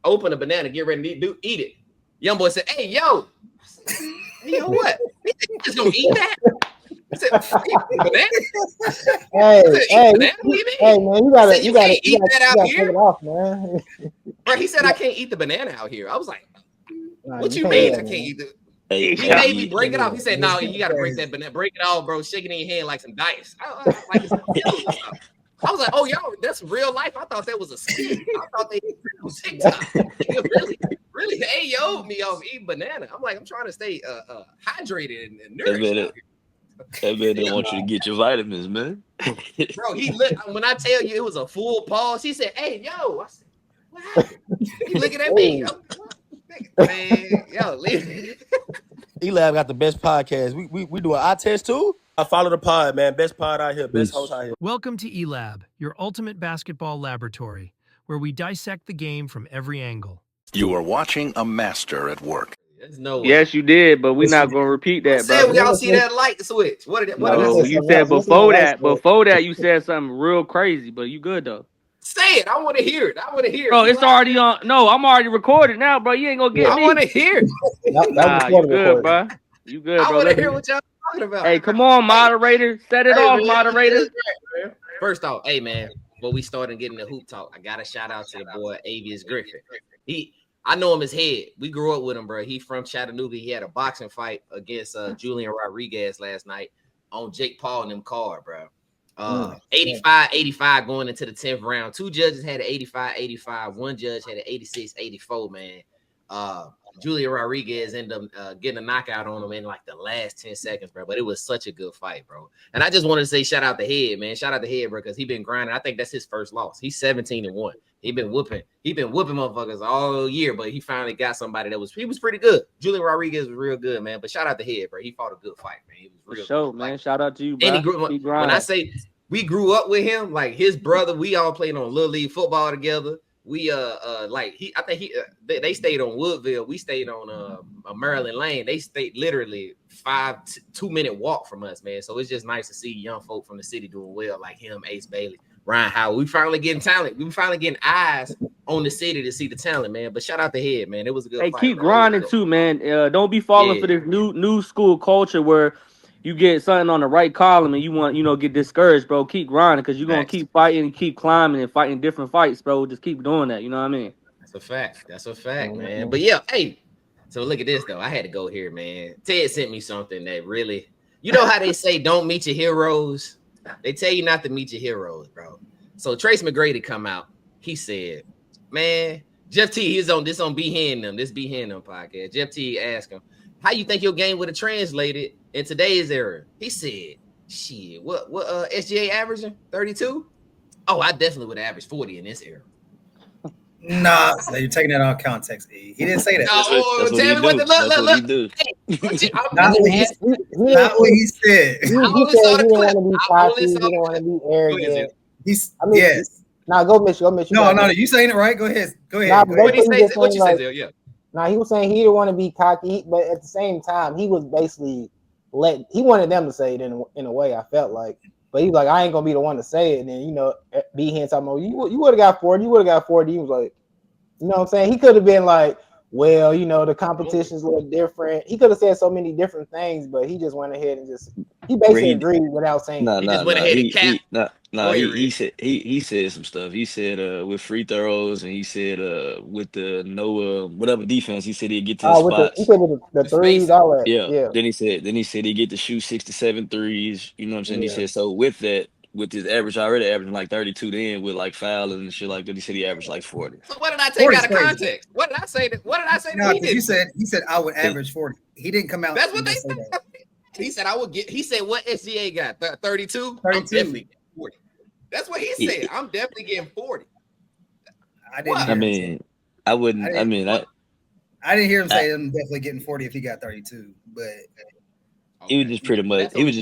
open a banana, get ready to eat it. Young boy said, "Hey, yo, hey, yo, what? You just gonna eat that?" I said, "Banana." Hey, hey, banana? hey, man, you He said, you can't eat that out take here, it off, man. Bro, he said I can't eat the banana out here. I was like, Nah, "What you mean I can't eat the?" He made me break it off. He said, "No, you got to break that banana, break it off, bro. Shake it in your hand like some dice, like it's I was like, "Oh, yo, that's real life." I thought that was a skit. I thought they was TikTok. really, hey, yo, me off eating banana. I'm like, I'm trying to stay hydrated and nourished out here. That man didn't want you to get your vitamins, man. Bro, when I tell you it was a full pause, he said, "Hey, yo," I said, "What happened?" He looking at me. Man, yo, leave. E-Lab got the best podcast. We do an eye test too. I follow the pod, man. Best pod out here. Best host out here. Welcome to E-Lab, your ultimate basketball laboratory, where we dissect the game from every angle. You are watching a master at work. There's no way. Yes, you did, but we're not gonna repeat that, bro. We all see that light switch. What did I say? You said before that you said something real crazy, but you good though. Say it. I want to hear it. Bro, it's already on. No, I'm already recorded now, bro. You ain't gonna get me. I want to hear it. Nah, you good, bro. You good, bro. I want to hear what y'all talking about. Hey, come on, moderator. Set it off, moderator. First off, hey, man, before we started getting the hoop talk, I got to shout out to the boy, Avius Griffin. I know him as Head. We grew up with him, bro. He from Chattanooga. He had a boxing fight against Julian Rodriguez last night on Jake Paul and them card, bro. 85-85 going into the 10th round. Two judges had an 85-85. One judge had an 86-84, man. Julian Rodriguez ended up getting a knockout on him in like the last 10 seconds, bro. But it was such a good fight, bro. And I just wanted to say shout out to Head, man. Shout out to Head, bro, because he been grinding. I think that's his first loss. He's 17-1. He been whooping motherfuckers all year, but he finally got somebody that was pretty good. Julian Rodriguez was real good, man. But shout out to Head, bro. He fought a good fight, man. He was real good, man. Shout out to you, bro. And when I say we grew up with him, like his brother, we all played on Little League football together. We they stayed on Woodville. We stayed on Maryland Lane. They stayed literally 2-minute walk from us, man. So it's just nice to see young folk from the city doing well, like him, Ace Bailey, Ryan Howard. We finally getting talent. We finally getting eyes on the city to see the talent, man. But shout out the Head, man. It was a good fight. Keep grinding too, man. Don't be falling for this new school culture where you get something on the right column and you want, get discouraged, bro. Keep grinding because you're going to keep fighting and keep climbing and fighting different fights, bro. Just keep doing that. You know what I mean? That's a fact, man. But yeah, hey, so look at this, though. I had to go here, man. Ted sent me something that really, you know how they say don't meet your heroes? They tell you not to meet your heroes, bro. So Tracy Mcgrady come out. He said, man, Jeff T, he's on this on Be Hearing Them, this Be Hearing Them podcast. Jeff T asked him, how you think your game would have translated in today's era? He said, shit, what SGA averaging? 32? Oh, I definitely would have averaged 40 in this era. Nah, you're taking that out of context, E. He didn't say that. Tell me what the look. Not what he said. He said he didn't want to be cocky. He didn't want to be arrogant. Yes. Now go, Mitch. No, you saying it right. Go ahead. What you say? Yeah. Now he was saying he didn't want to be cocky, but at the same time, he was basically he wanted them to say it in a way. I felt like, but he was like, I ain't gonna be the one to say it. And then be here talking about you would have got 40. You would have got 40. He was like, you know what I'm saying? He could have been like, well, the competition's a little different. He could have said so many different things, but he just went ahead and he basically agreed without saying. He just went ahead and capped. He said some stuff. He said with free throws, and he said with the no whatever defense, he said he'd get to the spots. He said with the threes, all that. Yeah. Then he said he'd get to shoot 6 to 7 threes. You know what I'm saying? Yeah. He said so with that. With his already averaging like 32 then with like fouls and shit like that, he said he averaged like 40. So what did I take out of context? What did I say? No, he said I would average 40. He didn't come out. That's what they said. He said I would get. He said what SGA got 32. 32. I'm definitely getting 40. That's what he said. I'm definitely getting 40. I didn't. I mean, I wouldn't. I didn't hear him say I'm definitely getting 40 if he got 32. But he was just pretty much. He was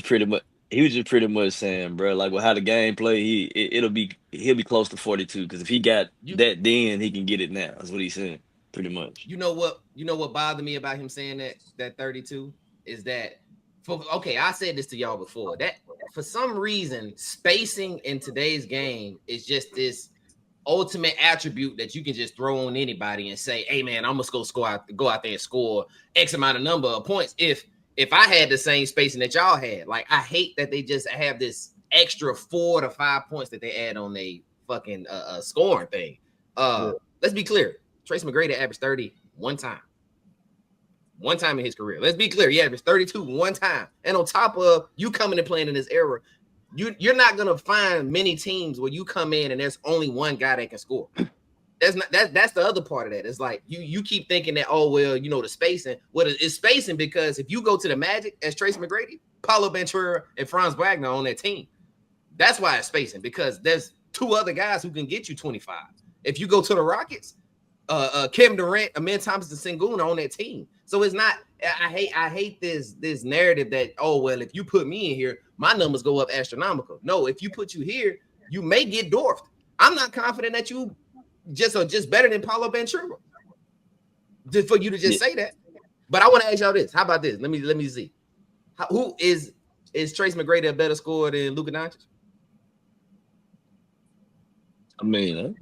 just pretty much saying, bro, like with how the game play, he'll be close to 42 because if he got that then he can get it now. That's what he's saying, pretty much. You know what bothered me about him saying that 32 is that I said this to y'all before, that for some reason spacing in today's game is just this ultimate attribute that you can just throw on anybody and say, "Hey, man, I'm gonna go out there and score X amount of number of points." If I had the same spacing that y'all had, like I hate that they just have this extra 4 to 5 points that they add on a fucking scoring thing. Let's be clear: Tracy Mcgrady averaged 30 one time in his career. Let's be clear: he averaged 32 one time, and on top of you coming and playing in this era. You're not gonna find many teams where you come in and there's only one guy that can score. That's the other part of that. It's like you keep thinking that, oh well, the spacing. Well, it's spacing because if you go to the Magic as Tracy McGrady, Paulo Ventura, and Franz Wagner on that team, that's why it's spacing, because there's 2 other guys who can get you 25. If you go to the Rockets, Kevin Durant, Amin Thomas, and Sengun are on that team. So it's not. I hate this narrative that, oh well, if you put me in here, my numbers go up astronomical. No, if you put you here, you may get dwarfed. I'm not confident that you just better than Paulo Ventura. Just for you to just say that. But I want to ask y'all this. How about this? Let me see. Who is Trace McGrady a better scorer than Luka Doncic? I mean,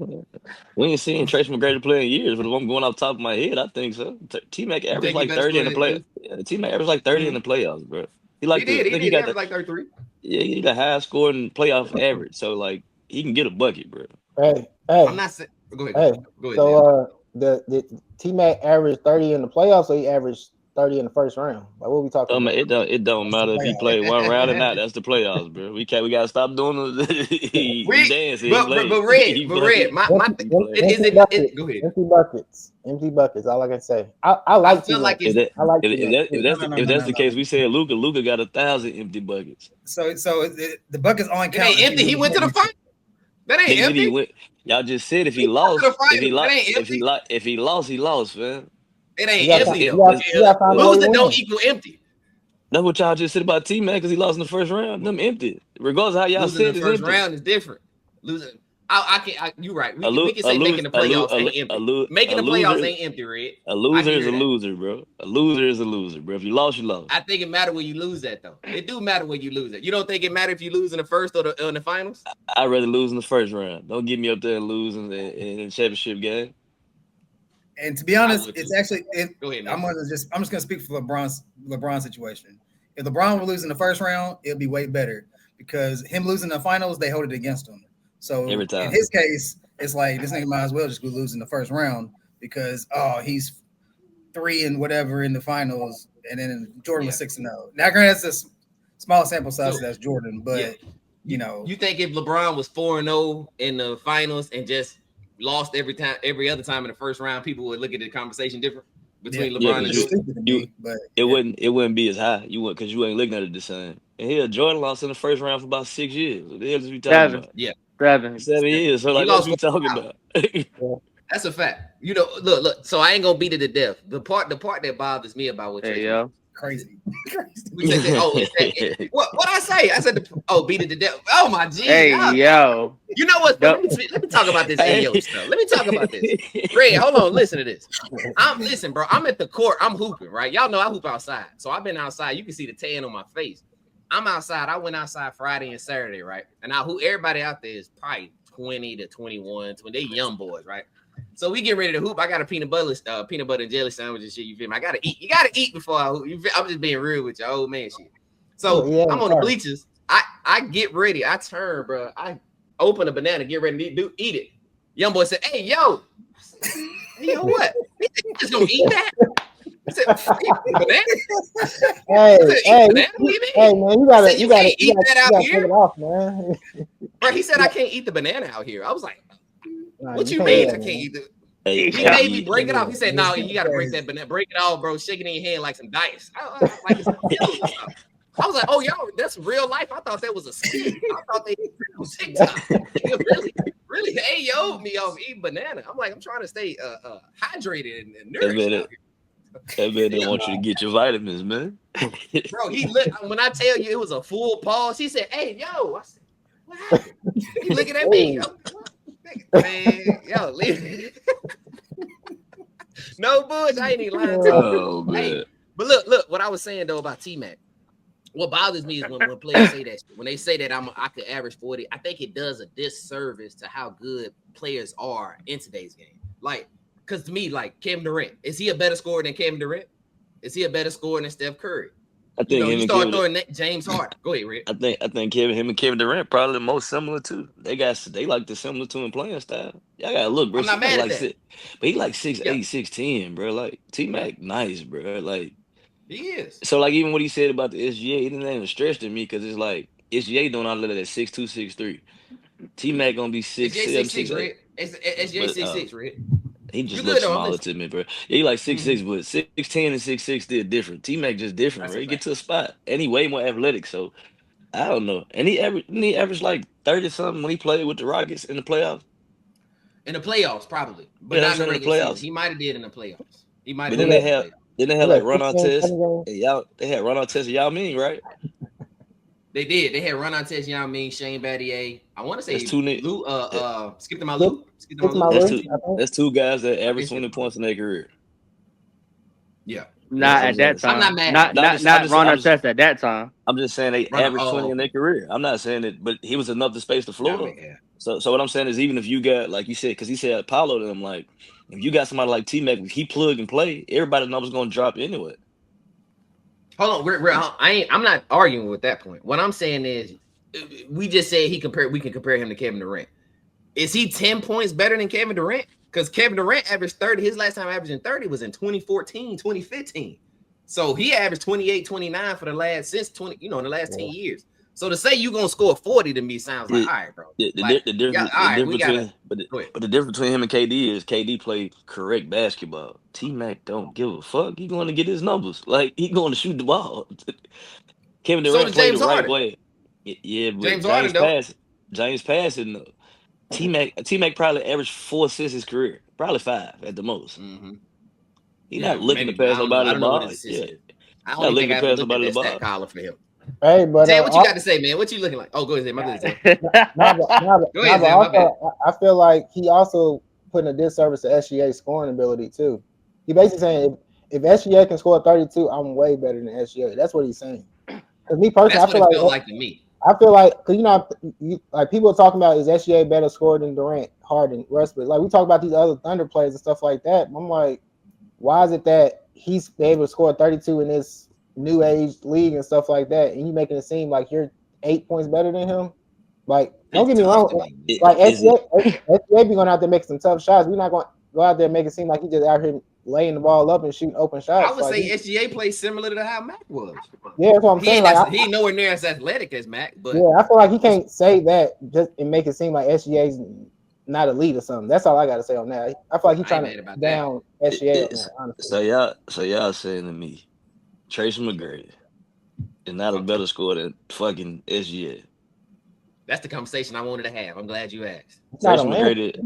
we ain't seen Tracy McGrady play in years, but if I'm going off the top of my head, I think so. T-Mac averaged like 30 in the playoffs. T-Mac averaged like 30 in the playoffs, bro. He did. He averaged like 33. Yeah, he got high scoring playoff average, so like he can get a bucket, bro. Hey, I'm not saying. Go ahead. Hey, go ahead. So the T-Mac averaged 30 in the playoffs, so he averaged 30 in the first round. Like, what are we talking about? It don't matter if he played one round or not. That's the playoffs, bro. We gotta stop doing the dance. But Red, my go ahead. Empty buckets. All I can say. I like. I feel like if that's the case, we said Luka got 1,000 empty buckets. So the buckets on count. It ain't empty. He went to the final. That ain't empty. Y'all just said if he lost, if he lost, he lost, man. It ain't empty. Losing don't equal empty. That's what y'all just said about T-Mac because he lost in the first round. Them empty. Regardless of how y'all said it, the first round is different. Losing, you're right. We can say making the playoffs ain't empty. Making the playoffs ain't empty, Red. A loser is a loser, bro. A loser is a loser, bro. If you lost, you lost. I think it matters where you lose that, though. It do matter where you lose it. You don't think it matters if you lose in the first or in the finals? I'd rather lose in the first round. Don't get me up there and lose in the championship game. And to be honest, it's actually. Go ahead, I'm just gonna speak for LeBron's situation. If LeBron would lose in the first round, it'll be way better because him losing the finals, they hold it against him. So in his case, it's like this nigga might as well just go lose in the first round because he's 3 and whatever in the finals, and then Jordan was 6-0. Now, granted, it's a small sample size, so that's Jordan, but you think if LeBron was 4-0 in the finals and just lost every other time in the first round, people would look at the conversation different between LeBron and Jordan. It wouldn't be as high. You wouldn't because you ain't looking at it the same. And here, Jordan lost in the first round for about 6 years. What the hell is we talking about? Yeah. 7 years. So like, what you talking about? That's a fact. Look. So I ain't gonna beat it to death. The part that bothers me about what you're crazy. What I say? I said, beat it to death. Oh my G. Hey, yo. You know what? Let me talk about this AO stuff. Let me talk about this. Ray, hold on. Listen to this. Listen, bro. I'm at the court. I'm hooping, right? Y'all know I hoop outside. So I've been outside. You can see the tan on my face. I'm outside. I went outside Friday and Saturday, right? And everybody out there is probably 20 to 21. They young boys, right? So we get ready to hoop. I got a peanut butter and jelly sandwich and shit. You feel me? I gotta eat. You gotta eat before I hoop. I'm just being real with you, old man shit. So I'm on the bleachers. I get ready. I turn, bro. I open a banana, get ready to eat it. Young boy said, "Hey, yo, hey, yo, what? You just gonna eat that?" I said, "Banana." Hey, man, you gotta eat that out here. Take it off, man. Bro, he said I can't eat the banana out here. I was like, what you mean I can't eat it? He made me break it off. He said, "No, you got to break that banana. Break it off, bro. Shake it in your hand like some dice." I was like, "Oh, yo, that's real life." I thought that was a skit. I thought they was TikTok. really, hey, yo, me off eating banana. I'm like, I'm trying to stay hydrated and nourished. That man didn't want you to get your vitamins, man. Bro, when I tell you it was a full pause, he said, "Hey, yo." I said, "What happened?" He looking at me. Man, yo, leave it. No bullshit. I ain't even lying to you. Man. Hey, but look, what I was saying though about T-Mac. What bothers me is when players say that shit. When they say that I could average 40, I think it does a disservice to how good players are in today's game. Like, because to me, like Kevin Durant, is he a better scorer than Kevin Durant? Is he a better scorer than Steph Curry? I think you start throwing James Harden. Go ahead, Rick. I think him and Kevin Durant probably the most similar too. They like the similar to him playing style. Y'all gotta look, bro. I'm not mad at that. But he like 6'8", 6'10", bro. Like T-Mac, nice, bro. Like he is. So like even what he said about the SGA, it didn't even stretch to me because it's like SGA doing all of that at 6'2", 6'3". T-Mac gonna be 6'7", 6'8". SGA 6'6", Rick. He just looks smaller to me, bro. Yeah, he like 6'6", but 6'10" and 6'6" still different. T-Mac just different, bro. He get to a spot. And he way more athletic, so I don't know. And he averaged like 30-something when he played with the Rockets in the playoffs. In the playoffs, probably. But not in the regular season. He might have did in the playoffs. He might have did in the playoffs. Then they had like Ron Artest. They had Ron Artest and Yao Ming, right? They did. They had Ron Artest, Yao Ming, Shane Battier. I want to say Lou, skip to my Lou. That's two guys that average 20 points in their career. Yeah. Not at that time. I'm not mad. Not Ron Artest at that time. I'm just saying they average 20 in their career. I'm not saying it, but he was enough to space the floor. Yeah. So what I'm saying is even if you got, like you said, because he said Apollo to them, like, if you got somebody like T-Mac, if he plug and play, everybody knows going to drop anyway. Hold on, I'm not arguing with that point. What I'm saying is, we just said we can compare him to Kevin Durant. Is he 10 points better than Kevin Durant? Because Kevin Durant averaged 30. His last time averaging 30 was in 2014, 2015. So he averaged 28, 29 for the last 10 years. So to say you're gonna score 40 to me sounds like all right, bro. The difference between him and KD is KD played correct basketball. T-Mac don't give a fuck. He going to get his numbers. Like he going to shoot the ball. Kevin Durant played the right way. Yeah, but James passing though. T-Mac probably averaged 4 assists his career, probably 5 at the most. Mm-hmm. He's not looking to pass nobody the ball. I don't think I ever looked at that stat collar for him. Hey, but Zay, what you got to say, man? What you looking like? Oh, go ahead, Zay. My good. Go ahead, Zay. I feel like he also putting a disservice to SGA's scoring ability too. He basically saying if SGA can score 32, I'm way better than SGA. That's what he's saying. Because me personally, I feel like to me. I feel like because like people are talking about is SGA better scorer than Durant, Harden, Westbrook. Like we talk about these other Thunder players and stuff like that. I'm like, why is it that he's able to score 32 in this new age league and stuff like that, and you making it seem like you're 8 points better than him? Like, don't get me wrong. Like SGA be going out there making some tough shots. We're not going to go out there and make it seem like he just out here laying the ball up and shooting open shots. I would say SGA plays similar to how Mac was. Yeah, that's what I'm saying. Like, he ain't nowhere near as athletic as Mac, but yeah, I feel like he can't say that just and make it seem like SGA's not elite or something. That's all I got to say on that. I feel like he's trying to down SGA. So y'all saying to me, Tracy Mcgrady is not a better scorer than fucking SGA. That's the conversation I wanted to have. I'm glad you asked. Tracy Mcgrady.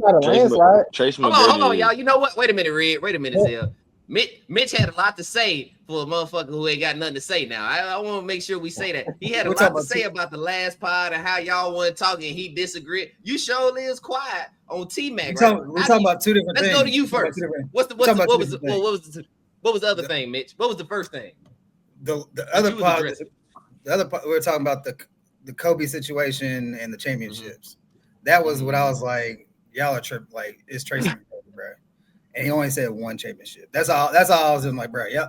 Hold on, y'all. You know what? Wait a minute, Red. Wait a minute, Zell. Mitch had a lot to say for a motherfucker who ain't got nothing to say now. I want to make sure we say that. He had a lot to say about the last pod and how y'all want to talk and he disagreed. You surely is quiet on T-Mac. We're talking about two different things. Let's go to you first. What was the other thing, Mitch? What was the first thing? The other part we were talking about the Kobe situation and the championships. Mm-hmm. That was what I was like, y'all are tripping. Like, it's Tracy McGrady, bro. And he only said one championship. That's all I was in like, bro. Yeah.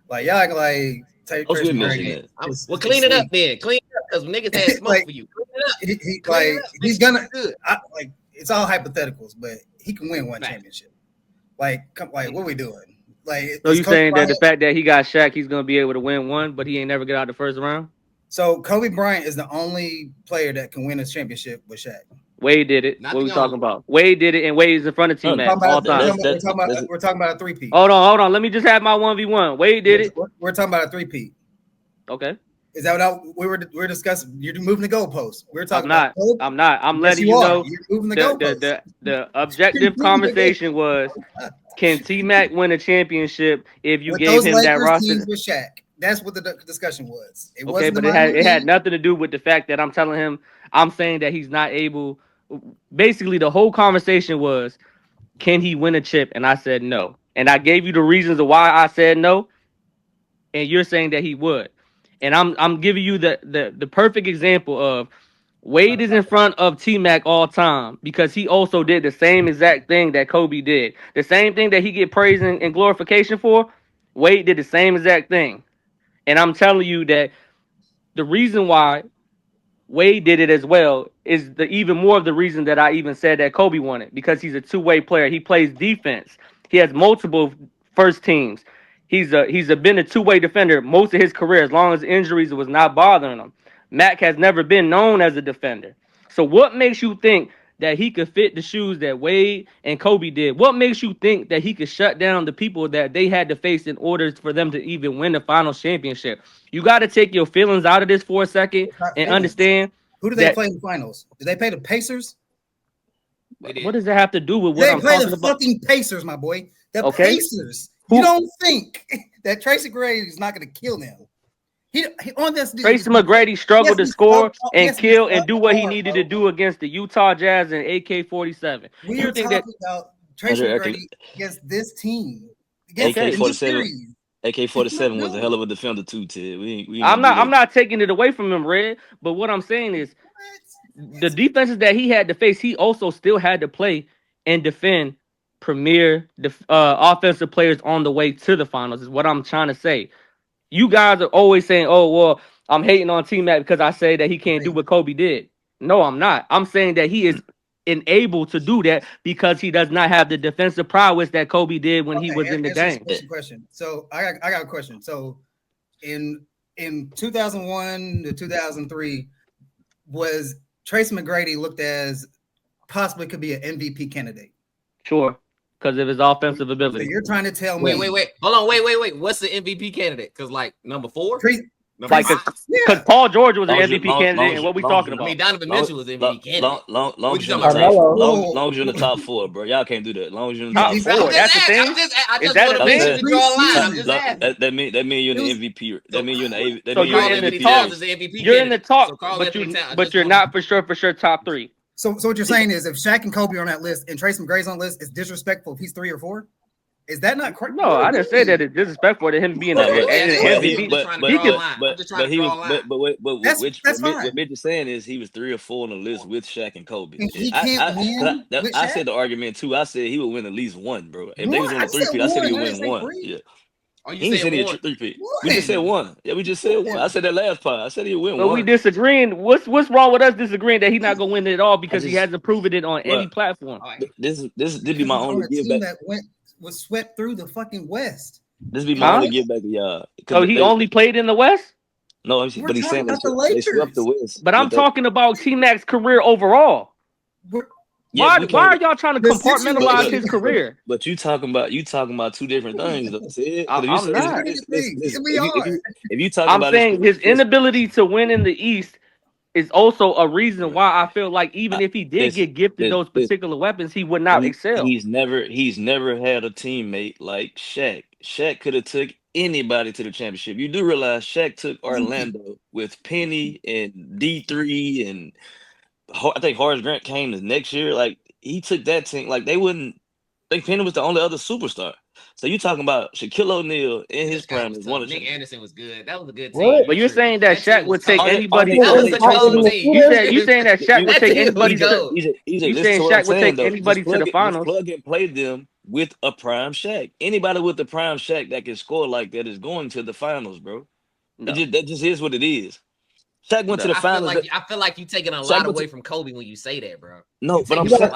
Like, y'all can like take Tracy McGrady. Well, clean it up then. Clean it up because niggas had smoke for you. Clean it up. He's gonna like it's all hypotheticals, but he can win one championship. Like, what are we doing? Like, so you saying that the fact that he got Shaq, he's gonna be able to win one, but he ain't never get out the first round? So Kobe Bryant is the only player that can win a championship with Shaq. Wade did it. What are we talking about? Wade did it, and Wade is in front of T-Mac all time. We're talking about a three-peat. Hold on. Let me just have my 1v1. Wade did it. We're talking about a three-peat. Okay. Is that what we're discussing? You're moving the goalposts. We're talking. I'm not. I'm letting you know. You're moving the goalposts. The objective conversation was, can T-Mac win a championship if you gave him that roster? With Shaq. That's what the discussion was. Okay, but it had nothing to do with the fact that I'm telling him, I'm saying that he's not able. Basically, the whole conversation was, can he win a chip? And I said no. And I gave you the reasons of why I said no. And you're saying that he would. And I'm giving you the perfect example of Wade is in front of T-Mac all time because he also did the same exact thing that Kobe did. The same thing that he get praise and glorification for, Wade did the same exact thing. And I'm telling you that the reason why Wade did it as well is the even more of the reason that I even said that Kobe won it, because he's a two-way player. He plays defense. He has multiple first teams. He's been a two-way defender most of his career, as long as injuries was not bothering him. Mac has never been known as a defender. So what makes you think that he could fit the shoes that Wade and Kobe did? What makes you think that he could shut down the people that they had to face in order for them to even win the final championship? You got to take your feelings out of this for a second and understand. Who do they play in the finals? Did they play the Pacers? What does that have to do with what I'm talking about? They play the fucking Pacers, my boy. The Pacers. You don't think that Tracy McGrady is not going to kill them? He on this. Tracy McGrady struggled to score and kill and do what he needed to do against the Utah Jazz and AK-47. We are talking about Tracy McGrady against this team. AK-47. AK-47 was a hell of a defender too, Ted. I'm not taking it away from him, Red. But what I'm saying is, the defenses that he had to face, he also still had to play and defend premier offensive players on the way to the finals. Is what I'm trying to say. You guys are always saying, "Oh, well, I'm hating on T-Mac because I say that he can't do what Kobe did." No, I'm not. I'm saying that he is enabled to do that because he does not have the defensive prowess that Kobe did when he was in the game. Question. So I got a question. So in 2001 to 2003, was Tracy McGrady looked as possibly could be an MVP candidate? Sure. Because of his offensive ability. So you're trying to tell me? Wait. Hold on. Wait. What's the MVP candidate? Because like number 4. Because Paul George was an MVP candidate, and what we talking about? I mean, Donovan Mitchell was MVP candidate. Long as you're in the top 4, bro. Y'all can't do that. Long as you're in the top 4. That's the thing. Is that the thing? Draw a line. I'm just asking. That mean you're in the MVP. That mean you're in the. So you're in the top. You're in the top, but you're not for sure top 3. So what you're saying is, if Shaq and Kobe are on that list and Tracy McGrady's on the list, it's disrespectful if he's 3 or 4? Is that not correct? No, I didn't say that it's disrespectful to him being an MVP. What Mitch is saying is he was 3 or 4 on the list with Shaq and Kobe. I said the argument too. I said he would win at least 1, bro. If they was on the 3-peat, I said he would win 1. Yeah. He said he a 3-peat. We just said 1. Yeah, we just said 1. I said that last part. I said he would win 1. But we disagreeing. What's wrong with us disagreeing that he's not gonna win it at all because he hasn't proven it on any platform? This be my only give back. Was swept through the fucking West. This be my only give back to y'all. So he only played in the West? No, but he's saying that they swept the West. But I'm talking about T-Mac's career overall. Why are y'all trying to compartmentalize his career? But you talking about 2 different things. I'm not. If you talk I'm about saying his inability to win in the East is also a reason why I feel like even if he did get gifted those particular weapons, he would not excel. He's never had a teammate like Shaq. Shaq could have took anybody to the championship. You do realize Shaq took Orlando with Penny and D3 and I think Horace Grant came the next year. Like he took that team. Like they wouldn't. I think Penny was the only other superstar. So you talking about Shaquille O'Neal in his prime is one of Nick Anderson was good. That was a good team. But you're saying that Shaq would take anybody. You saying that Shaq would take anybody. You saying Shaq would take anybody to the finals? Plug and play them with a prime Shaq. Anybody with the prime Shaq that can score like that is going to the finals, bro. That just is what it is. Shaq went to the finals. I feel like you're taking a lot away from Kobe when you say that, bro. No, but I'm saying we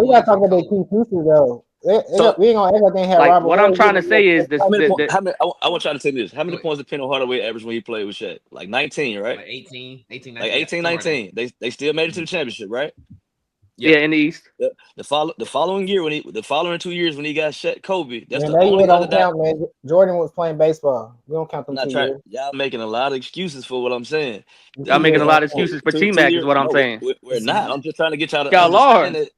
gotta talk about the key pieces though. We ain't gonna everything have Robert. What I'm trying to say is this. I want y'all to say this. How many points did Penny Hardaway average when he played with Shaq? Like 19, right? Like 18, 19. They still made it to the championship, right? Yeah, in the East. The following year the following 2 years when he got Kobe, that's man, the only other count, man. Jordan was playing baseball. We don't count them 2 years. Y'all making a lot of excuses for what I'm saying. Y'all making a lot of excuses for T-Mac is what I'm saying. We're not. I'm just trying to get y'all to y'all understand it.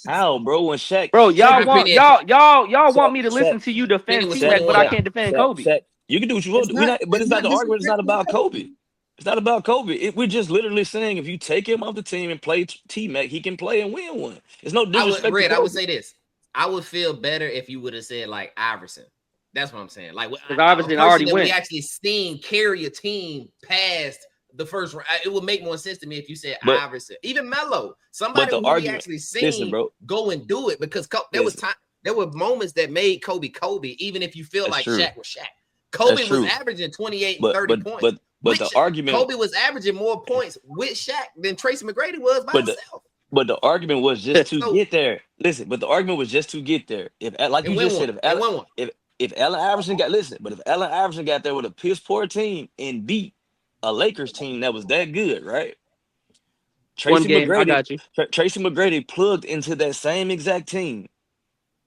How, bro? When Shaq, bro, y'all want me to listen to you defend T-Mac, but I can't defend Kobe. You can do what you want to, but it's not the argument. It's not about Kobe. It's not about Kobe. We're just literally saying if you take him off the team and play T-Mac, he can play and win one. It's no disrespect. I would say this. I would feel better if you would have said like Iverson. That's what I'm saying. Like, because Iverson already went. We actually seen carry a team past the first round. It would make more sense to me if you said Iverson, even Melo, somebody who we actually seen go and do it, because there were moments that made Kobe, even if you feel like Shaq was Shaq. Kobe was averaging 28 and 30 points. But the argument, Kobe was averaging more points with Shaq than Tracy McGrady was by himself. But the argument was just to get there. Listen, but the argument was just to get there. If, like you just said, if Allen Iverson got there with a piss poor team and beat a Lakers team that was that good, right? Tracy McGrady plugged into that same exact team.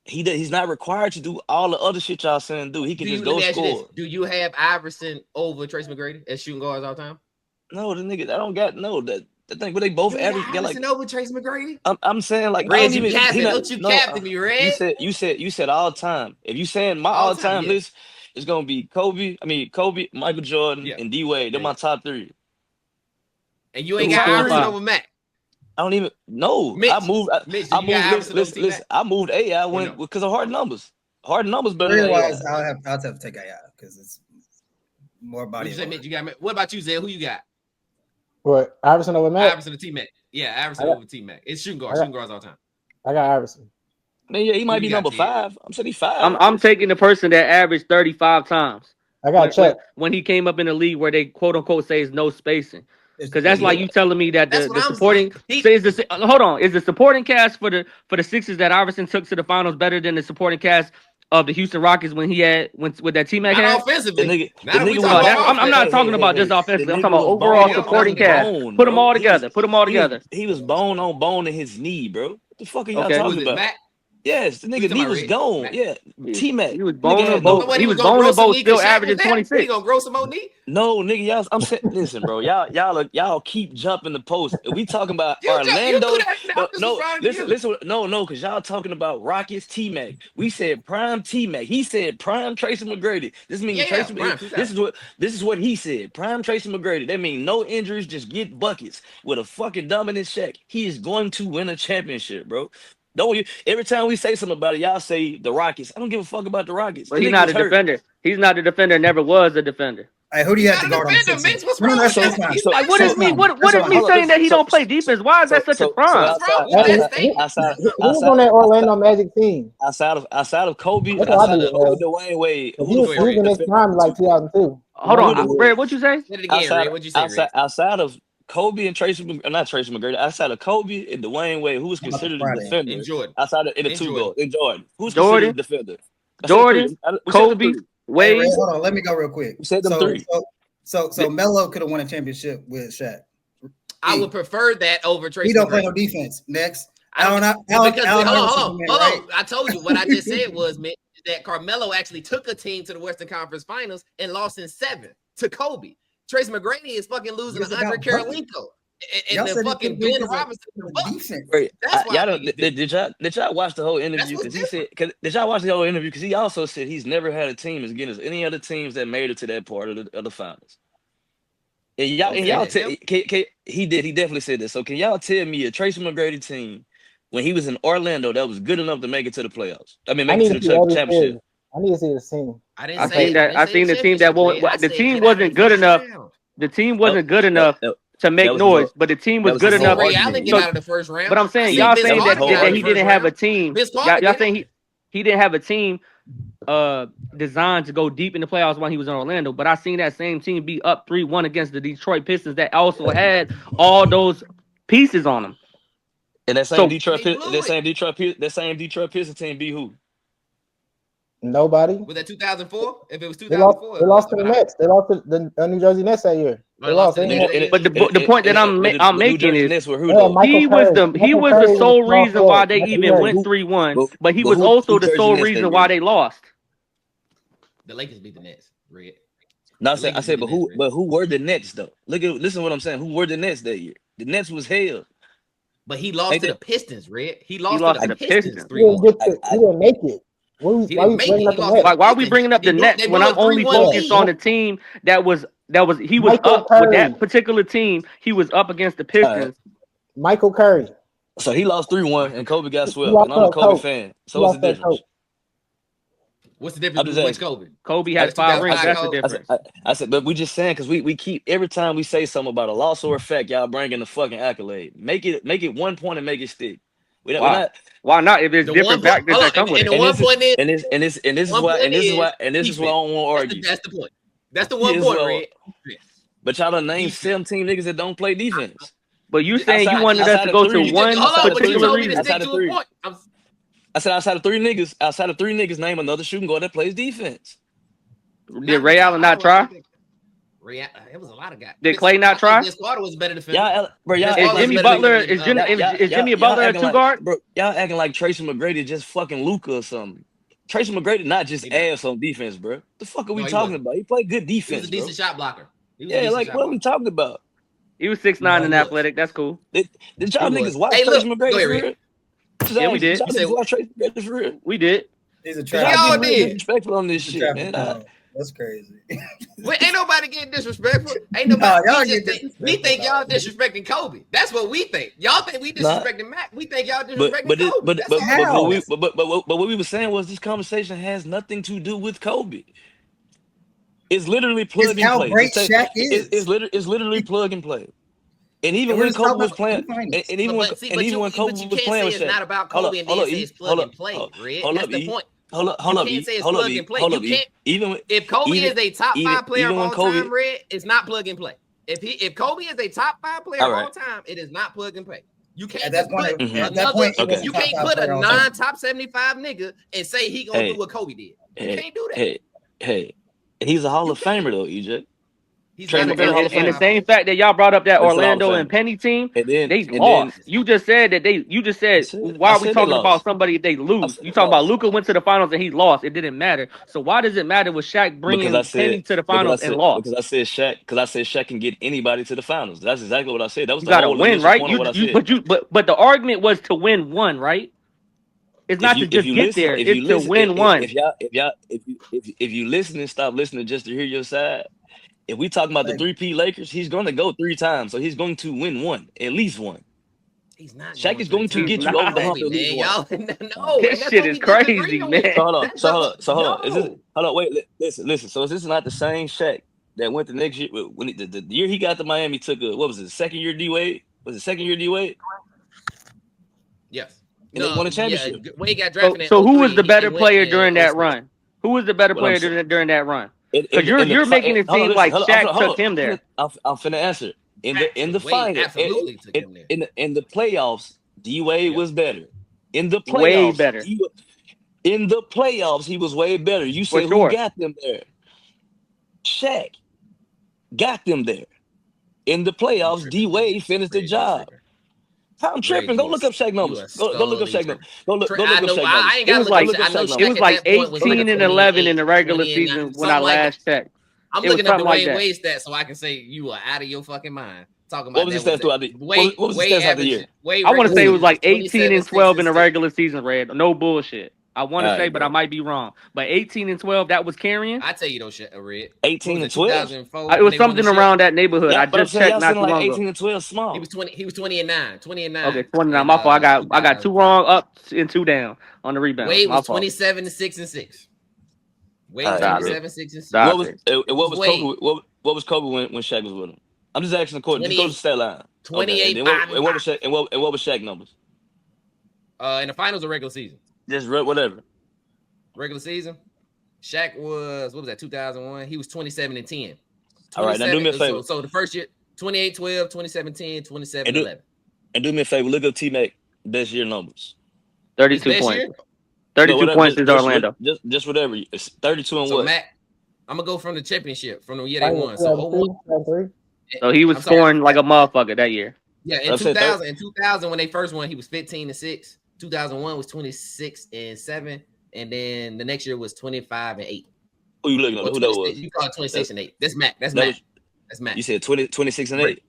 He's not required to do all the other shit y'all saying do. He can just go score. Do you have Iverson over Tracy McGrady as shooting guards all the time? No, the nigga, I don't got the thing, but they both average. Iverson over Tracy McGrady. I'm saying like, Red, you captain me, Red. You said all time. If you saying my all time list, it's gonna be Kobe, Michael Jordan, and D Wade. They're my top 3. And you ain't got Iverson over Mac. I don't even know. Mitch, I moved. Listen. I moved AI. I went because of hard numbers. Hard numbers better than AI. I'll have to take AI because it's more body. What about you, Zay? Who you got? What, Iverson over Mac? Iverson or T-Mac. Yeah, Iverson over T-Mac. It's shooting guards all the time. I got Iverson. Man, yeah, he might be number 5. I'm saying he's 5. I'm taking the person that averaged 35 times. I got Chuck. When he came up in the league where they quote unquote say is no spacing. Because that's like you telling me that the supporting is the supporting cast for the Sixers that Iverson took to the finals better than the supporting cast of the Houston Rockets when with that T-Mac had? Offensively. I'm not talking about just offensively. I'm talking about overall supporting cast. Put them all together. He was bone on bone in his knee, bro. What the fuck are y'all talking about? Mac? Yes, the nigga knee was gone. Yeah, T-Mac. He was boning both. He was boning both, still averaging 26. He gonna grow some more knee? No, nigga, y'all. I'm saying, listen, bro. Y'all keep jumping the post. We talking about Orlando. Listen. No, because y'all talking about Rockets T-Mac. We said prime T-Mac. He said prime Tracy McGrady. This means Tracy. This is what he said. Prime Tracy McGrady. That means no injuries, just get buckets with a fucking dominant Shaq. He is going to win a championship, bro. Every time we say something about it, y'all say the Rockets. I don't give a fuck about the Rockets. But he's not a defender. He's not a defender. Never was a defender. Hey, who do you have to guard on the Sixers? What's wrong with that? What is me saying that he don't play defense? Why is that such a crime? Who's on that Orlando Magic team? Outside of Kobe, Dwayne Wade. He was in his prime like 2002. Hold on, Red. What you say? Outside of Kobe and not Tracy McGrady, outside of Kobe and Dwayne Wade, who was considered a defender? In Jordan. Outside of the 2 goals. In Jordan. Who's considered a defender? Jordan, Kobe, Wade. Hey, hold on, let me go real quick. You said them 3. So Melo could have won a championship with Shaq. I would prefer that over Tracy. He don't play no defense. Next. Hold on. I told you what I just said was, man, that Carmelo actually took a team to the Western Conference Finals and lost in 7 to Kobe. Tracy McGrady is fucking losing to Andre Karolinko and the fucking Ben Robinson. Did y'all watch the whole interview? Because he said, did y'all watch the whole interview? Because he also said he's never had a team as good as any other teams that made it to that part of the finals. And y'all he definitely said this. So can y'all tell me a Tracy McGrady team when he was in Orlando that was good enough to make it to the playoffs? I mean, make it to the championship. I need to see the team. I seen the team that won't. The team wasn't good enough. The team wasn't good enough to make noise, but the team was good enough. Ray Allen get out of the first round. But I'm saying y'all saying that he didn't have a team. Y'all saying he didn't have a team designed to go deep in the playoffs when he was in Orlando. But I seen that same team be up 3-1 against the Detroit Pistons that also had all those pieces on them. And that same Detroit Pistons team beat who? Nobody. Was that 2004? If it was 2004, they lost to the Nets. They lost to the New Jersey Nets that year. They lost. But the point that I'm making is he was the sole reason why they even went 3-1. But he was also the sole reason why they lost. The Lakers beat the Nets. Red. No, I said, but who were the Nets though? Listen to what I'm saying. Who were the Nets that year? The Nets was hell. But he lost to the Pistons, Red. He lost to the Pistons. He didn't make it. Why are we bringing up the Nets when I'm only focused on the team that was he was up with that particular team? He was up against the Pistons. Michael Curry. So he lost 3-1 and Kobe got swept. And I'm a Kobe fan. So what's the difference? What's the difference between which Kobe? Kobe has 5 rings. That's the difference. I said, but we just saying because we keep every time we say something about a loss or a fact, y'all bringing the fucking accolade. Make it 1 point and make it stick. Why not? If there's different factors that come with it. This is why I don't want to argue. That's the point. That's the 1 point, Red. But y'all done named 17 niggas that don't play defense. But you saying you wanted us to go to one particular reason? Outside of 3. I said outside of 3 niggas, name another shooting guard that plays defense. Did Ray Allen not try? It was a lot of guys. Did Clay not try? This quarter was better defense. Is Jimmy Butler a 2 guard? Bro, y'all acting like Tracy Mcgrady just fucking Luka or something. Tracy Mcgrady not just ass on defense, bro. The fuck are we talking about? He played good defense. He was a decent shot blocker. What are we talking about? He was 6'9" and athletic. That's cool. Did y'all niggas watch Tracy Mcgrady for real? Yeah, we did. We did. He's a trash. Y'all did. Disrespectful on this shit, man. That's crazy. Ain't nobody getting disrespectful. Ain't nobody. We think y'all disrespecting Kobe. That's what we think. Y'all think we disrespecting Mac. We think y'all disrespecting Kobe. But what we were saying was this conversation has nothing to do with Kobe. It's literally plug and play. How great Shaq is. It's literally plug and play. And even when Kobe was playing, and even when Kobe was playing with Shaq, it's not about Kobe and then say it's plug and play. That's the point. Hold up, you can't say it's plug and play. You can't. If Kobe is a top 5 player of all time, Red, it's not plug and play. If Kobe is a top 5 player of all time, it is not plug and play. You can't you can't put a non-top 75 nigga and say he gonna do what Kobe did. You can't do that. Hey, he's a Hall of Famer though, EJ. And the same fact that y'all brought up that Orlando and Penny team, they lost. You just said why are we talking about somebody they lose? You talking about Luka went to the finals and he lost. It didn't matter. So why does it matter with Shaq bringing Penny to the finals and lost? Because I said Shaq can get anybody to the finals. That's exactly what I said. That was you got to win, right? But the argument was to win one, right? It's not to just get there. It's to win one. If you listen and stop listening just to hear your side. If we talking about the 3P Lakers, he's going to go 3 times, so he's going to win one, at least one. He's not. Shaq is going to get you over the hump at least one. No, this shit is crazy, man. Hold on. Wait, listen. So is this not the same Shaq that went the next year? When the year he got to Miami, took what was it? Second year D Wade? Was it second year D Wade? Yes. And they won a championship. When he got drafted. So who was the better player during that run? Who was the better player during that run? Because you're making it seem like Shaq took him there. I'm finna answer. In the final, in the playoffs, D Wade was better. In the playoffs, way better. In the playoffs, he was way better. You said who got them there? Shaq got them there. In the playoffs, D Wade finished the job. I'm tripping. Go look up Shaq numbers. Go look up Shaq numbers. Go look up Shaq numbers. It was like 18 and 11 in the regular season when I last checked. I'm looking at the Dwayne Wade stats so I can say you are out of your fucking mind. Talking about what was the stats throughout the What was the stats throughout the year? I want to say it was like 18 and 12 in the regular season, Red. No bullshit. I want to say, but I might be wrong. But 18 and 12, that was carrying. I tell you those shit, Red. 18 and 12. It was something around that neighborhood. I just checked not too long ago. 18 and 12 small. He was 20 and 9. 20 and 9. Okay, 29. My fault. I got 2 wrong, up and 2 down on the rebound. Wade was 27 6 and 6. Wade 27 6 and 6. What was Kobe when Shaq was with him? I'm just asking the court. Just go to the stat line. 28. And what was Shaq numbers? In the finals or regular season? Just whatever. Regular season, Shaq was, what was that, 2001? He was 27 and 10. All right, now do me a favor. So the first year, 28, 12, 27, 10, 27, 11. And do me a favor, look up T-Mac best year numbers. 32 points. 32 points in Orlando. Just whatever. It's 32 and so what? Mac, I'm going to go from the championship, from the year they won. So he was scoring like a motherfucker that year. Yeah, in 2000, when they first won, he was 15 and 6. 2001 was 26 and 7. And then the next year was 25 and 8. Who you looking at? Who that was? You call it 26 and 8. That's Mac. That's Mac. You said 26 and 8.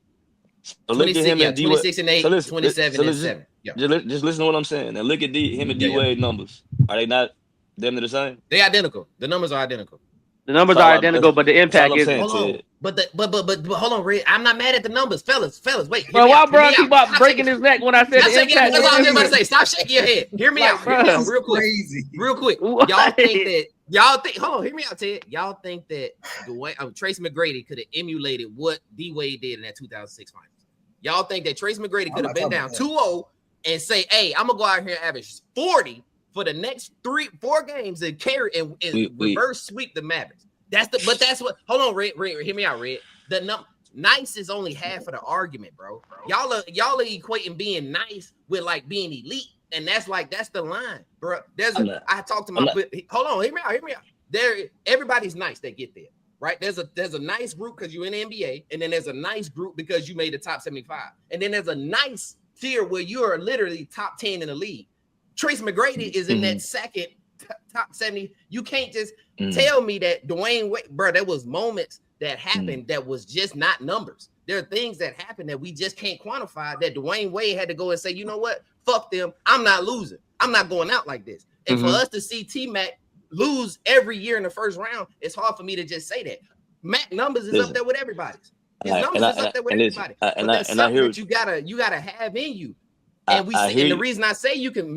So look at him and 26 and 8, 27 and 7. Yeah. Just listen to what I'm saying. Now look at him and D-Wade numbers. Are they not them the same? They identical. The numbers are identical. The numbers are identical, but the impact is. Hold on. But hold on, Red. I'm not mad at the numbers, fellas. Wait. Bro, why bro keep about breaking his neck when I said the impact? That's all I'm about to say. Stop shaking your head. Hear me out. Real quick. Y'all think that Y'all think? Hold on, hear me out, Ted. Y'all think that Tracy McGrady could have emulated what D Wade did in that 2006 finals? Y'all think that Tracy McGrady could have been down 2-0 and say, "Hey, I'm gonna go out here and average 40 for the next 3-4 games and carry and reverse sweep the Mavericks"? That's what. Hold on, Red. Hear me out, Red. Nice is only half of the argument, bro. Y'all are equating being nice with like being elite. And that's the line, bro. I talked to my hold on, hear me out. Everybody's nice that get there, right? There's a nice group because you're in the NBA, and then there's a nice group because you made the top 75. And then there's a nice tier where you're literally top 10 in the league. Tracy McGrady is in that second top 70. You can't just tell me that Dwayne Wade, bro, there was moments that happened that was just not numbers. There are things that happen that we just can't quantify that Dwayne Wade had to go and say, you know what? Fuck them. I'm not losing. I'm not going out like this. And for us to see T-Mac lose every year in the first round, it's hard for me to just say that. Mac numbers is up there with everybody's. His numbers is up there with everybody. But that's something that you gotta have in you. And and the reason I say you can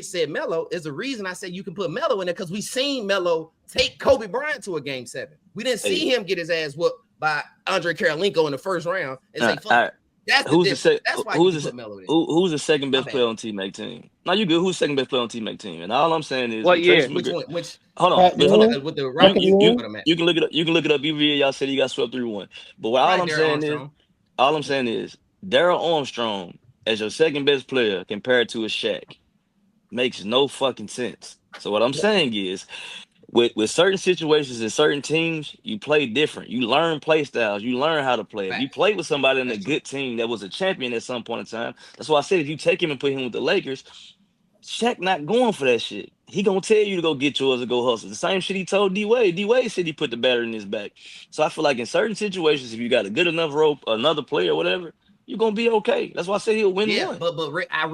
say Melo is the reason I say you can put Melo in there because we seen Melo take Kobe Bryant to a game 7. We didn't see him get his ass whooped by Andre Karolinko in the first round and say, fuck. That's why you put Melo in. Who's the second best player on T-Mac team? No, you good. Who's the second best player on T-Mac team? And all I'm saying is, what year? Which one? Which? Hold on. With the Rockets, you can look it up. You can look it up. Y'all said he got swept 3-1. But all I'm saying is, Darryl Armstrong as your second best player compared to a Shaq makes no fucking sense. So what I'm saying is, with certain situations and certain teams, you play different. You learn play styles. You learn how to play. If you play with somebody in a good team that was a champion at some point in time, that's why I said if you take him and put him with the Lakers, Shaq not going for that shit. He gonna tell you to go get yours and go hustle. The same shit he told D Wade. D Wade said he put the batter in his back. So I feel like in certain situations, if you got a good enough rope, another player, whatever, you're gonna be okay. That's why I said he'll win one. But I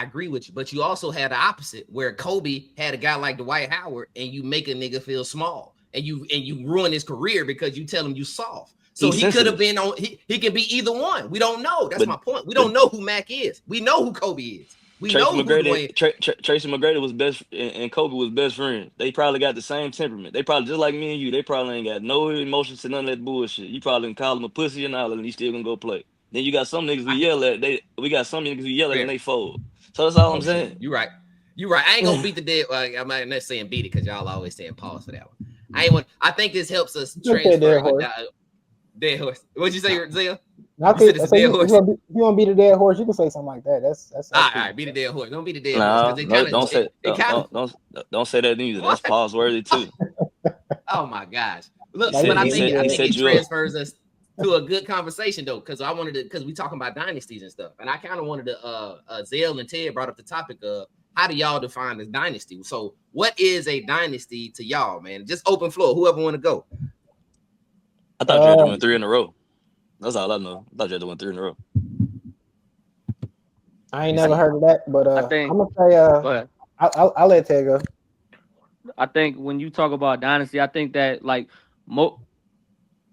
agree with you. But you also had the opposite where Kobe had a guy like Dwight Howard, and you make a nigga feel small, and you ruin his career because you tell him you soft. So he could have been on. He can be either one. We don't know. That's my point. We don't know who Mac is. We know who Kobe is. Tracy McGrady was best, and Kobe was best friends. They probably got the same temperament. They probably just like me and you. They probably ain't got no emotions to none of that bullshit. You probably can call him a pussy and all, and he still gonna go play. Then you got some niggas who yell at. We got some niggas who yell at and they fold. So that's all I'm saying. You right. I ain't gonna beat the dead. I'm not saying beat it because y'all always saying pause for that one. I think this helps us transfer. Dead horse. What'd you say, Zia? If you want to beat a dead horse, you can say something like that. That's all right. Beat a dead horse. Don't beat a dead horse. Don't say that either. That's pause worthy too. Oh my gosh! Look, but I think it transfers us to a good conversation though, because we talking about dynasties and stuff, and I kind of wanted to. Zell and Ted brought up the topic of how do y'all define this dynasty? So, what is a dynasty to y'all, man? Just open floor. Whoever want to go. I thought you had to win 3 in a row. That's all I know. I thought you had to win 3 in a row. I ain't never heard of that, but I'm gonna say I'll let Ted go. I think when you talk about dynasty, I think that like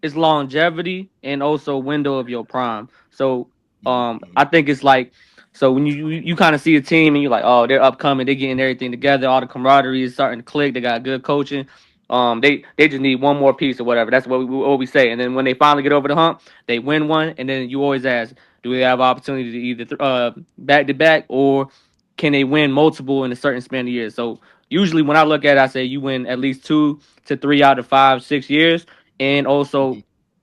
it's longevity and also window of your prime. So I think it's like so when you kind of see a team and you're like, oh, they're upcoming, they're getting everything together, all the camaraderie is starting to click, they got good coaching. They just need one more piece or whatever. That's what we say. And then when they finally get over the hump, they win one, and then you always ask, do we have opportunity to either back to back or can they win multiple in a certain span of years? So usually when I look at it, I say you win at least 2 to 3 out of 5, 6 years. And also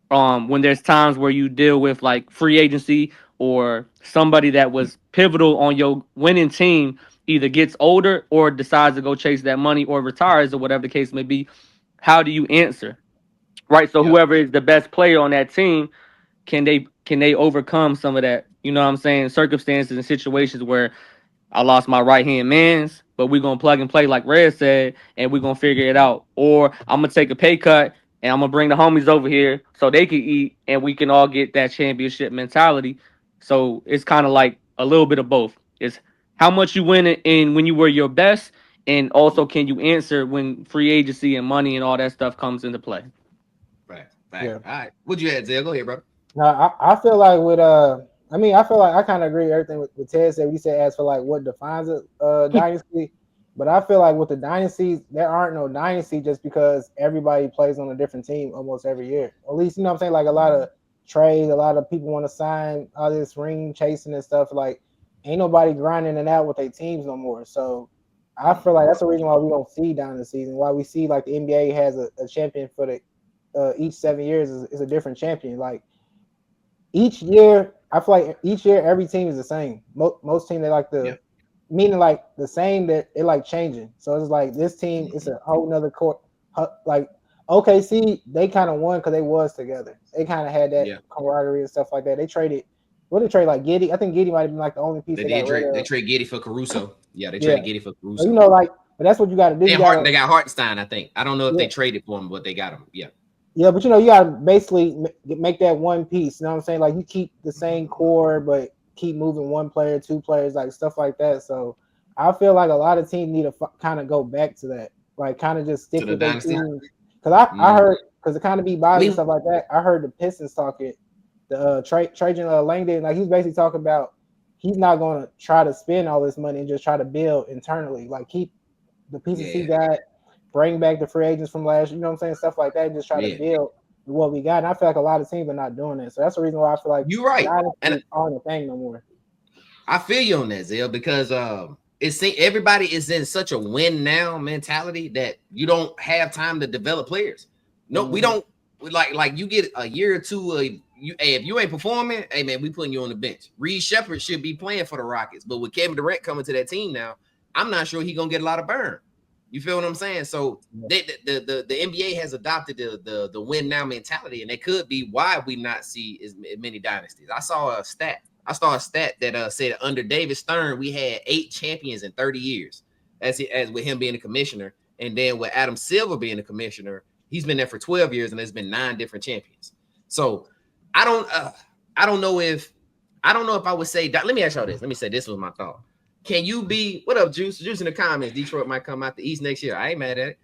when there's times where you deal with like free agency or somebody that was pivotal on your winning team either gets older or decides to go chase that money or retires or whatever the case may be, how do you answer? Right? So whoever is the best player on that team, can they overcome some of that, you know what I'm saying, circumstances and situations where I lost my right hand man's, but we're gonna plug and play like Red said, and we're gonna figure it out. Or I'm gonna take a pay cut and I'm gonna bring the homies over here so they can eat and we can all get that championship mentality. So it's kind of like a little bit of both. It's how much you win in when you were your best, and also can you answer when free agency and money and all that stuff comes into play. Right. Yeah. All right. What'd you add, Zell? Go ahead, bro. No, I feel like with I feel like I kind of agree with everything with Ted said. We said as for like what defines a dynasty, But I feel like with the dynasties, there aren't no dynasty just because everybody plays on a different team almost every year. At least, you know what I'm saying? Like a lot of trades, a lot of people want to sign all this ring chasing and stuff. Like, ain't nobody grinding it out with their teams no more. So I feel like that's the reason why we don't see dynasties and why we see like the NBA has a champion for the each 7 years is a different champion. Like each year, I feel like each year every team is the same. Most teams they like the meaning like the same that it like changing. So it's like this team it's a whole nother court. Like OKC, they kind of won because they was together. They kind of had that camaraderie and stuff like that. They traded. What did they trade like Giddey? I think Giddey might have been like the only piece they got rid of. They trade Giddey for Caruso. Yeah, they traded Giddey for Caruso. So, you know, like, but that's what you got to do. They got Hartenstein, I think. I don't know if they traded for him, but they got him. Yeah. Yeah, but you know, you got to basically make that one piece. You know what I'm saying? Like you keep the same core, but keep moving one player, two players, like stuff like that. So I feel like a lot of teams need to kind of go back to that, like kind of just stick with their teams. Because I heard, because it kind of be biased and stuff like that. I heard the Pistons talking, the Trajan Langdon, like he's basically talking about he's not going to try to spend all this money and just try to build internally, like keep the pieces he got. Bring back the free agents from last, you know what I'm saying, stuff like that, and just try to build what we got. And I feel like a lot of teams are not doing it. So that's the reason why I feel like you're right. And aren't a thing no more. I feel you on that, Zell, because everybody is in such a win now mentality that you don't have time to develop players. No, we don't like you get a year or two. If you ain't performing, hey man, we putting you on the bench. Reed Shepherd should be playing for the Rockets, but with Kevin Durant coming to that team now, I'm not sure he's gonna get a lot of burn. You feel what I'm saying? So the NBA has adopted the win now mentality, and it could be why we not see as many dynasties. I saw a stat that said under David Stern we had 8 champions in 30 years. As with him being a commissioner, and then with Adam Silver being a commissioner, he's been there for 12 years, and there's been 9 different champions. So I don't know if I would say. Let me ask y'all this. Let me say this was my thought. Can you be what up, Juice? Juice in the comments. Detroit might come out the East next year. I ain't mad at it.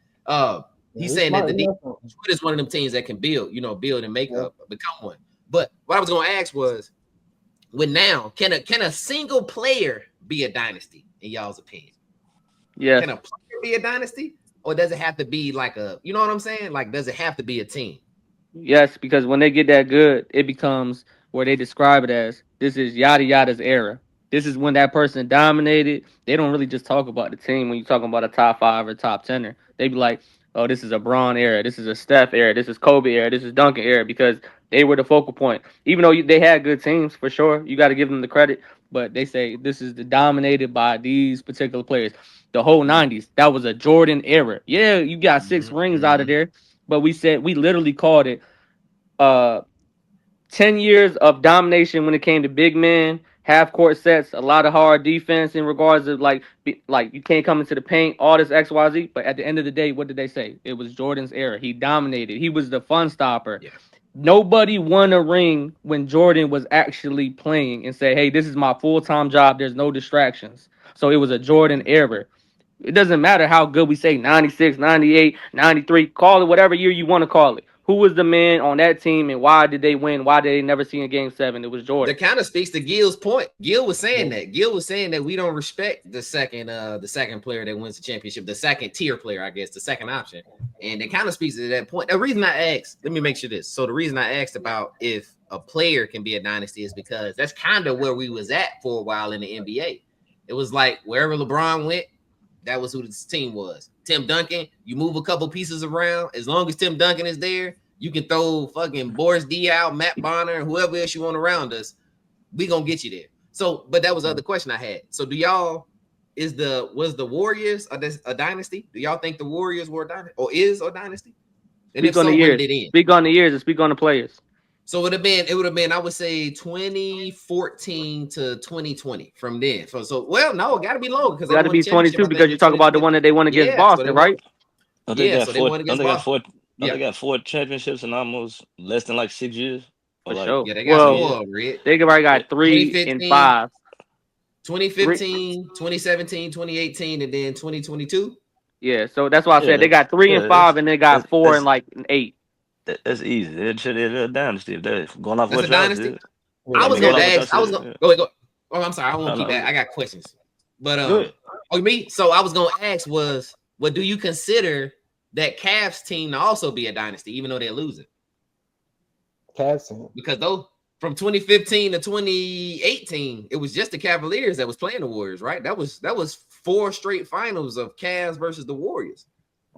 He's saying that the Detroit is one of them teams that can build and make up, become one. But what I was going to ask was, can a single player be a dynasty in y'all's opinion? Yeah. Can a player be a dynasty, or does it have to be like you know what I'm saying? Like, does it have to be a team? Yes, because when they get that good, it becomes where they describe it as this is yada yada's era. This is when that person dominated. They don't really just talk about the team when you're talking about a top 5 or top 10er. They be like, oh, this is a Braun era. This is a Steph era. This is Kobe era. This is Duncan era, because they were the focal point. Even though they had good teams, for sure. You got to give them the credit. But they say this is dominated by these particular players. The whole 90s, that was a Jordan era. Yeah, you got 6 rings out of there. But we literally called it 10 years of domination when it came to big men, half court sets, a lot of hard defense in regards of like you can't come into the paint, all this XYZ. But at the end of the day, what did they say? It was Jordan's era. He dominated. He was the fun stopper. Yeah. Nobody won a ring when Jordan was actually playing and say, hey, this is my full-time job. There's no distractions. So it was a Jordan era. It doesn't matter how good we say 96, 98, 93. Call it whatever year you want to call it. Who was the man on that team and why did they win? Why did they never see in Game 7? It was Jordan. That kind of speaks to Gil's point. Gil was saying that. Gil was saying that we don't respect the second player that wins the championship, the second tier player, I guess, the second option. And it kind of speaks to that point. The reason I asked, let me make sure this. So the reason I asked about if a player can be a dynasty is because that's kind of where we was at for a while in the NBA. It was like wherever LeBron went, that was who this team was. Tim Duncan, you move a couple pieces around. As long as Tim Duncan is there, you can throw fucking Boris Diaw, Matt Bonner, and whoever else you want around us. We gonna get you there. So, but that was the other question I had. So, was the Warriors a dynasty? Do y'all think the Warriors were a dynasty or is a dynasty? And speak on the years. Speak on the years and speak on the players. So it would have been, I would say 2014 to 2020 from then. So no, it got to be longer because it got to be 22 because you talk about the one that they won against Boston, right? They got 4 championships in almost less than like 6 years. For sure. Yeah, they got 4. They already got 3 and 5. 2015, 2017, 2018, and then 2022. Yeah, so that's why I said they got 3 and 5, and they got 4 and like 8. That's easy. It's a dynasty. If they're going off what y'all did. I was going to ask. Go ahead. Oh, I'm sorry. I won't keep that. I got questions. But Oh, me? So I was gonna ask was, what do you consider that Cavs team to also be a dynasty, even though they're losing? Cavs team. Because though from 2015 to 2018, it was just the Cavaliers that was playing the Warriors, right? That was 4 straight finals of Cavs versus the Warriors.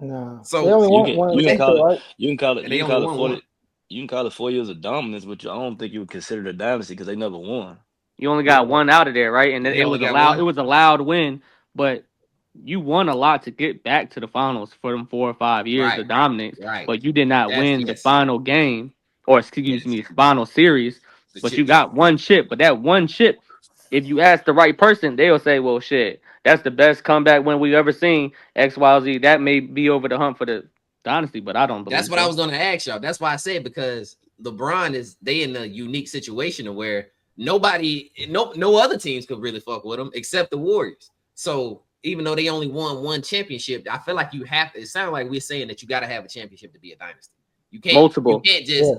No, so they only you can call it, right? you can call it, you can call it 40. You can call it 4 years of dominance, but I don't think you would consider it a dynasty because they never won. You only got one out of there, right? And it was allowed. It was a loud win, but you won a lot to get back to the finals for them 4 or 5 years of dominance. Right. But you did not win the final game, or excuse me, final series. But you got one chip. But that one chip, if you ask the right person, they'll say, "Well, shit, that's the best comeback win we've ever seen." X, Y, Z. That may be over the hump for the dynasty, but I don't believe that's what I was going to ask y'all. That's why I said, because LeBron they in a unique situation where no other teams could really fuck with them except the Warriors. So even though they only won 1 championship, I feel like you have to. It sounds like we're saying that you got to have a championship to be a dynasty. You can't multiple. You can't just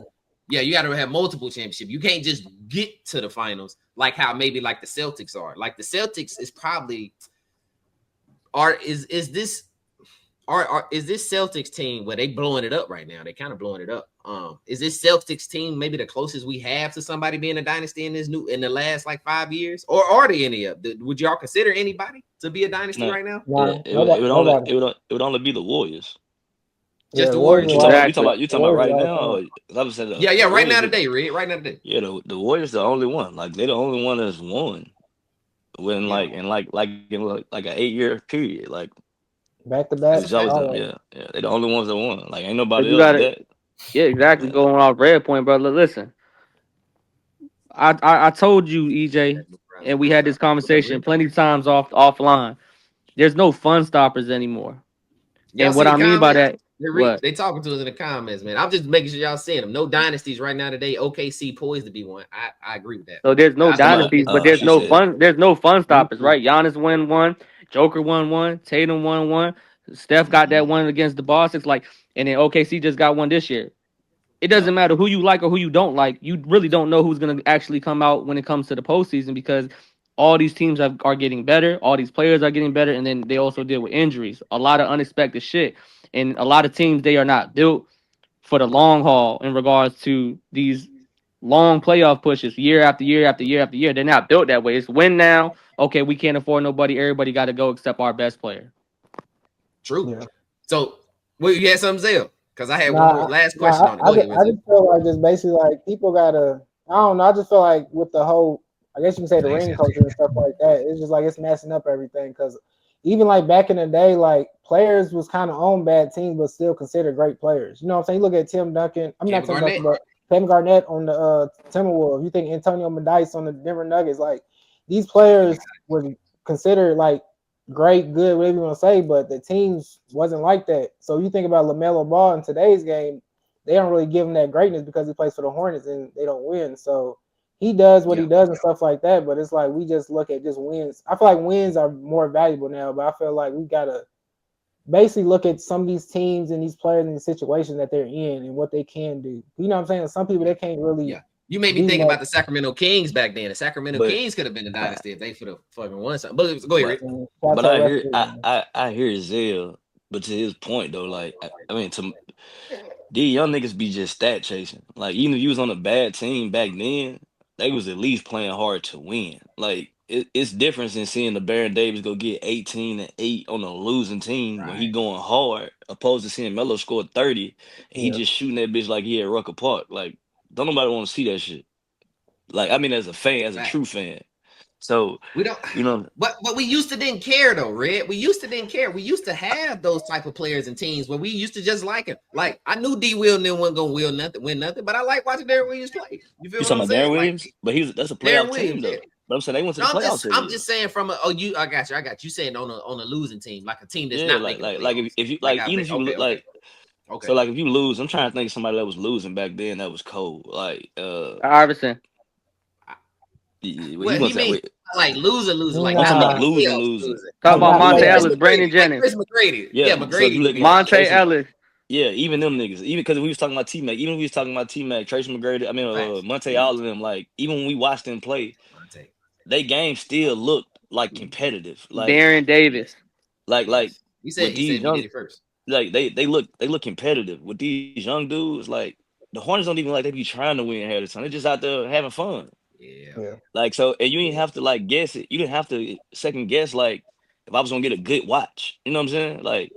you got to have multiple championships. You can't just get to the finals like how maybe like the Celtics are. Like the Celtics is probably is this Celtics team where they blowing it up right now? They kind of blowing it up. Is this Celtics team maybe the closest we have to somebody being a dynasty in the last like 5 years? Or are they any of? Would y'all consider anybody to be a dynasty right now? It would only be the Warriors. Just the Warriors. You talking about right now? Yeah, right now today, Red. Right now today. Yeah, the Warriors the only one. Like they're the only one that's won. When in an 8-year period, like back to back. Yeah, they're the only ones that won. Like ain't nobody else that. Yeah, exactly. Going off Red Point, brother. Listen, I told you, EJ, and we had this conversation plenty of times offline. There's no fun stoppers anymore. And what I mean by that, they talking to us in the comments, man. I'm just making sure y'all seeing them. No dynasties right now today. OKC poised to be one. I agree with that. So there's no dynasties, but there's no fun. There's no fun stoppers, right? Giannis won 1, Joker won 1, Tatum won 1, Steph got that one against the Boston. Like, and then OKC just got one this year. It doesn't matter who you like or who you don't like. You really don't know who's going to actually come out when it comes to the postseason, because all these teams are getting better. All these players are getting better. And then they also deal with injuries, a lot of unexpected shit. And a lot of teams, they are not built for the long haul in regards to these long playoff pushes year after year after year after year. They're not built that way. It's win now. Okay, we can't afford nobody. Everybody got to go except our best player. True. Yeah. So, you had something, Zell? Because I had one more last question on it. I just feel like just basically like people gotta. I don't know. I just feel like with the whole, I guess you can say the ring culture and stuff like that. It's just like it's messing up everything. Because even like back in the day, like players was kind of on bad teams, but still considered great players. You know what I'm saying? You look at Tim Duncan. I'm not Tim Duncan, but Kevin Garnett on the Timberwolves. You think Antonio Medice on the Denver Nuggets? Like these players were considered like great, good, whatever you want to say, but the teams wasn't like that. So you think about LaMelo Ball in today's game, they don't really give him that greatness because he plays for the Hornets and they don't win. So he does what he does and stuff like that, but it's like we just look at just wins. I feel like wins are more valuable now, but I feel like we gotta basically look at some of these teams and these players and the situations that they're in and what they can do. You know what I'm saying? Some people they can't really. Yeah. You made me think about the Sacramento Kings back then. The Sacramento Kings could have been a dynasty if they could have fucking won something. But go ahead. But I hear Zell, but to his point though, like I mean, to these young niggas be just stat chasing. Like even if you was on a bad team back then, they was at least playing hard to win. Like it's different than seeing the Baron Davis go get 18 and 8 on a losing team when he going hard, opposed to seeing Melo score 30 and he just shooting that bitch like he at Rucker Park. Like don't nobody want to see that shit. Like I mean, as a fan, as a true fan. So we don't, you know, but we used to didn't care though, Red. We used to didn't care. We used to have those type of players and teams where we used to just like it. Like I knew D. Will wasn't gonna win nothing, but I like watching Darren Williams play. You feel what I'm saying? Darren Williams, but that's a playoff team though. But I'm saying they went to the playoffs. I'm just saying from I got you saying on a losing team, like a team that's not like if you like even if you look like. Okay. So like if you lose, I'm trying to think of somebody that was losing back then that was cold. Like Iverson. What he mean? Like losing. Like I'm talking about losing. Talk about Monte Ellis, Brandon Jennings, Tracy Mcgrady. Yeah, McGrady. So Monte Ellis. Yeah, even them niggas. Even because we was talking about T-Mac. Even we was talking about T-Mac, Tracy McGrady. I mean, Monte, all of them. Like even when we watched them play, they game still looked like competitive. Like Baron Davis. Like you said these B young, did it first. like they look competitive with these young dudes. Like the Hornets don't even like they be trying to win ahead of time. They're just out there having fun. Yeah. Like so, and you didn't have to like guess it. You didn't have to second guess like if I was gonna get a good watch. You know what I'm saying? Like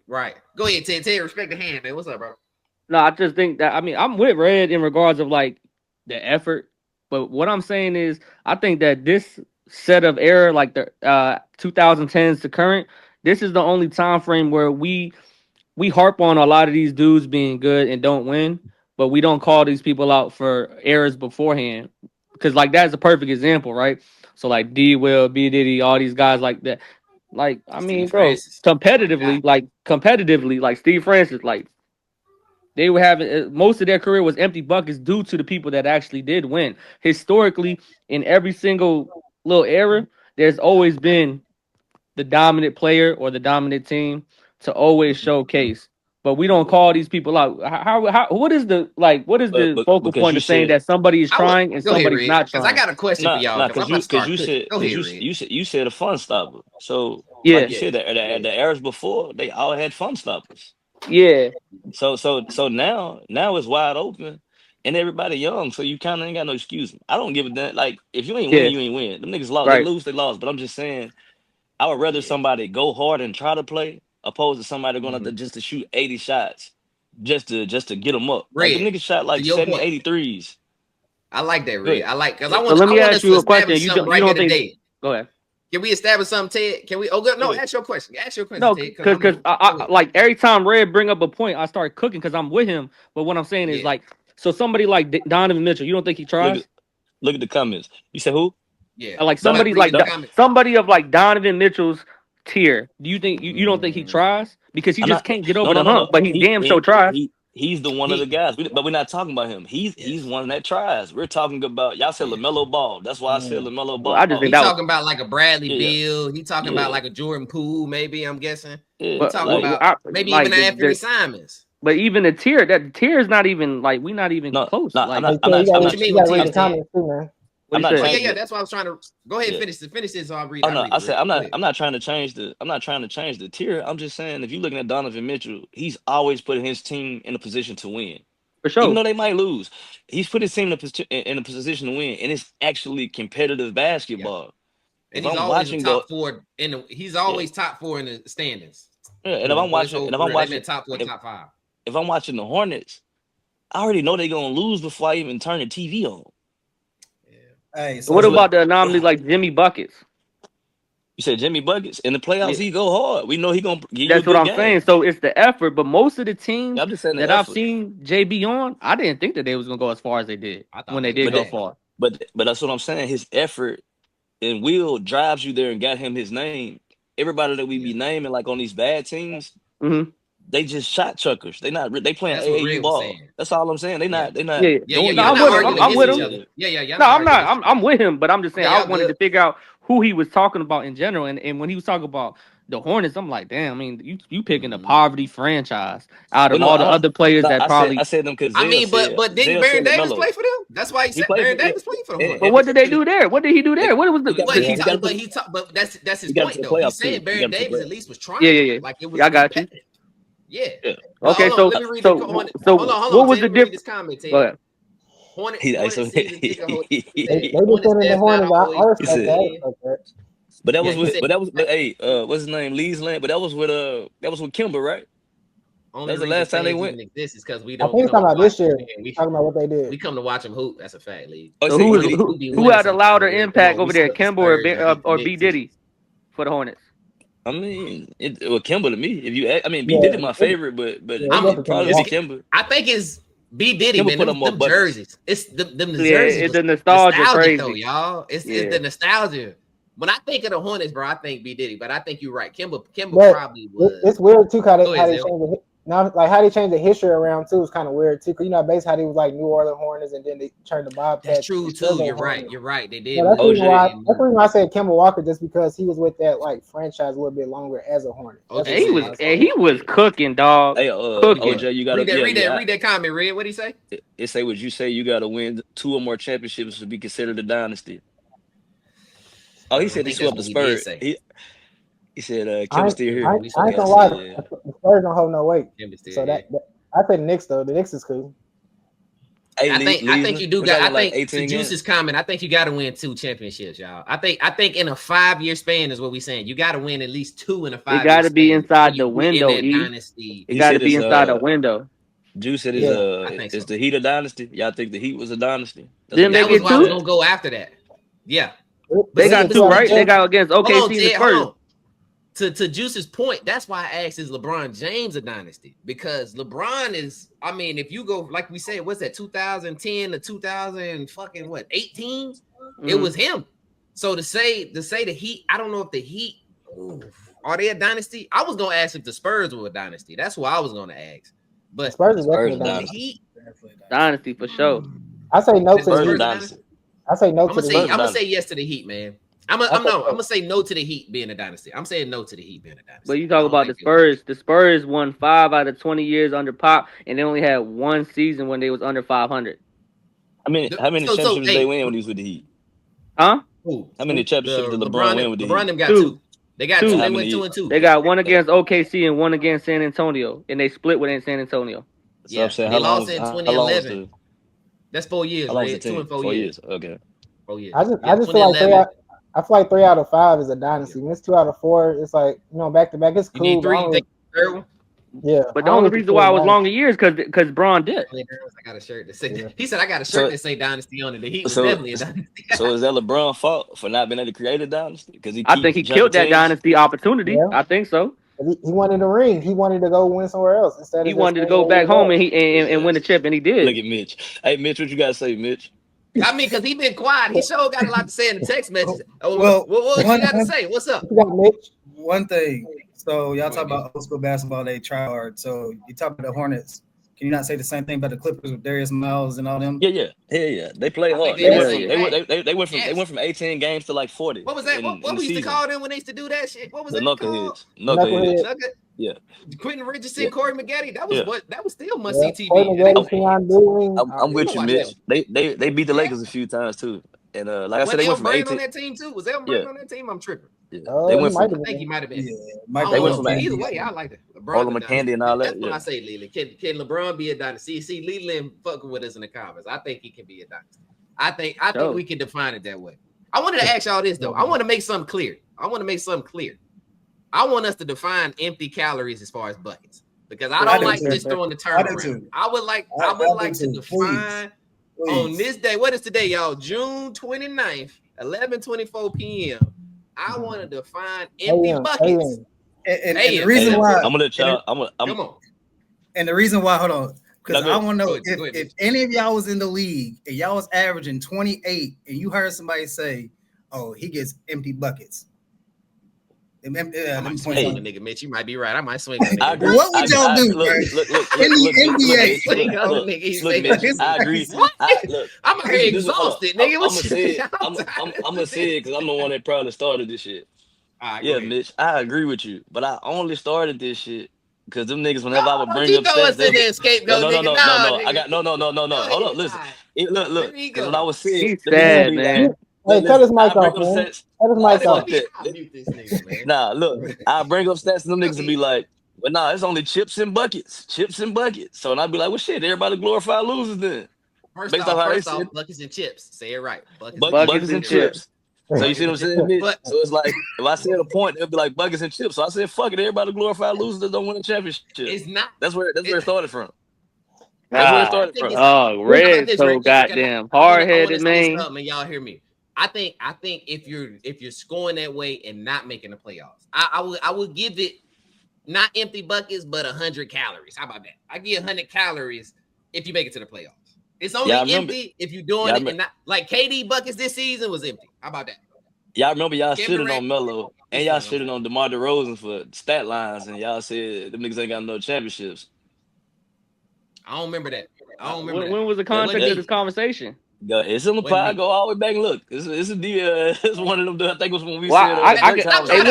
Right. Go ahead, Ted. Ted, respect the hand, man. What's up, bro? No, I just think that I'm with Red in regards of like the effort, but what I'm saying is I think that this set of era, like the 2010s to current, this is the only time frame where we harp on a lot of these dudes being good and don't win, but we don't call these people out for errors beforehand. Because like that's a perfect example, right? So like D Will, B Diddy, all these guys like that. Like, I mean, Steve bro, Francis. competitively, like Steve Francis, like they were having most of their career was empty buckets due to the people that actually did win. Historically, in every single little era, there's always been the dominant player or the dominant team to always showcase. But we don't call these people out. How what is the but focal because point you of saying said that somebody is trying and Go ahead, somebody's Red. not Because I trying? got a question for y'all. Because I'm about to because start cooking. Go ahead, Red. you said a fun stopper. So Yeah, like you said, the eras before they all had fun stoppers. yeah, So now it's wide open and everybody young. So you kind of ain't got no excuse. I don't give a damn. Like if you ain't yeah, win, you ain't win. Them niggas lost. They right. lose, they lost. But I'm just saying, I would rather Yeah. somebody go hard and try to play, opposed to somebody going to just to shoot 80 shots, just to get them up. Like them Red. niggas shot To like your 70, point. 80 threes. I like that, Red. Good. I like because Yeah. So let I me want ask us to you a question. establish something You right here don't think? today. Go ahead. Can we establish something, Ted? Can we? Oh, good. No, Good. ask your question. Ask your question, No, Ted. because I like every time Red bring up a point, I start cooking because I'm with him. But what I'm saying is Yeah. like, so somebody like Donovan Mitchell, you don't think he tries? Look at the comments. You said who? Yeah. Like Somebody somebody read like the comments. somebody of like Donovan Mitchell's tier. Do you think you don't think he tries because he I'm just not. can't get No, over no, the no, hump? no. But he damn sure tries. He's the one of the He guys. But we're not talking about him. He's yes. one that tries. We're talking about y'all said Yeah. LaMelo Ball. That's why I said LaMelo Well, I just Ball. think He that was. talking about like a Bradley Yeah, Beal. He talking about yeah, like a Jordan Poole, maybe. I'm guessing. yeah. He But talking Like about maybe even like an Anthony the Simons. but even the tier is not even like we not even no, close. no. Like Hey, Ted, you I'm gotta What not. you you mean with gotta read T's, the Ted? comments too, man. what I'm do you not Oh say? yeah, changing yeah. it. That's why I was trying to go ahead. Yeah. Finish this. So I'll read. Oh I'll no, read I it. said Red. Go ahead. I'm not trying to change the. I'm not trying to change the tier. I'm just saying if you're looking at Donovan Mitchell, he's always putting his team in a position to win. For Even sure. though they might lose, he's put his team in a position to win, and it's actually competitive Yeah. basketball. And If he's I'm always a watching the top four he's yeah, always top four in the standings. yeah, and if I'm For his watching whole and if I'm career, they've been watching top four, top five. if I'm watching the Hornets, I already know they're gonna lose before I even turn the TV on. Yeah. Hey, What That's what so about the anomaly like Jimmy Buckets? you said. Jimmy Buckets in the playoffs, Yeah, he go hard. We know he gonna give you a that's what good I'm saying. game. So it's the effort, but most of the Yeah, teams I'm just saying the that I've effort. seen JB on, I didn't think that they was gonna go as far as they did I thought when they they was did But go that, bad. far. but that's what I'm saying. His effort and will drives you there and got him his name. Everybody that we Yeah. be naming like on these bad teams, Hmm. they just shot chuckers. They playing That's what AAU Red was ball. saying. That's all I'm saying. Yeah. They not Yeah, Yeah, doing no, y'all I'm nothing not with him. arguing I'm against with each him. crazy. other. Yeah, y'all No, not I'm arguing not. against each I'm other. with him, but I'm just saying Yeah, I y'all wanted good. to figure out who he was talking about in general. And when he was talking about the Hornets, I'm like, damn. I mean, you picking a Mhm. poverty franchise out But of no, all the other players no, that I probably. said them because I mean, but didn't Zell Baron said Davis play LaMelo. for them? That's why he He said played for Baron Davis played for the yeah, Hornets. But ever what did since they do there? What did he do there? What was the? But Yeah. but that's his he got him point to the though. He's playoffs too. saying He got Baron him to the Davis at playoffs. least was Yeah, trying, yeah, yeah. like it Yeah, was I got you. competitive. Yeah. Yeah. But Okay, hold on, so let me read the so Hornet. so Hold what on, was Ted. the Let me read difference? this comment, Go Ted. ahead. Hornet So season ticket holder. He They said Hornets defended the does not Hornets. I always he respect that. said, I win. respect that. Yeah, he said but hey, what's his name? Lee's Land, but that was with Kimber, right? That only was the reason last time they fans went. even exist is because we I don't think he's come talking to about watch this them. year. Man. Talking about what they did. We come to watch them hoop. That's a fact, Lee. Oh, So say We he be who winning had a sometimes, louder Red. Come impact on, we over there, still the Kemba Spurs and beat the or B Knicks. Diddy for the Hornets? I mean, it was Kimber to me. If you, I mean, B Yeah, Diddy my favorite, but yeah, it I'm it definitely came to probably be watch. it's Kimber. I think it's B Diddy, Kimber man. put up more Them buckets. jerseys. It's them Yeah, jerseys was the nostalgia nostalgic though, crazy. y'all. It's Yeah. the nostalgia. When I think of the Hornets, bro, I think B Diddy, but I think you're right. Kimber But probably was. it's weird too how Go ahead, they Zell. changed the now like how they changed the history around too is kind of weird too. Cause you know basically how they was like New Orleans Hornets and then they turned the That's Bobcats true to too. Chicago You're right. Hornets. You're right. They did Yeah, that's the move. reason OJ, why. They That's the moved. reason why I said Kemba Walker just because he was with that like franchise a little bit longer as a Hornet. That's the OJ reason why I said that. He was cooking, dog. hey, Cooking. OJ, you gotta, Read that. yeah, Read that. yeah. Read that comment, Red. What did he say? It say what you say. You gotta win 2 or more championships to be considered a dynasty. Oh, he said he swept the Spurs. He said Kevin still here. I ain't gonna lie. The Spurs don't hold no weight. So that I say the Knicks though. The Knicks is cool. Hey, I think you do got. I think to Juice's comment, I think you got to win 2 championships, y'all. I think in a 5-year span is what we're saying. You got to win at least 2 in a 5-year. It got to be inside the window. Dynasty. It got to be inside the window. Juice said is the Heat a dynasty? Y'all think the Heat was a dynasty? That was why I was gonna go after that. Yeah, they got 2, right? They got against OKC and Spurs. To Juice's point, that's why I asked, is LeBron James a dynasty? Because LeBron is, I mean, if you go, like we said, what's that, 2010 to 2018? It was him. So to say the Heat, I don't know if the Heat, are they a dynasty? I was going to ask if the Spurs were a dynasty. That's what I was going to ask. But Spurs is definitely a dynasty. Heat, dynasty for sure. I say no to the Heat. Dynasty. I say no to the Heat. I'm going to say yes to the Heat, man. I'm gonna say no to the Heat being a dynasty. I'm saying no to the Heat being a dynasty. But you talk about the Spurs. The Spurs won 5 out of 20 years under Pop, and they only had 1 season when they was under 500. How many championships did they win when he was with the Heat? Huh? How many championships did LeBron win with the Heat? LeBron them got 2. They got 2. They went 2 and 2. They got 1 against OKC and 1 against San Antonio, and they split within San Antonio. Yeah, so they lost in 2011. That's 4 years, right? 2 and 4 years. Okay. 4 years. I just feel like I feel like 3 out of 5 is a dynasty. When it's 2 out of 4, it's like, back to back. It's cool. You need 3. You take the 3rd one? Yeah. But the only reason why it was longer years because Braun did. I got a shirt that say he said I got a shirt that say dynasty on it. The Heat was definitely a dynasty. So is that LeBron's fault for not being able to create a dynasty? Because I think he killed that dynasty opportunity. Yeah. I think so. He wanted a ring. He wanted to go win somewhere else instead. He wanted to go back home and win a chip, and he did. Look at Mitch. Hey, Mitch, what you got to say, Mitch? I mean, because he been quiet. He sure got a lot to say in the text message. Well, what you got to say? What's up? One thing. So y'all talk about old school basketball. They try hard. So you talk about the Hornets. Can you not say the same thing about the Clippers with Darius Miles and all them? Yeah. They play hard. They went from 18 games to like 40. What was that? What we used to call them when they used to do that shit? What was the that called? Knuckleheads. Yeah. Quentin Richardson, Corey Mcgrady. That was still must see TV. I'm with you, Mitch. They beat the Lakers a few times too. And like I said, they went from 18 on that team too. Was Elton Brand on that team? I'm tripping. Yeah. They went from, I think he might have been. Yeah, they went from either way. I like it. LeBron McCandy and all that. That's what I say, Leland. Can LeBron be a dynasty? See, Leland fucking with us in the comments. I think he can be a dynasty. I think we can define it that way. I wanted to ask y'all this though. I want to make something clear. I want us to define empty calories as far as buckets because I don't like just throwing the term around. I would like to define on this day. What is today, y'all? June 29th, 11:24 p.m. I want to define empty buckets. And the reason why I'm gonna try. Come on. And the reason why, hold on, because I want to know if any of y'all was in the league and y'all was averaging 28, and you heard somebody say, "Oh, he gets empty buckets." I might swing on the nigga, Mitch. You might be right. I might swing on the nigga. What would y'all do, bro? In the NBA. I agree. I'm here exhausted, nigga. I'm gonna say it because I'm the one that probably started this shit. Yeah, Mitch, I agree with you, but I only started this shit because them niggas, whenever I would bring up stats, no. I got no. Hold on, listen. Look. Because when I was saying, sad, man. Hey, cut his mic off, man. Cut his mic off. Nah, look, I bring up stats and them niggas will be like, well, nah, it's only chips and buckets. So, and I'd be like, well, shit, everybody glorify losers then. First off, buckets and chips. Say it right. Buckets and chips. So you see what I'm saying, Mitch? So it's like, if I said a point, it'll be like buckets and chips. So I said, fuck it, everybody glorify losers that don't win a championship. It's not. That's where it started from. Oh, Red so goddamn hard-headed, man. And y'all hear me. I think if you're scoring that way and not making the playoffs, I would give it not empty buckets, but 100 calories. How about that? I give 100 calories if you make it to the playoffs. It's only empty if you're doing it and not like KD buckets this season was empty. How about that? Y'all remember y'all shitting on Melo and y'all shitting on DeMar DeRozan for stat lines and y'all said them niggas ain't got no championships. I don't remember that. When was the context of this conversation? It's in the pod. Go all the way back and look. It's one of them. I think it was when we said. Hey,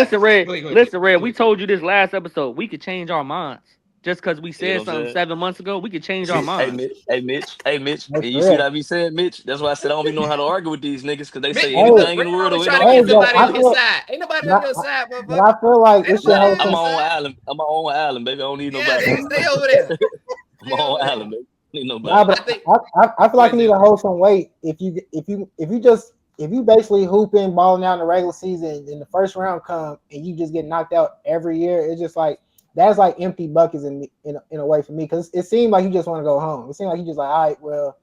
listen, Red. We told you this last episode. We could change our minds. Just because we said something 7 months ago, we could change our minds. Hey, Mitch. And you see what I be saying, Mitch? That's why I said I don't be knowing how to argue with these niggas because they say anything in the world. Trying to get somebody on his side. Ain't nobody on your side, motherfucker. But I feel like it's your whole. I'm on island. I'm on island, baby. I don't need nobody. Yeah, stay over there. I'm on island, baby. Need nobody. Nah, but I feel like you need to hold some weight if you basically hooping, balling out in the regular season, and the first round come and you just get knocked out every year. It's just like that's like empty buckets in a way for me because it seemed like you just want to go home. It seemed like you just like, all right, well,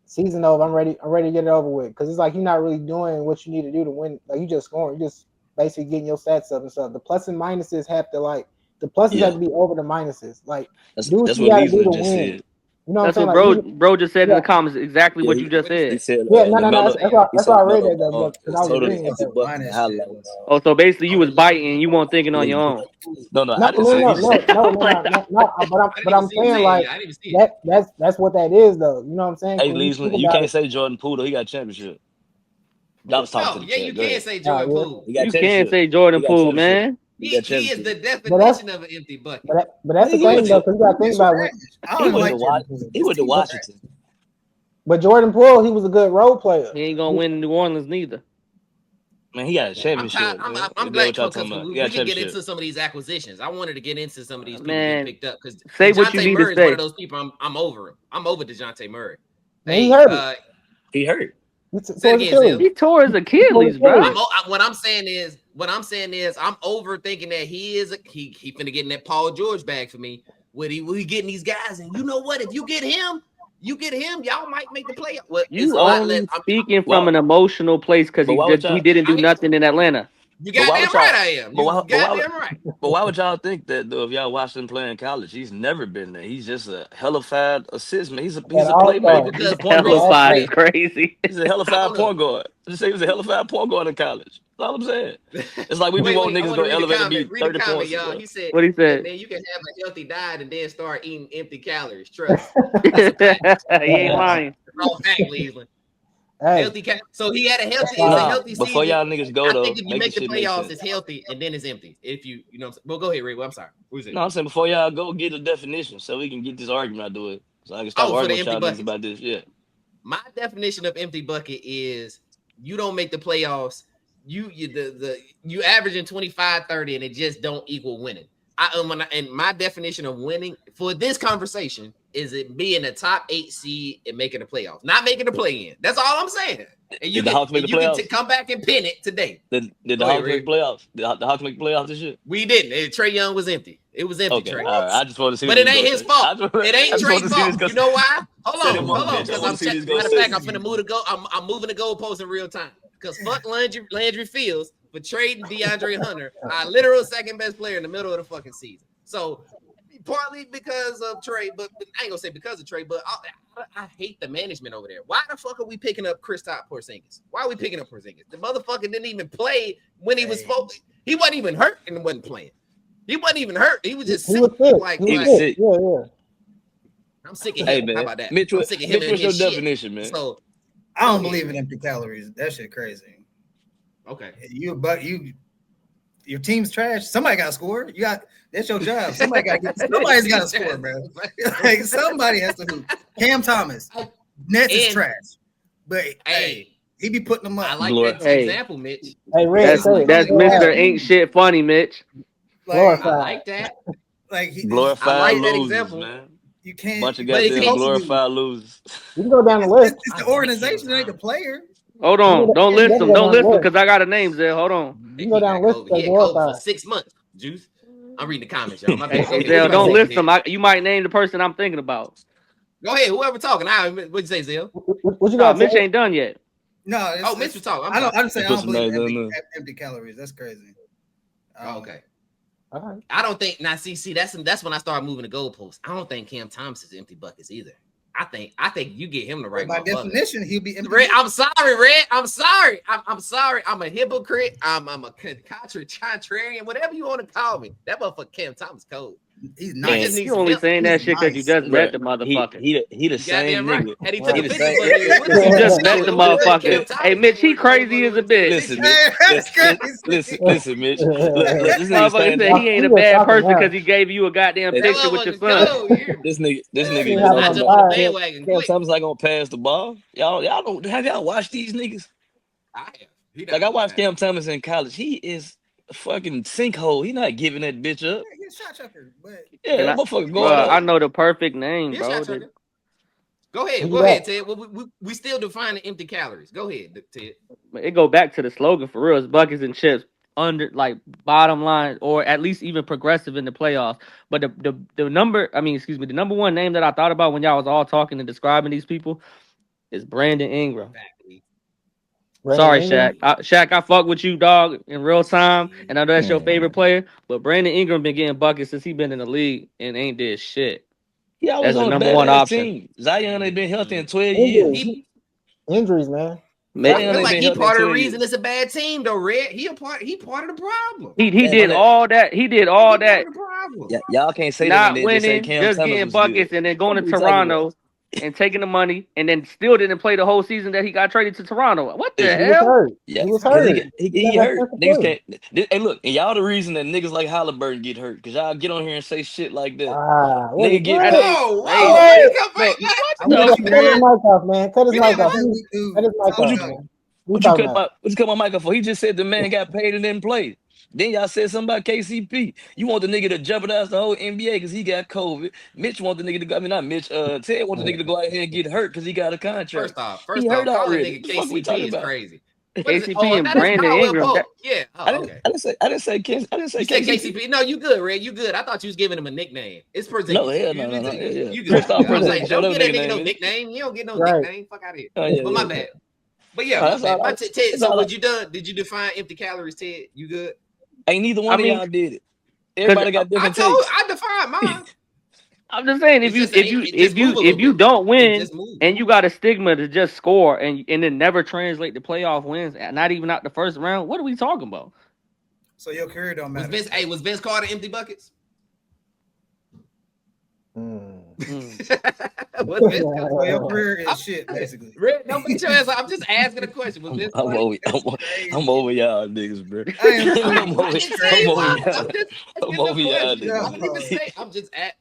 season over. I'm ready to get it over with because it's like you're not really doing what you need to do to win. Like you just scoring, you just basically getting your stats up and stuff. The plus and minuses have to have to be over the minuses. Like that's what what you got to do to just win. said. You know that's what bro just said in the comments exactly what you just said. He said no. That's why I read that though. Because I was reading it. Oh, so basically you was biting and you weren't thinking on your own. No. I didn't say But I'm saying like that's what that is though. You know what I'm saying? Hey, Leesland, you can't say Jordan Poole though. He got a championship. I was talking to the you can't say Jordan Poole. You can't say Jordan Poole, man. He is the definition of an empty bucket. But that's the thing though, because you gotta think about it. He went to Washington. But Jordan Poole, he was a good role player. He ain't gonna win in New Orleans neither. Man, he got a championship. I'm glad because we can get into some of these acquisitions. I wanted to get into some of these people getting picked up because say what you need Murray to say. One of those people I'm over him. I'm over DeJounte Murray. He hurt. He hurt. He tore his Achilles, bro. What I'm saying is I'm over thinking that he finna get in that Paul George bag for me. Will he getting these guys? And you know what? If you get him, y'all might make the playoff. Well, you only speaking from an emotional place because he didn't do nothing in Atlanta. You goddamn right I am. Right. But why would y'all think that though? If y'all watched him play in college, he's never been there. He's just a hellified assist man. He's a playmaker. He's a point guard. Hellified is crazy. He's a hellified point guard. Just say he was a hellified point guard in college. That's all I'm saying. It's like we be wanting niggas to go elevate and be 30 points. Y'all. He said, what he said? Man, you can have a healthy diet and then start eating empty calories. Trust. He ain't lying. All fact, Cleveland. Healthy so he had a healthy season. Before y'all niggas go though, I think if you make the playoffs, it's healthy and then it's empty. If you know, well, go ahead, Ray. Well, I'm sorry. No, I'm saying before y'all go get a definition so we can get this argument out of the way. So I can stop arguing with y'all niggas about this. Yeah. My definition of empty bucket is you don't make the playoffs. You averaging 25-30 and it just don't equal winning. And my definition of winning for this conversation is it being a top 8 seed and making the playoffs, not making the play-in. That's all I'm saying. And you can come back and pin it today. Did the Hawks make playoffs? Did the Hawks make playoffs this year? We didn't. Trae Young was empty. It was empty. Okay, Trey. all right. I just want to see. But it ain't his fault. It ain't Trae's fault. You know why? Hold on. Because matter of fact, I'm finna move to go. I'm moving the goalpost in real time. Because fuck Landry Fields for trading DeAndre Hunter, our literal second best player in the middle of the fucking season. So partly because of Trae, but I ain't gonna say because of Trae, but I hate the management over there. Why the fuck are we picking up Kristaps Porzingis? Why are we picking up Porzingis? The motherfucker didn't even play when he was supposed to. He wasn't even hurt and wasn't playing. He wasn't even hurt. He was just sick. He was sick. Yeah. I'm sick of him. Man. How about that? Mitch, I'm sick of him and your his definition, man. So I don't believe in empty calories. That shit crazy. Okay. Your team's trash. Somebody got to score. That's your job. Somebody's got to score, bro. Like somebody has to hoop. Cam Thomas, Nets is trash, but hey, he be putting them up. I like that example, Mitch. Hey, that's Mr. Ain't Shit Funny, Mitch. I like that. Glorified I like that losers, example. Man. You can't. Bunch of goddamn glorified losers. You can go down the list. It's the organization, ain't the player. Hold on. Don't list them. Don't list them because I got a name there. Hold on. You can go down the list. He had COVID for 6 months. Juice. I'm reading the comments, y'all. My bad. Zell, don't list them. You might name the person I'm thinking about. Go ahead. Whoever talking. What'd you say, Zell? What you got? Mitch ain't done yet. No. Mitch was talking. I'm saying I don't believe empty calories. That's crazy. Okay. I don't think now. See, that's when I start moving the goalposts. I don't think Cam Thomas is empty buckets either. I think you get him the right. By definition, he'll be empty. Red, I'm sorry, Red. I'm sorry. I'm sorry. I'm a hypocrite. I'm a contrarian, whatever you want to call me. That motherfucker Cam Thomas cold. He's nice. You only saying that shit because you just met the motherfucker. He the same nigga. And he took a picture. You just met the motherfucker. Hey, Mitch, he crazy as a bitch. Listen, Mitch. Listen, Mitch. Look, this motherfucker said he ain't a bad person because he gave you a goddamn picture with your son. This nigga. Cam Thomas not gonna pass the ball. Y'all don't have y'all watched these niggas? I have. Like I watched Cam Thomas in college. He is a fucking sinkhole. He not giving that bitch up. Yeah, he's a shot chucker, but that motherfucker going up. I know the perfect name, bro. Go ahead, Ted. We still defining empty calories. Go ahead, Ted. It go back to the slogan for real. It's buckets and chips under like bottom line, or at least even progressive in the playoffs. But the number one name that I thought about when y'all was all talking and describing these people is Brandon Ingram. Sorry, Shaq. Shaq, I fuck with you, dog, in real time, and I know that's your favorite player. But Brandon Ingram been getting buckets since he been in the league and ain't did shit. Yeah, that's the number one option. Team. Zion ain't been healthy in 12 years. Injuries, man. I feel like he part of the reason it's a bad team, though. Red, he part of the problem. He did all that. He did all that. Yeah, y'all can't say not that. Winning, just getting buckets, and then going to Toronto and taking the money, and then still didn't play the whole season that he got traded to Toronto. What the hell? He was hurt. He hurt. Niggas can't. Hey, look, and y'all the reason that niggas like Halliburton get hurt, because y'all get on here and say shit like that. Nigga get paid. Cut his mic off, man. Cut his mic off. What you cut my mic off for? He just said the man got paid and didn't play. Then y'all said something about KCP. You want the nigga to jeopardize the whole NBA because he got COVID. Mitch want the nigga to go. I mean, not Mitch. Ted want the nigga to go out here and get hurt because he got a contract. First off, calling nigga KCP is crazy. KCP and Brandon Ingram. Yeah. I didn't say KCP. No, you good, Red. You good. I thought you was giving him a nickname. It's Porzingis. No, hell no. You good. Don't get that nigga no nickname. You don't get no nickname. Fuck out of here. But my bad. But yeah, Ted. So what you done? Did you define empty calories, Ted? You good? Ain't neither one of y'all did it. Everybody got different takes. I defined mine. I'm just saying, if you don't win and you got a stigma to just score and then never translate to playoff wins, not even out the first round, what are we talking about? So your career don't matter. Was Vince Carter empty buckets? Well, your career is shit, basically. Don't be your ass. I'm just asking a question. I'm over y'all niggas, bro. I'm over y'all niggas. I'm just at.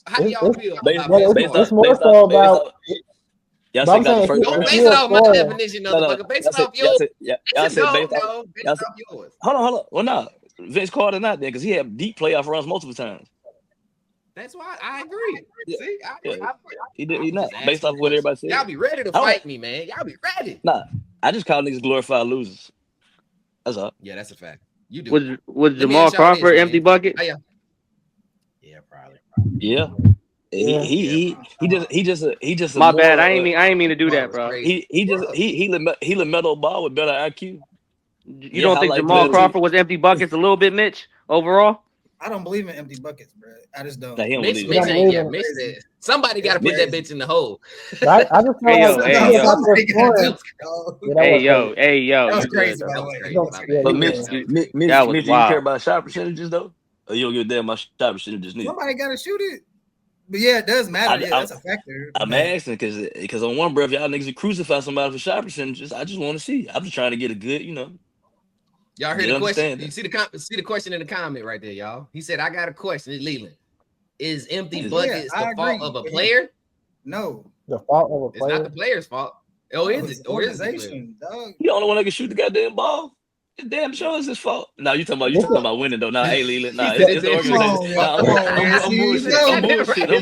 How do y'all feel? It's more so about. Y'all said got the first round. Base it off my definition, motherfucker. Base it off yours. Y'all said based off yours. Hold on. Well, no, Vince Carter not there because he had deep playoff runs multiple times. That's why I agree. See, he not based off what everybody said. Y'all be ready to fight me, man. Y'all be ready. Nah, I just call niggas glorified losers. That's all. Yeah, that's a fact. You do. Was Jamal Crawford empty bucket? Oh, yeah, probably. Yeah. He just. My bad. I ain't mean to do that, bro. He LaMelo Ball with better IQ. You don't think Jamal Crawford was empty buckets a little bit, Mitch? Overall. I don't believe in empty buckets, bro. I just don't. Mitch said somebody got to put that bitch in the hole. I just hey yo. That was crazy, by the way. But Mitch, you care about shot percentages though? Or you don't give a damn about shot percentages? Somebody got to shoot it. But yeah, it does matter. That's a factor. I'm asking because on one breath, y'all niggas crucify somebody for shot percentages. I just want to see. I'm just trying to get a good, Y'all heard the question? You see the question in the comment right there, y'all. He said, "I got a question." It's Leland. Is empty buckets the fault of a player? No, the fault of a player. It's not the player's fault. Oh, is it? Or is it? You the only one that can shoot the goddamn ball. It's damn sure it's his fault. No, you talking about winning though. Nah, hey Leland. Nah, it's the organization. I'm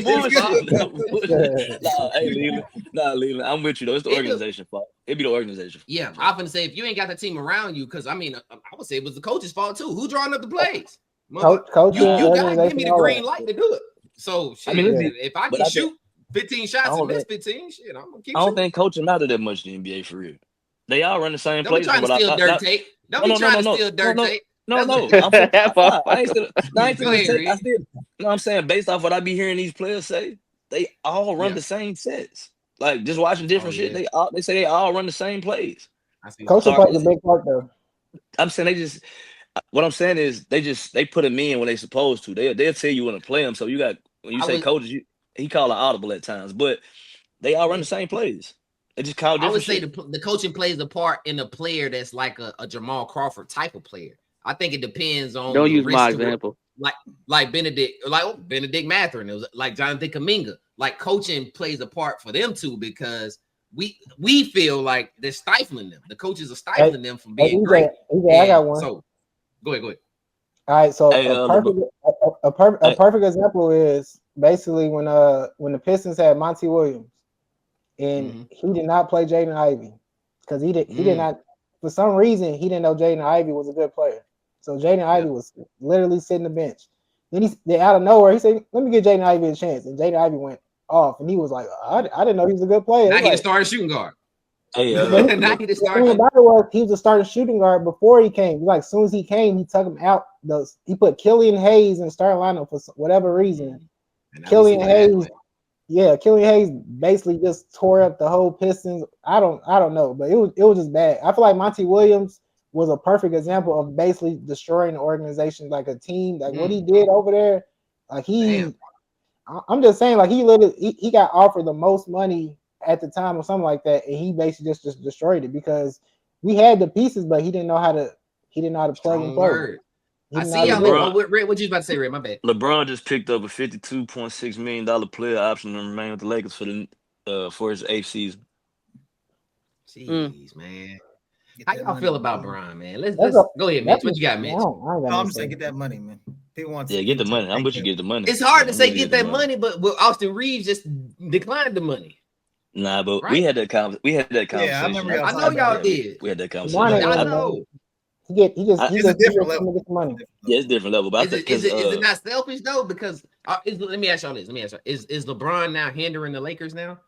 bullshit. Nah, hey Leland. Nah, Leland. I'm with you though. It's the organization fault. It'd be the organization. Yeah, I'm gonna say if you ain't got the team around you, because I would say it was the coach's fault too. Who drawing up the plays? Coach, you gotta give me the green light to do it. So shit, if I can shoot 15 shots and miss 15, shit, I'm gonna keep. I don't think coaching matter that much in the NBA for real. They all run the same plays. Don't be trying to steal dirt tape. Don't be trying to steal dirt tape. No. I'm saying based off what I be hearing these players say, they all run the same sets. Like just watching different shit, they say they all run the same plays. Coach plays a big part though. I'm saying What I'm saying is they put him in when they supposed to. They'll tell you when to play him. So you got when you say coaches, he call an audible at times, but they all run the same plays. They just call different. I would say the coaching plays a part in a player that's like a Jamal Crawford type of player. I think it depends on. Don't use my example. Like Benedict Mathurin. It was like Jonathan Kuminga. Like coaching plays a part for them too because we feel like they're stifling them. The coaches are stifling them from being great. I got one. So go ahead. All right, so a perfect example is basically when the Pistons had Monty Williams, and he did not play Jaden Ivey because he did not, for some reason he didn't know Jaden Ivey was a good player. So Jaden Ivey was literally sitting the bench. Then out of nowhere he said, "Let me give Jaden Ivey a chance," and Jaden Ivey went off, and he was like, "I didn't know he was a good player." Now he started shooting guard. He was a starting shooting guard before he came. Like as soon as he came, he took him out. He put Killian Hayes in the starting lineup for whatever reason. Killian Hayes basically just tore up the whole Pistons. I don't know, but it was just bad. I feel like Monty Williams was a perfect example of basically destroying the organization, like a team. Like what he did over there, like I'm just saying, like he got offered the most money at the time or something like that, and he basically just destroyed it because we had the pieces, but he didn't know how to plug and play. I see y'all. What you about to say, Red? My bad. LeBron just picked up a $52.6 million player option to remain with the Lakers for his 8th season. Jeez, man. How y'all feel about Bron, man? Let's go ahead, Mitch. What you got, Mitch? I'm just saying, get that money, man. People want get the money. How much you get the money? It's hard to say get that money, but Austin Reeves just declined the money. Nah, but we had that conversation. Yeah, I know y'all did. We had that conversation. I know. He just a different level. Get the money. Yeah, it's different level. But is it not selfish though? Because let me ask y'all this. Is LeBron now hindering the Lakers now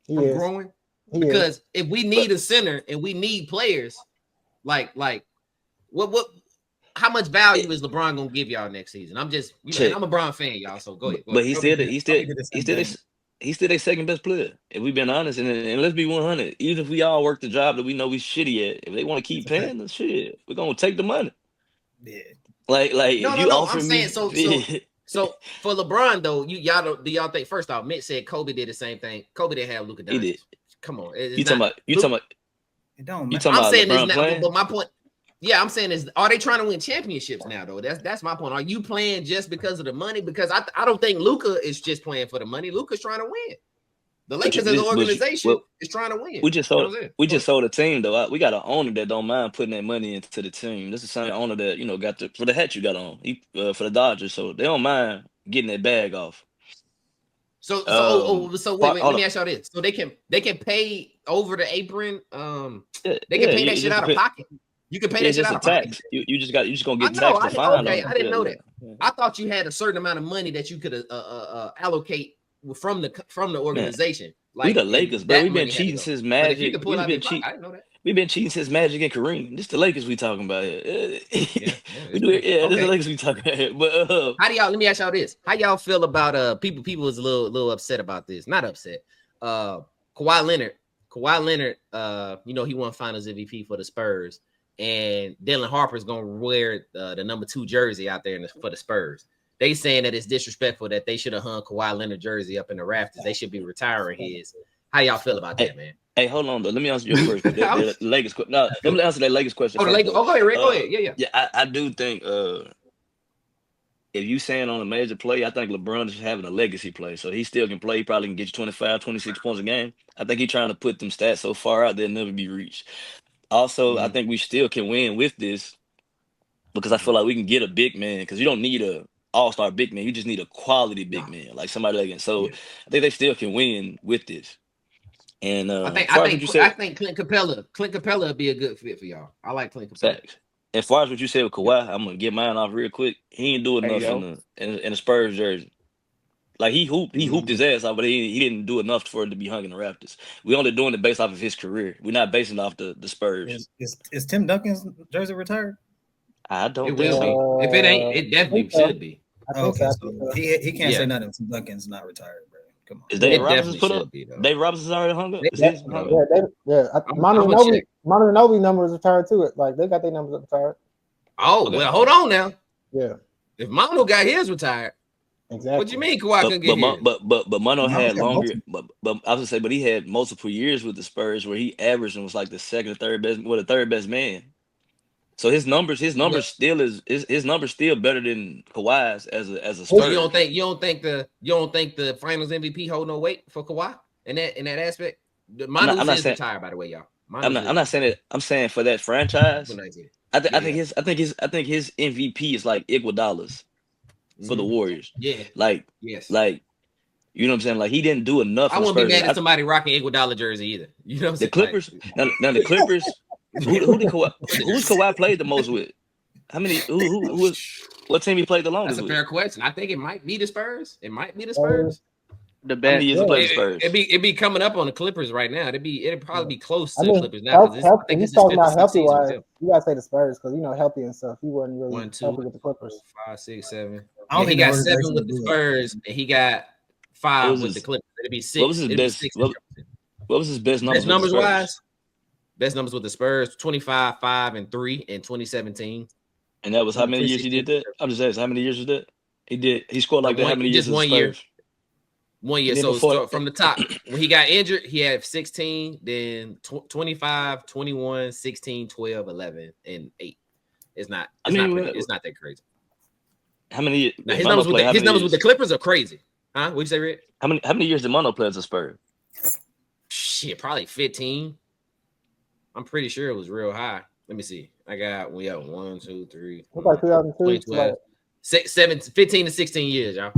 from growing? Because if we need a center and we need players, like what? How much value is LeBron gonna give y'all next season? I'm just, I'm a Bron fan, y'all. So go ahead. But he's still their second best player. If we've been honest, and let's be 100, even if we all work the job that we know we shitty at, if they want to keep paying the shit, we're gonna take the money. Yeah. Like if you offer I'm me, saying so for LeBron though, do y'all think? First off, Mitch said Kobe did the same thing. Kobe didn't have Luka Doncic. He did. Come on, you talking about? It don't. You talking I'm about saying LeBron this playing? now, but my point. Yeah, I'm saying is, are they trying to win championships now though? That's my point. Are you playing just because of the money? Because I don't think Luka is just playing for the money. Luka's trying to win. The Lakers as an organization is trying to win. We just sold a team though. We got an owner that don't mind putting that money into the team. That's the same owner that got for the hat you got on for the Dodgers, so they don't mind getting that bag off. So wait, let me ask y'all this. So they can pay over the apron. They can pay that shit out of pocket. You can pay that shit out of pocket. You just gonna get taxed to fine. Okay, I didn't know that. I thought you had a certain amount of money that you could allocate from the organization. Like we the Lakers, bro. We've been cheating since Magic. I didn't know that. We've been cheating since Magic and Kareem. This the Lakers we talking about here. This is the Lakers we talking about here. But how do y'all? Let me ask y'all this: how y'all feel about people was a little upset about this? Not upset. Kawhi Leonard. He won Finals MVP for the Spurs, and Dylan Harper's gonna wear the number 2 jersey out there for the Spurs. They saying that it's disrespectful that they should have hung Kawhi Leonard jersey up in the rafters. They should be retiring his. How y'all feel about that, man? Hey, hold on though. Let me answer your first. The Lakers. No, let me answer that Lakers question. Oh, the Lakers. Oh, go ahead, Rick. Go ahead. Yeah. I do think if you saying on a major play, I think LeBron is having a legacy play, so he still can play. He probably can get you 25, 26 points a game. I think he's trying to put them stats so far out they'll never be reached. Also, I think we still can win with this because I feel like we can get a big man because you don't need a all-star big man. You just need a quality big man, like somebody that can. So I think they still can win with this. And I think Clint Capella would be a good fit for y'all. I like Clint Capella. Facts. As far as what you said with Kawhi, I'm gonna get mine off real quick. He ain't do enough in the Spurs jersey. Like he hooped his ass off, but he didn't do enough for it to be hung in the Raptors. We only doing it based off of his career. We're not basing it off the Spurs. Is Tim Duncan's jersey retired? I don't. It will be. If it ain't, it definitely should be. Okay, so he can't say nothing. Tim Duncan's not retired, bro. Come on. Is Dave Robinson put up? Dave Robinson's already hung up. Mono Ginobili numbers retired too. Like they got their numbers retired. Oh, well, hold on now. Yeah. If Manu got his retired, exactly. What you mean Kawhi couldn't get his? But Manu had longer. But I was gonna say, but he had multiple years with the Spurs where he averaged and was like the second or third best, the third best man. So his numbers still his numbers still better than Kawhi's as a Spurs. You don't think the Finals MVP hold no weight for Kawhi in that aspect? Manu is retired, by the way, y'all. I'm not saying it. I'm saying for that franchise. I think his MVP is like Iguodala's for the Warriors. Yeah. Like you know what I'm saying? Like he didn't do enough. I won't be mad at somebody rocking Iguodala jersey either. You know what I'm saying? The Clippers. Now the Clippers. Who's Kawhi played the most with? How many? What team he played the longest with? That's a fair question. I think it might be the Spurs. The best. It'd be coming up on the Clippers right now. It'd probably be close to the Clippers now. He's talking about healthy wise. You gotta say the Spurs because healthy and stuff. He wasn't really 1, 2, healthy with the Clippers. 5, 6, 7. He got 7 with the Spurs, and he got 5 with the Clippers. It'd be 6. What was his best? What was his best numbers? Best numbers wise. Best numbers with the Spurs: 25, 5, and 3 in 2017. And that was how many years he did that? I'm just asking, how many years was that? He scored like that. How many years? Just 1 year. 1 year. So from the top, when he got injured, he had 16, then 25, 21, 16, 12, 11, and 8. It's not that crazy. How many? Now, his numbers with the Clippers are crazy. Huh? What'd you say, Red? How many years did Manu play as a Spurs? Shit, probably 15. I'm pretty sure it was real high. Let me see. I got 1, 2, 3. Like 2002, 15 to 16 years, y'all.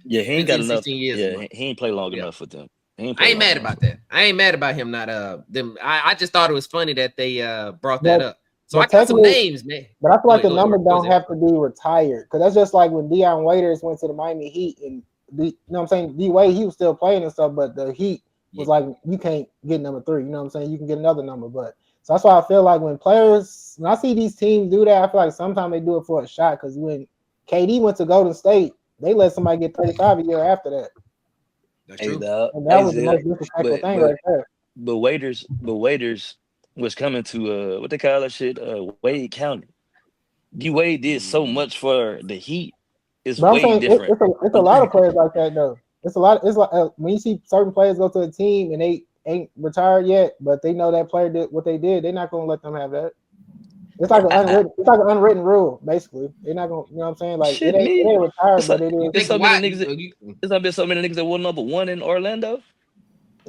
Yeah, he ain't got enough. Yeah, he ain't played long enough with them. I ain't mad about that. I ain't mad about him not them. I just thought it was funny that they brought that up. So I got some names, man. But I feel like the number don't have to be retired because that's just like when Deion Waiters went to the Miami Heat and you know what I'm saying? D Wade, he was still playing and stuff, but the Heat was like, you can't get number 3. You know what I'm saying? You can get another number, but so that's why I feel like when I see these teams do that, I feel like sometimes they do it for a shot because when KD went to Golden State, they let somebody get 35 a year after that. That's true. And that was the most disrespectful thing right there. But Waiters was coming to what they call that shit, Wade County. D Wade did so much for the Heat. It's way different. It's a lot of players like that though. It's a lot. It's like when you see certain players go to a team and they ain't retired yet, but they know that player did what they did. They're not gonna let them have that. It's like an unwritten rule, basically. They're not gonna, you know what I'm saying? Like it ain't retired, but it is. There's so many niggas that won number 1 in Orlando.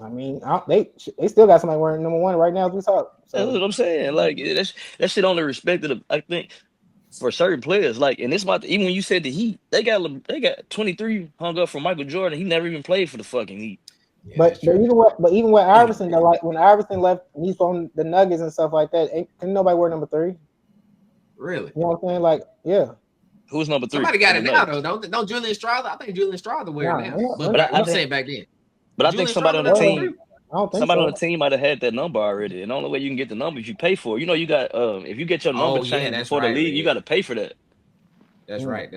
I mean, they still got somebody wearing number 1 right now as we talk. So. That's what I'm saying. Like that shit only respected, I think, for certain players. Like, and it's about even when you said the Heat, they got 23 hung up for Michael Jordan. He never even played for the fucking Heat. Yeah, but even with Iverson, like when Iverson left, he's from the Nuggets and stuff like that. Can nobody wear number 3? Really? You know what I'm saying? Like, yeah. Who's number 3? Somebody got it now though. Don't Julian Strawther? I think Julian Strawther wear it now. But I'm saying back then. But I think somebody on the team. On the team might have had that number already, and the only way you can get the number if you pay for it. You know, you got if you get your number changed before the league, you got to pay for that. That's right.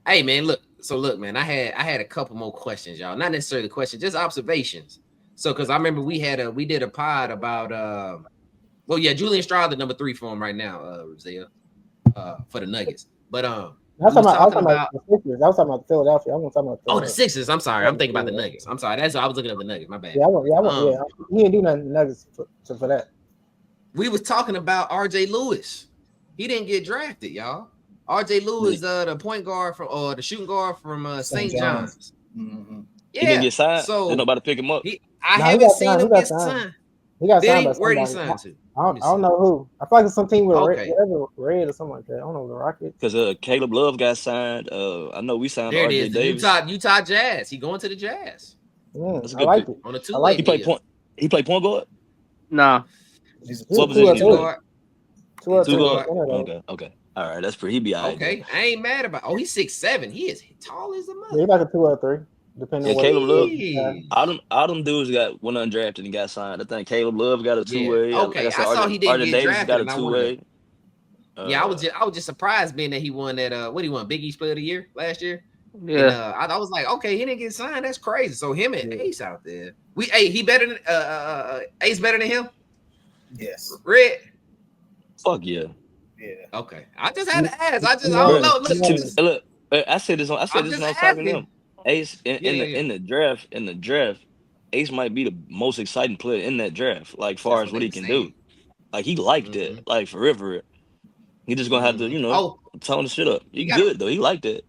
Hey man, look, man, I had a couple more questions, y'all. Not necessarily questions, just observations. So, because I remember we did a pod about Julian Strawther number 3 for him right now, Roselle, for the Nuggets. But I was talking about the Sixers. I was talking about Philadelphia. I'm talking about the Sixers. I'm sorry. I'm thinking about the Nuggets. I'm sorry. I was looking at the Nuggets. My bad. He didn't do nothing Nuggets for that. We was talking about RJ Lewis. He didn't get drafted, y'all. RJ Lewis, the point guard or the shooting guard from St. John's. Mm-hmm. Yeah. He didn't get signed. So did nobody pick him up? I haven't seen him get signed. He got signed. Where did he sign to? I don't know who. I feel like it's some team with red or something like that. I don't know, the Rockets. Because Caleb Love got signed. I know we signed RJ Davis. Utah Jazz. He going to the Jazz. That's a good pick. On a 2-way. He played point guard? Nah. What position? Two guard. Okay. All right, that's pretty. He be all right. Okay, I ain't mad about. Oh, he's 6'7". He is tall as a mother. He's like a 2 or 3, depending on Caleb Love. All them dudes got one undrafted and got signed. I think Caleb Love got a 2-way. Okay, I saw he didn't get Davis drafted. got a 2-way. I was just surprised being that he won that. What he won? Big East Player of the Year last year. Yeah, and, I was like, okay, he didn't get signed. That's crazy. So him and Ace out there. He better than Ace better than him. Yes. Red. Fuck yeah. Yeah. Okay. I just had to ask. I don't know. Look, I said this when I was talking to him. Ace in the draft, Ace might be the most exciting player in that draft, like far as what he can do. Like he liked it, like for real. He just gonna have to, tone the shit up. He good though. He liked it.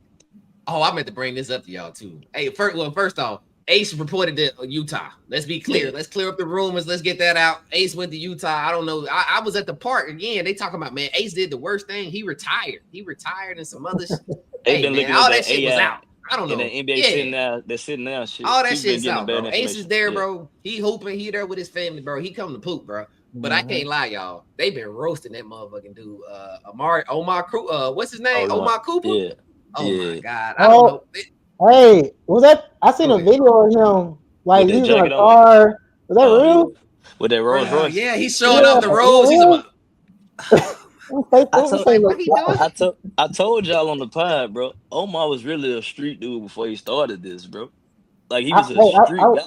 Oh, I meant to bring this up to y'all too. Hey, first off, Ace reported to Utah. Let's be clear. Yeah. Let's clear up the rumors. Let's get that out. Ace went to Utah. I don't know. I was at the park again. They talking about, man, Ace did the worst thing. He retired. And some other shit. Hey, been looking all at that shit was out. I don't know. And the NBA sitting down shit. All that shit's out, bro. Ace is there, bro. He hooping. He there with his family, bro. He come to poop, bro. But I can't lie, y'all. They been roasting that motherfucking dude. Omar Cooper. What's his name? Omar Cooper? Yeah. Oh my God. I don't know. Hey, was that? I seen a video of him like he was in a car. Was that real? With that Rolls Royce? Yeah, he's showing off the Rolls. He's I told y'all on the pod, bro. Omar was really a street dude before he started this, bro. Like he was a street guy.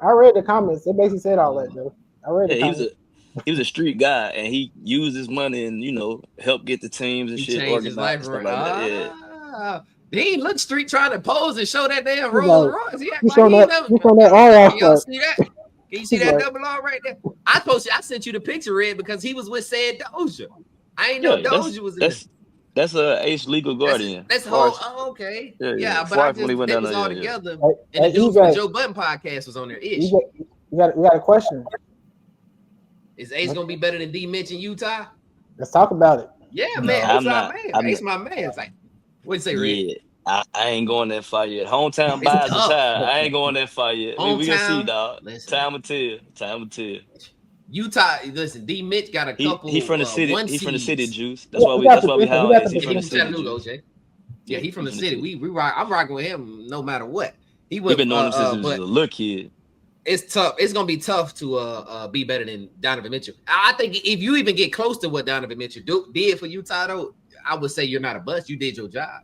I read the comments. It basically said all that, though. I read the comments. He was a street guy, and he used his money and help get the teams and shit organized. Stuff like that. Yeah. He ain't look street trying to pose and show that damn Rolls Royce. He's showing that all y'all see that? Can you see that double R right there? I sent you the picture, Red, because he was with said Doja. I ain't know Doja was in this. That's a Ace legal guardian. That's whole. Okay. Yeah, but I just they was all together. And the dude from the Joe Budden podcast was on there. We got a question. Is Ace gonna be better than D Mitch in Utah? Let's talk about it. Yeah, man. Ace my man. It's like, what'd you say, Red? Yeah, I ain't going that far yet. Hometown buys the time. I ain't going that far yet. We gonna see, dog. Time will tell. Utah, listen, D Mitch got a couple. He from the city. He from the city, Juice. That's why we how it is. He from the city. Yeah, he from the city. We rock. I'm rocking with him no matter what. He been knowing him since he was a little kid. It's tough. It's gonna be tough to be better than Donovan Mitchell. I think if you even get close to what Donovan Mitchell did for Utah, though, I would say you're not a bust. You did your job.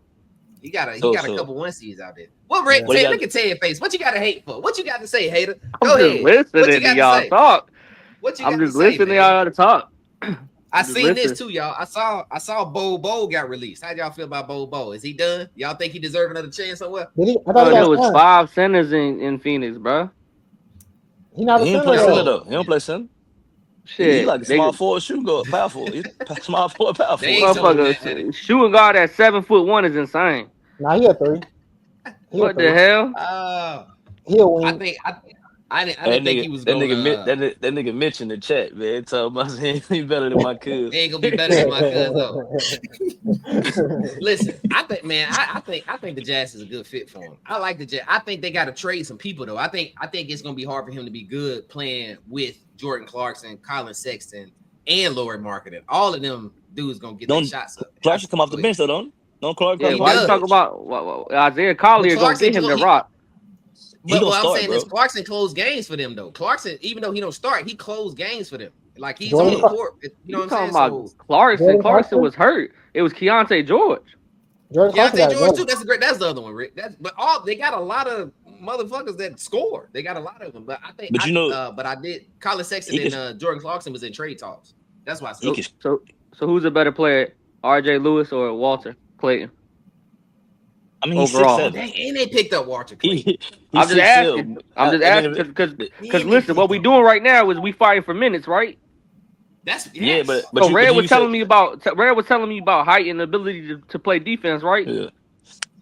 He got a couple 1 seeds out there. Well, Rick, look at Ted face. What you got to hate for? What you got to say, hater? Go ahead. Listening to y'all talk. I'm just listening to y'all to talk. I seen this too, y'all. I saw Bo got released. How y'all feel about Bo? Is he done? Y'all think he deserve another chance somewhere? I thought there was 5 centers in Phoenix, bro. He not a center though. He don't play center. Shit, he like a small forward shooting guard, powerful. Small forward, powerful. Motherfucker, shooting guard at 7'1" is insane. Nah, he a 3. What the hell? He'll win. I didn't think he was going that nigga Mitch in the chat, man. Told me he better than my cuz. He ain't gonna be better than my cuz though. Listen, I think the Jazz is a good fit for him. I like the Jazz. I think they got to trade some people though. I think it's gonna be hard for him to be good playing with Jordan Clarkson, Colin Sexton, and Lauri Markkanen. All of them dudes gonna get their shots up. Clarkson come off the bench though, don't Clark? Yeah, why you talk about Isaiah Collier gonna get him the rock? But what I'm saying is Clarkson closed games for them though. Clarkson, even though he don't start, he closed games for them. Like he's on the court. You know what I'm saying? About Clarkson was hurt. It was Keontae George. Keontae George too. That's the other one, Rick. They got a lot of motherfuckers that score. They got a lot of them. But I think Colin Sexton and Jordan Clarkson was in trade talks. That's why I said so who's a better player? RJ Lewis or Walter Clayton? I mean, overall, and they picked up Walter Clayton. I'm just asking because listen, what we doing right now is we fighting for minutes, right? Yeah, but so Red was telling me about height and ability to play defense, right? Yeah.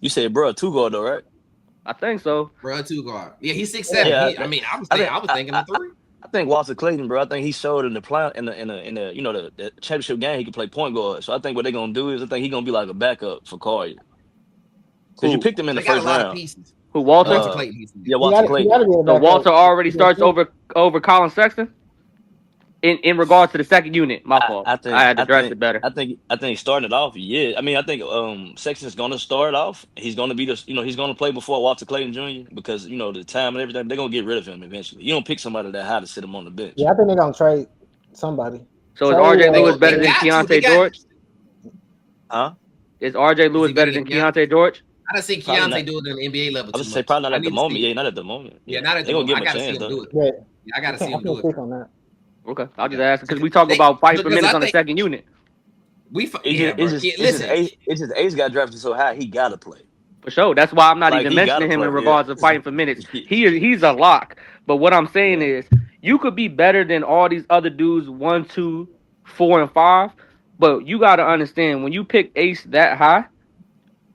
You said, bro, 2 guard though, right? I think so. Bro, 2 guard. Yeah, he's 6'7". Yeah, I was thinking of 3. I think Walter Clayton, bro. I think he showed in the the championship game he could play point guard. So I think what they're gonna do is I think he's gonna be like a backup for Collier. Because you picked him in the first round. Who, Walter? Clayton. Yeah, Walter Clayton. So Walter already starts over Colin Sexton in regards to the second unit. My fault. I had to dress it better. I think he's starting it off. Yeah, I mean, I think Sexton's gonna start off. He's gonna be he's gonna play before Walter Clayton Jr. because the time and everything. They're gonna get rid of him eventually. You don't pick somebody that high to sit him on the bench. Yeah, I think they're gonna trade somebody. So is RJ Lewis better than Keontae George? Huh? Is RJ Lewis better than Keontae George? I don't see Keontae do it on the NBA level. I would say probably not at the moment. Yeah, not at the moment. Yeah, not at the moment. I gotta see him do it. I gotta see him do it. Okay, I'll just ask because we talk about fight for minutes on the second unit. It's just Ace got drafted so high he gotta play. For sure. That's why I'm not Like, even he gotta mentioning him play, in regards to fighting for minutes. He's a lock. But what I'm saying is, you could be better than all these other dudes 1, 2, 4, and 5. But you got to understand when you pick Ace that high,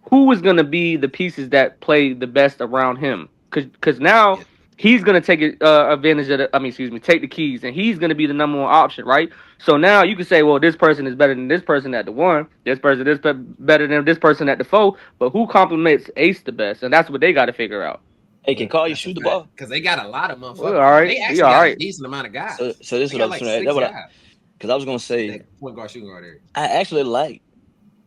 who is going to be the pieces that play the best around him? Because now he's going to take advantage of take the keys, and he's going to be the number one option, right? So now you can say, well, this person is better than this person at the 1. This person is better than this person at the 4. But who complements Ace the best? And that's what they got to figure out. Hey, can Collier shoot the ball? Because they got a lot of motherfuckers. Well, all right. They actually got a decent amount of guys. So this is what I was saying. Because I was gonna say, point guard, shooting guard area. I actually like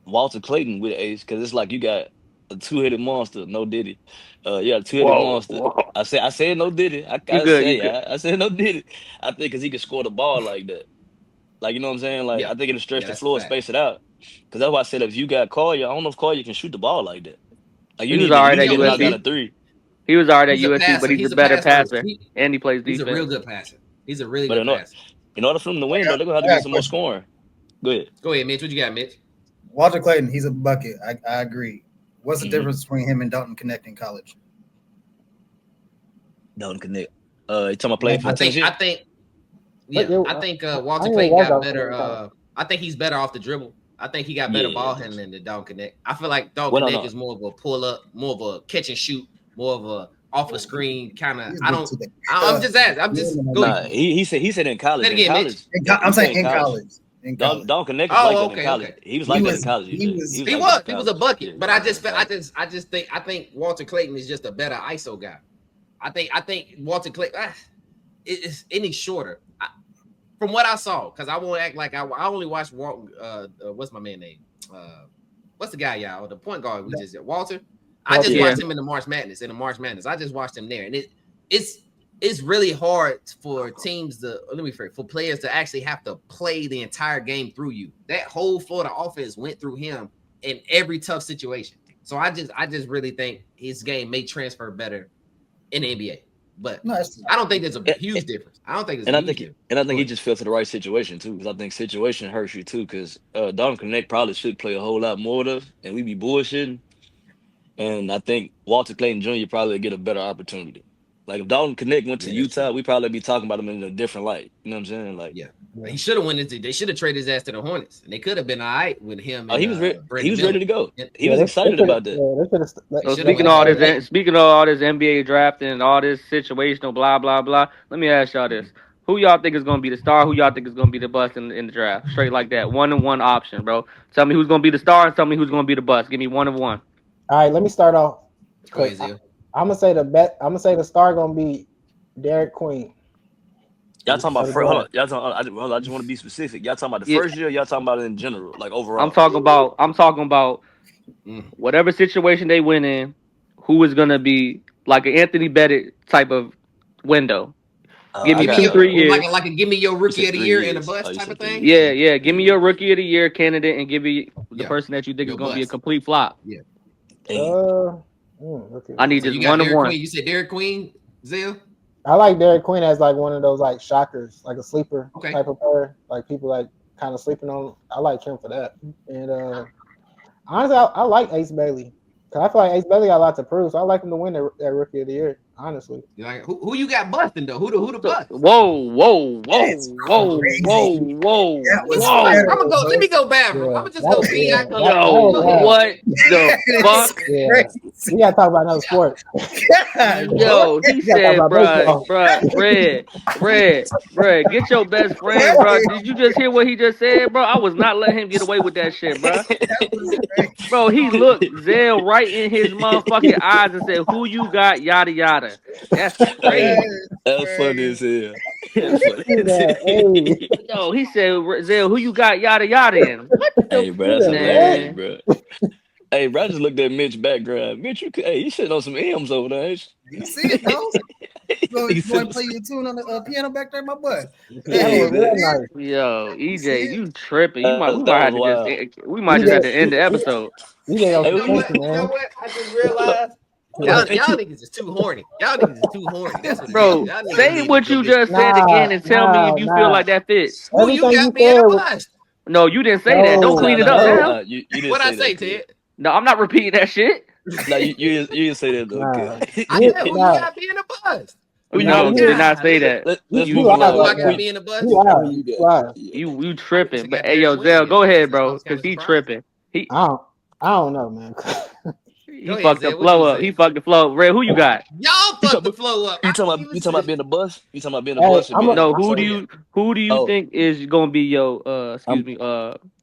Walter Clayton with Ace because it's like you got a 2-headed monster, no Diddy. Yeah, a 2-headed monster. Whoa. I said no Diddy. I said no Diddy. I think because he can score the ball like that. Like, you know what I'm saying? Like, I think it'll stretch the floor and space it out. Because that's why I said if you got Collier, I don't know if Collier can shoot the ball like that. Like, you need to knock down a 3. He was already at USC, but he's a better passer, and he plays defense. He's a real good passer. He's a really good passer. In order for them to win, though, they're gonna have to get some more scoring. Go ahead, Mitch. What you got, Mitch? Walter Clayton, he's a bucket. I agree. What's the difference between him and Dalton Connect in college? Dalton Connect. You talking about playing for I think Walter Clayton got better. I think he's better off the dribble. I think he got better ball handling than Dalton Connect. I feel like Dalton Connect is more of a pull up, more of a catch and shoot, more of a off a screen kind of. I'm just asking. He said in college. I'm saying in college. Dalton Connect was like that in college. He was like that in college. He was a bucket, but I think Walter Clayton is just a better ISO guy. I think Walter Clayton is any shorter. From what I saw, because I won't act like I only watched what's my man name? What's the guy, y'all? The point guard we just Walter. I just watched him in the March Madness. I just watched him there, and it's really hard for teams for players to actually have to play the entire game through you. That whole Florida offense went through him in every tough situation. So I just really think his game may transfer better in the NBA. But I don't think there's a huge difference. I think he just fell to the right situation too, because I think situation hurts you too. Because Dalton Connect probably should play a whole lot more of, and we be bullshitting. And I think Walter Clayton Jr. probably get a better opportunity. Like if Dalton Connect went to Utah, we probably be talking about him in a different light. You know what I'm saying? Like, he should have they should have traded his ass to the Hornets, and they could have been all right with him. He was ready to go. He was excited about that. So speaking of all this NBA drafting and all this situational blah blah blah, let me ask y'all this: who y'all think is gonna be the star? Who y'all think is gonna be the bust in the draft? Straight like that, 1-on-1 option, bro. Tell me who's gonna be the star and tell me who's gonna be the bust. Give me 1 of 1. All right, let me start off. Crazy. I'm gonna say the star gonna be Derek Queen. Y'all talking about hold on, I just want to be specific. Y'all talking about the first year? Y'all talking about it in general, like overall? I'm talking about whatever situation they win in, who is gonna be like an Anthony Bennett type of window. Give me 2-3 years. Like give me your rookie of the year and a bust type of thing. Yeah. Give me your rookie of the year candidate and give me the person that you think is gonna be a complete flop. Yeah. Okay. I need just 1 of 1. You said Derek Queen, Zell? I like Derek Queen as like one of those like shockers, like a sleeper type of player. Like people like kind of sleeping on. I like him for that. And honestly, I like Ace Bailey. Cause I feel like Ace Bailey got a lot to prove. So I like him to win that rookie of the year. Honestly, like who you got busting though? Who the bust? Whoa! I'm gonna go. Let me go bathroom. I'm gonna just go pee. What the fuck? We gotta talk about another sport. Yo, he said, bruh, Red, get your best friend, bro. Did you just hear what he just said, bro? I was not letting him get away with that shit, bro. Bro, he looked Zell right in his motherfucking eyes and said, "Who you got? Yada yada." That's crazy. That's funny as hell. Yo, he said, Zell, who you got? Yada yada in. Hey, bro, that's hilarious, bro. Hey, bro, I just looked at Mitch's background. Mitch, you sitting on some M's over there. You see it, though? You want to play your tune on the piano back there in my butt? Yo, EJ, you tripping? We might just have to end the episode. You know what? I just realized. Y'all niggas is too horny. That's what bro, say what you just said again and tell me if you feel like that fits. Who you got being a bust? No, you didn't say that. Don't clean it up now. You didn't What I say, that, Ted? No, I'm not repeating that shit. No, you didn't say that though. I said who you got being a bust. No, you did not say that. Let's You move lied along. Who I right got now. being a bust? You lied. You tripping. But hey, yo, Zell, go ahead, bro, because he tripping. I don't know, man. He fucked the flow up. He fucked the flow up. Red, who you got? Y'all fucked the flow up. You talking about being a bust? You talking about being a bust? No, who do you think is gonna be your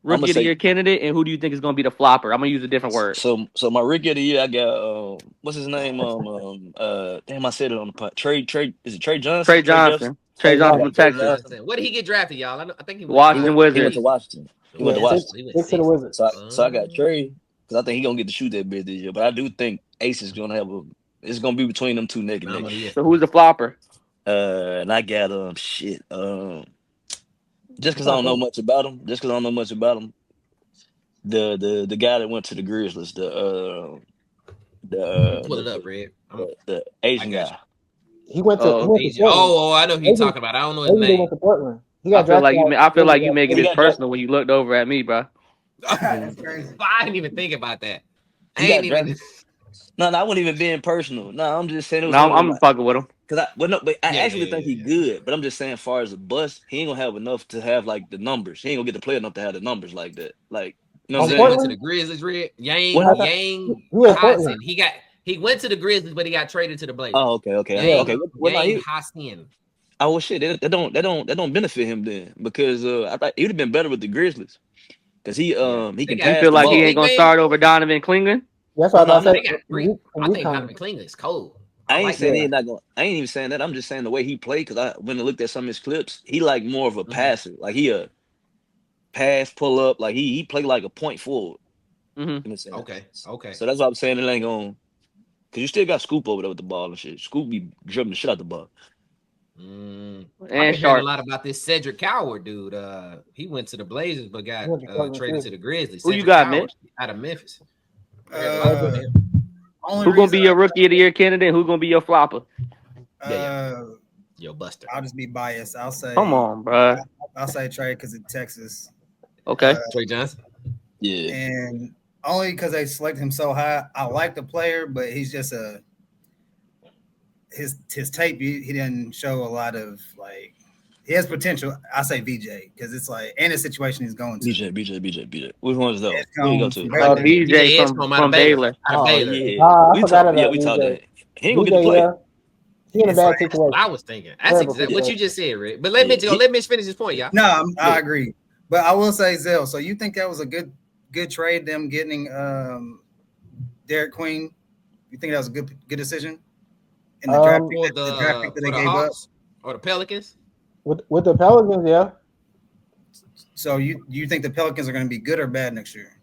rookie of the year candidate, and who do you think is gonna be the flopper? I'm gonna use a different word. So my rookie of the year, I got what's his name? Damn, I said it on the pod. Trey, is it Trey Johnson? Trey Johnson from Texas. What did he get drafted, y'all? I think he went Washington Wizards. He went to Washington. He went to Washington. Six to the Wizards. So I got Trey because I think he's gonna get to shoot that bit this year. But I do think Ace is gonna have it's gonna be between them two neck and neck. So who's the flopper? And I got just because I don't know much about him. The guy that went to the Grizzlies, pull it up, Red. The Asian guy. He went to. I know who you're talking about. I don't know his name. He went to Portland. I feel like you making it personal when you looked over at me, bro. I didn't even think about that. No, I wasn't even being personal. No, I'm just saying. I'm fucking with him. Cause I actually think he's good, but I'm just saying, as far as a bust, he ain't gonna have enough to have like the numbers. He ain't gonna get to play enough to have the numbers like that. Like, you know what I'm saying? Went to the Grizzlies, Red. Yang Hassan. He went to the Grizzlies, but he got traded to the Blazers. Oh, okay. Yang Hassan. Oh well, shit. That don't benefit him then, because I thought he would have been better with the Grizzlies, because he can. You feel like he ain't gonna start over Donovan Clingan? That's what I said. I think Donovan Clingan is cold. I ain't saying he's not going. I ain't even saying that. I'm just saying the way he played, because when I looked at some of his clips, he like more of a passer. Like he a pass, pull up. Like he played like a point forward. Okay. So that's what I'm saying. It ain't going, because you still got Scoop over there with the ball and shit. Scoop be dribbling the shit out the ball. And I heard a lot about this Cedric Coward dude. He went to the Blazers but got traded to the Grizzlies. Who you got, man? Out of Memphis. Who gonna be your rookie of the year candidate? Who gonna be your flopper? Yo, Buster. I'll just be biased. I'll say. Come on, bro. I'll say Trey because it's Texas. Okay. Trey Johnson. Yeah. And only because they selected him so high. I like the player, but he's just his tape. He didn't show a lot of like. He has potential. I say VJ because it's like, and the situation he's going to. BJ. Which one's though? Who you go to? BJ from Baylor. We talked that. He ain't gonna get to play. He in a bad situation. I was thinking. That's exactly what you just said, Rick. But let Mitch finish his point, y'all. No, I agree. But I will say, Zell, so you think that was a good trade, them getting Derek Queen? You think that was a good decision? In the draft pick that they gave up? Or the Pelicans? With the Pelicans, yeah. So you think the Pelicans are going to be good or bad next year?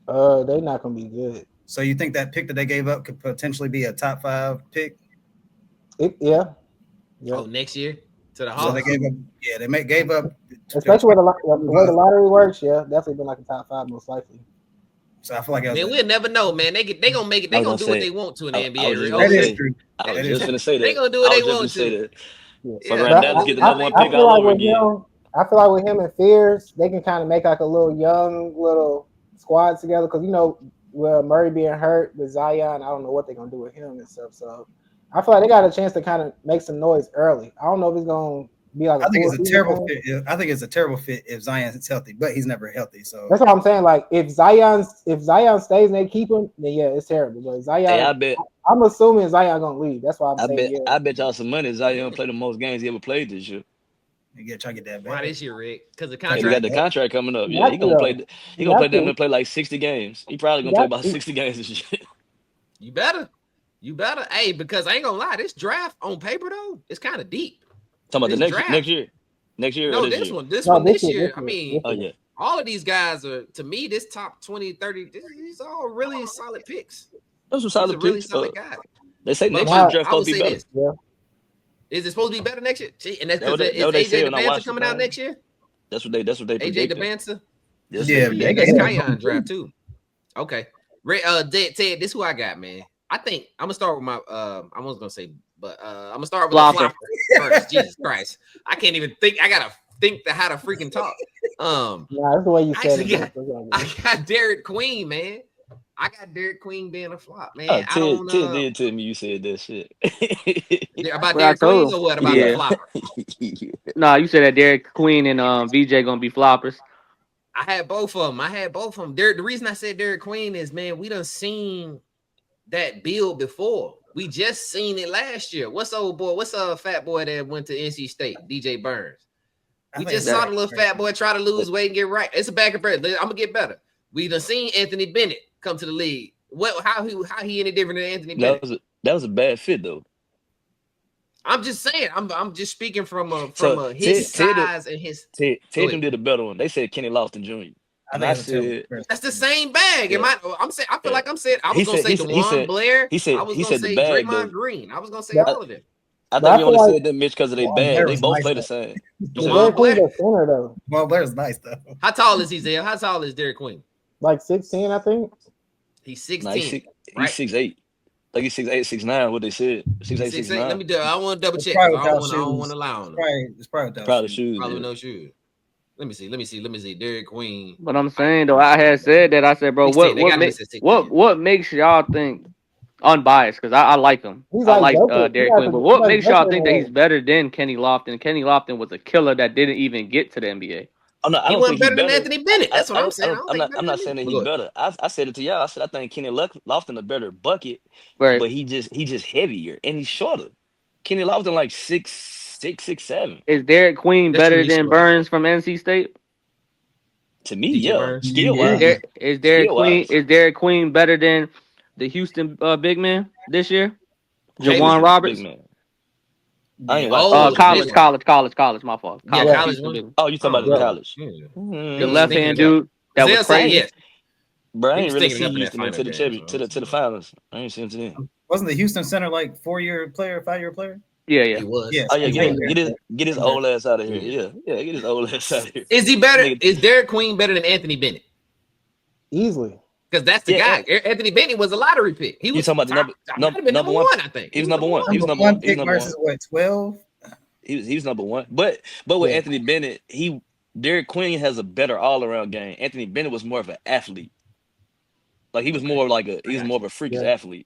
They're not going to be good. So you think that pick that they gave up could potentially be a top 5 pick? Yeah. Oh, next year to the Hawks. So they gave up. Yeah, they gave up. Especially the way the lottery works. Yeah, definitely been like a top 5 most likely. So I feel like we'll never know, man. They gonna make it. They gonna do what they want to in the NBA. That is true. I was just gonna say that. They gonna do what they want to. Get the number 1 pick all over again. I feel like with him and Fears, they can kind of make like a little young squad together, because Murray being hurt with Zion, I don't know what they're gonna do with him and stuff. So I feel like they got a chance to kind of make some noise early. I don't know if it's gonna be like. I think it's a terrible fit. I think it's a terrible fit if Zion is healthy, but he's never healthy. So that's what I'm saying. Like if Zion stays and they keep him, then yeah, it's terrible. But Zion, I'm assuming Zion gonna leave. That's why I'm saying. I bet y'all some money. Zion played the most games he ever played this year. You try to get that back. Why this year, Rick? Because the contract. He got the contract coming up. Yeah, he gonna play. He gonna play them and play like 60 games. He probably gonna play about 60 games this year. You better. Hey, because I ain't gonna lie, this draft on paper though, it's kind of deep. Talking about the next year. No, this one this year. I mean, all of these guys are, to me, this top 20, 30, these are all really solid picks. Those are solid picks. Really solid guys. They say next year draft supposed to be better. Yeah. Is it supposed to be better next year? And that's because AJ DeBanza coming out next year? That's what they AJ DeBanza? Yeah, I guess Kion draft too. Okay. Ted, this who I got, man. I think I'm gonna start with my I was gonna say, but I'm gonna start with the flopper first. Jesus Christ. I can't even think. I gotta think how to freaking talk. that's the way you said it. I got Derek Queen, man. I got Derek Queen being a flop, man. I don't Ted did tell me you said that shit. About Derek Queen or what about the flopper? Nah, you said that Derek Queen and VJ gonna be floppers. I had both of them. The reason I said Derek Queen is, man, we done seen that build before. We just seen it last year. What's old boy? What's fat boy that went to NC State? DJ Burns. We just saw the little fat boy try to lose weight and get right. It's a back and forth. I'm gonna get better. We done seen Anthony Bennett come to the league. How he any different than Anthony Bennett? That was a bad fit though. I'm just saying. I'm just speaking from his size and his. Ted did a better one. They said Kenny Lofton Jr. I said that's the same bag. Yeah. I'm saying. I feel like I'm saying. I was gonna say DeJuan Blair. I was gonna say Draymond Green. I was gonna say all of them. I think you only said that, Mitch, because of their bag. They both play the same. Derek Queen's a center though. Well, Blair's nice though. How tall is he, Zell? How tall is Derek Queen? Like 6'10", I think. He's 6'10". He's 6'8". Like he's 6'8", 6'9", what they said. 6'8", 6'9". Let me do it. I want to double check. I don't want to lie on him. It's probably shoes. Probably no shoes. Let me see. Derek Queen. But I'm saying though, I had said that. I said, bro, what makes y'all think unbiased? Because I like him. I like Derek Queen. But what makes y'all think that he's better than Kenny Lofton? Kenny Lofton was a killer that didn't even get to the NBA. He wasn't better than Anthony Bennett. That's what I'm saying. I'm not saying that he's better. I said it to y'all. I said I think Kenny Lofton a better bucket, right? But he just heavier and he's shorter. Kenny Lofton like 6'6", 6'7". Is Derek Queen better than Burns from NC State? To me, yeah. Skill-wise. Is Derek Queen better than the Houston big man this year? Jawan Roberts. I ain't college. My fault. College. Oh, you talking about the college? The left hand dude that was crazy. Yes. Bro, I ain't really seen Houston to the finals. I ain't seen to them. Wasn't the Houston center like 4-year player, 5-year player? Yeah. He was. Yeah. Oh yeah, get his old ass out of here. Yeah, get his old ass out of here. Is he better? Is Derek Queen better than Anthony Bennett? Easily. Because that's the guy. Anthony Bennett was a lottery pick. He was talking about the number one. I think he was number one. He was number one. Pick versus what, 12? He was number one. But with Anthony Bennett, Derek Queen has a better all around game. Anthony Bennett was more of an athlete. Like he was more of a freakish athlete.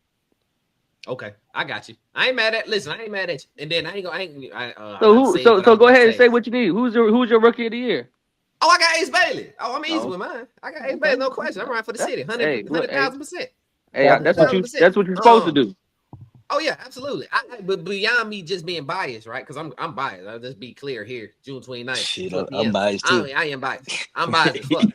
Okay, I got you. I ain't mad at. Listen, I ain't mad at you. And then So go ahead and say what you need. Who's your rookie of the year? Oh, I got Ace Bailey. Oh, I'm easy with mine. I got Ace Bailey, no question. I'm right for the city, 100,000%. Hey, that's what you're supposed to do. Oh yeah, absolutely. But beyond me just being biased, right? Because I'm biased. I'll just be clear here. June 29th. Shit, I'm biased too. I am biased. I'm biased as fuck.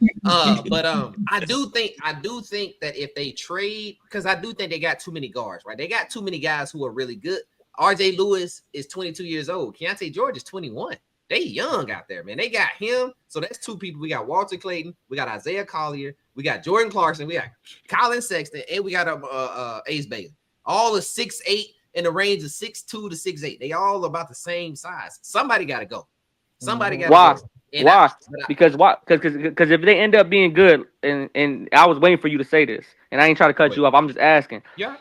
But I do think that if they trade, because I do think they got too many guards, right? They got too many guys who are really good. RJ Lewis is 22 years old. Keontae George is 21. They young out there, man. They got him. So that's two people. We got Walter Clayton. We got Isaiah Collier. We got Jordan Clarkson. We got Colin Sexton. And we got Ace Bailey. All is 6'8" in the range of 6'2" to 6'8". They all about the same size. Somebody got to go. Somebody got to go. Why? Because if they end up being good, and I was waiting for you to say this, and I ain't trying to cut you off. I'm just asking. Yeah.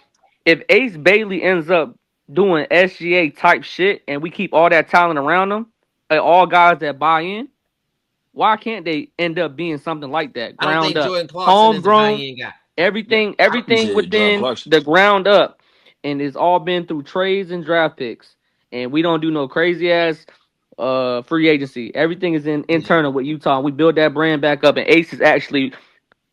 If Ace Bailey ends up doing SGA type shit, and we keep all that talent around him, all guys that buy in, why can't they end up being something like that? Ground up, homegrown, everything within the ground up, and it's all been through trades and draft picks, and we don't do no crazy ass free agency. Everything is internal with Utah. We build that brand back up, and Ace is actually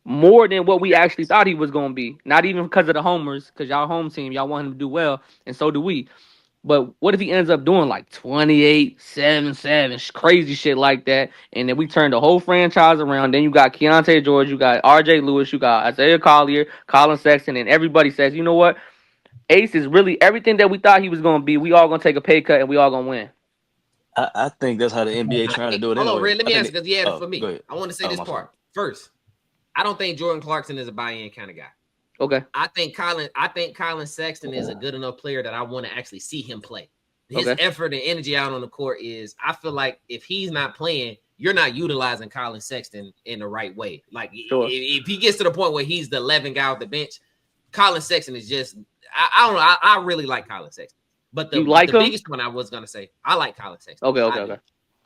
more than what we actually thought he was going to be. Not even because of the homers, because y'all home team, y'all want him to do well, and so do we. But what if he ends up doing like 28, 7, crazy shit like that, and then we turn the whole franchise around? Then you got Keontae George, you got RJ Lewis, you got Isaiah Collier, Colin Sexton, and everybody says, you know what? Ace is really everything that we thought he was going to be. We all going to take a pay cut, and we all going to win. I think that's how the NBA trying to do it. Hold on, Red, let me ask you, because he had it for me. I want to say this part. First, I don't think Jordan Clarkson is a buy-in kind of guy. Okay. I think Colin Sexton is a good enough player that I want to actually see him play. His effort and energy out on the court is, I feel like if he's not playing, you're not utilizing Colin Sexton in the right way. Like if he gets to the point where he's the 11th guy off the bench, Colin Sexton is just, I don't know. I really like Colin Sexton. But the biggest one I was going to say, I like Colin Sexton. Okay.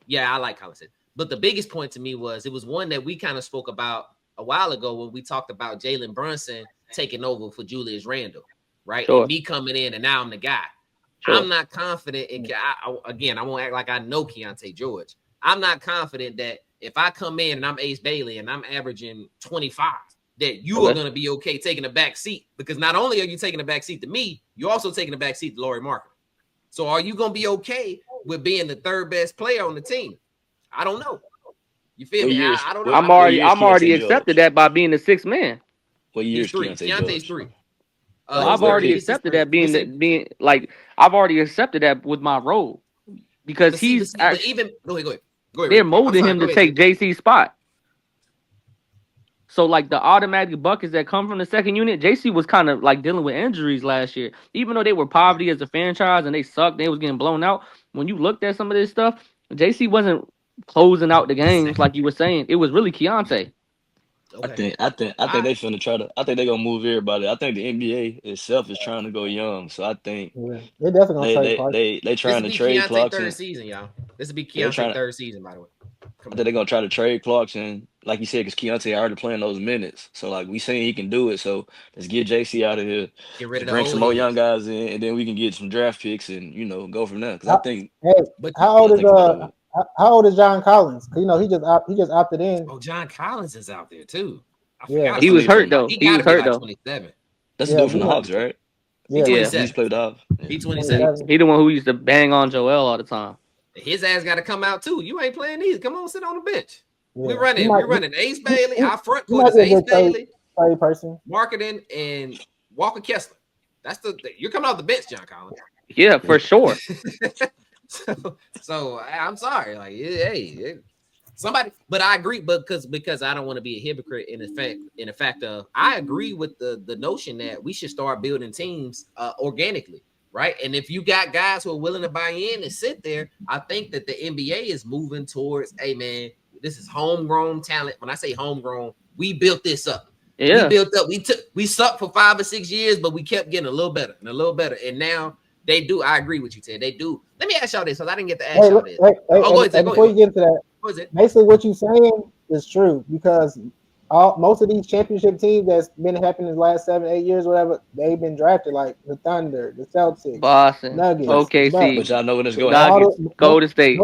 Yeah, I like Colin Sexton. But the biggest point to me was it was one that we kind of spoke about a while ago when we talked about Jalen Brunson taking over for Julius Randle, right? Sure. And me coming in and now I'm the guy. Sure. I'm not confident in. Again, I won't act like I know Keontae George. I'm not confident that if I come in and I'm Ace Bailey and I'm averaging 25, that you are going to be okay taking a back seat, because not only are you taking a back seat to me, you're also taking a back seat to Lauri Markkanen. So are you going to be okay with being the third best player on the team? I don't know. You feel me? I don't know. I'm already accepted that by being the sixth man. What year is Keontae's 3. I've already accepted that being like I've already accepted that with my role, because he's actually, even go ahead. They're molding him to take JC's spot. So like the automatic buckets that come from the second unit, JC was kind of like dealing with injuries last year. Even though they were poverty as a franchise and they sucked, they was getting blown out. When you looked at some of this stuff, JC wasn't closing out the games like you were saying. It was really Keontae. Okay. I think they finna try to. I think they're gonna move everybody. I think the NBA itself is trying to go young, so I think they're definitely gonna trade. They trying to trade Clarkson. Third season, y'all. This will be Keontae's third season, by the way. I think they're gonna try to trade Clarkson, like you said, because Keontae already playing those minutes. So like we saying he can do it. So let's get JC out of here. Get rid of bring some more young guys in, and then we can get some draft picks and go from there. Because I think. How old is John Collins? He just opted in. Oh, John Collins is out there too. Yeah, he was hurt though. He was hurt though. 27. That's the dude from the Hawks, right? Yeah, he's played the Hawks. He's 27. He the one who used to bang on Joel all the time. His ass got to come out too. You ain't playing these. Come on, sit on the bench. Yeah. We're running Ace Bailey. Our front court is Ace Bailey, Markkanen, and Walker Kessler. That's you're coming off the bench, John Collins. Yeah, for sure. so I'm sorry, like somebody, but I agree, because I don't want to be a hypocrite in the fact of I agree with the notion that we should start building teams organically. Right. And if you got guys who are willing to buy in and sit there, I think that the NBA is moving towards, hey, man, this is homegrown talent. When I say homegrown, we built this up. Yeah. We built up. We sucked for 5 or 6 years, but we kept getting a little better and a little better. And now they do. I agree with you, Ted. They do. Let me ask y'all this, because I didn't get to ask y'all this. Before you get into that, basically what you're saying is true, because most of these championship teams that's been happening in the last 7-8 years, whatever, they've been drafted, like the Thunder, the Celtics, Boston, Nuggets, OKC. But y'all know when it's going to happen. Golden State.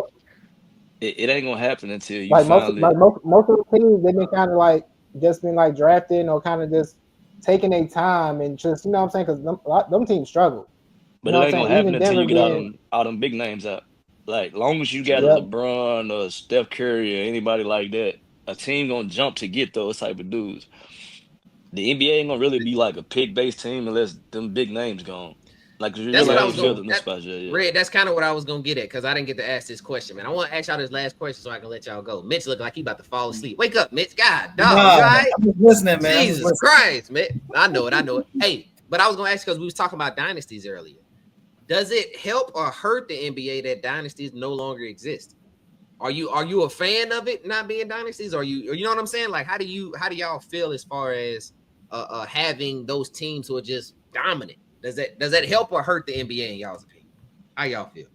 It ain't gonna happen until you most of the teams, they've been kind of like just been like drafted or kind of just taking their time and just, you know what I'm saying, because them teams struggle. But it ain't gonna happen until you get all them big names out. Like, long as you got a LeBron or Steph Curry or anybody like that, a team gonna jump to get those type of dudes. The NBA ain't gonna really be like a pick-based team unless them big names gone. Like, that's what I was going. Red, that's kind of what I was gonna get at, because I didn't get to ask this question, man. I want to ask y'all this last question so I can let y'all go. Mitch look like he about to fall asleep. Wake up, Mitch. God, dog. Right? I'm listening, man. Jesus Christ, man. I know it. Hey, but I was gonna ask, because we was talking about dynasties earlier. Does it help or hurt the NBA that dynasties no longer exist? Are you a fan of it not being dynasties? Or you know what I'm saying? Like, how do y'all feel as far as having those teams who are just dominant? Does that help or hurt the NBA in y'all's opinion? How y'all feel?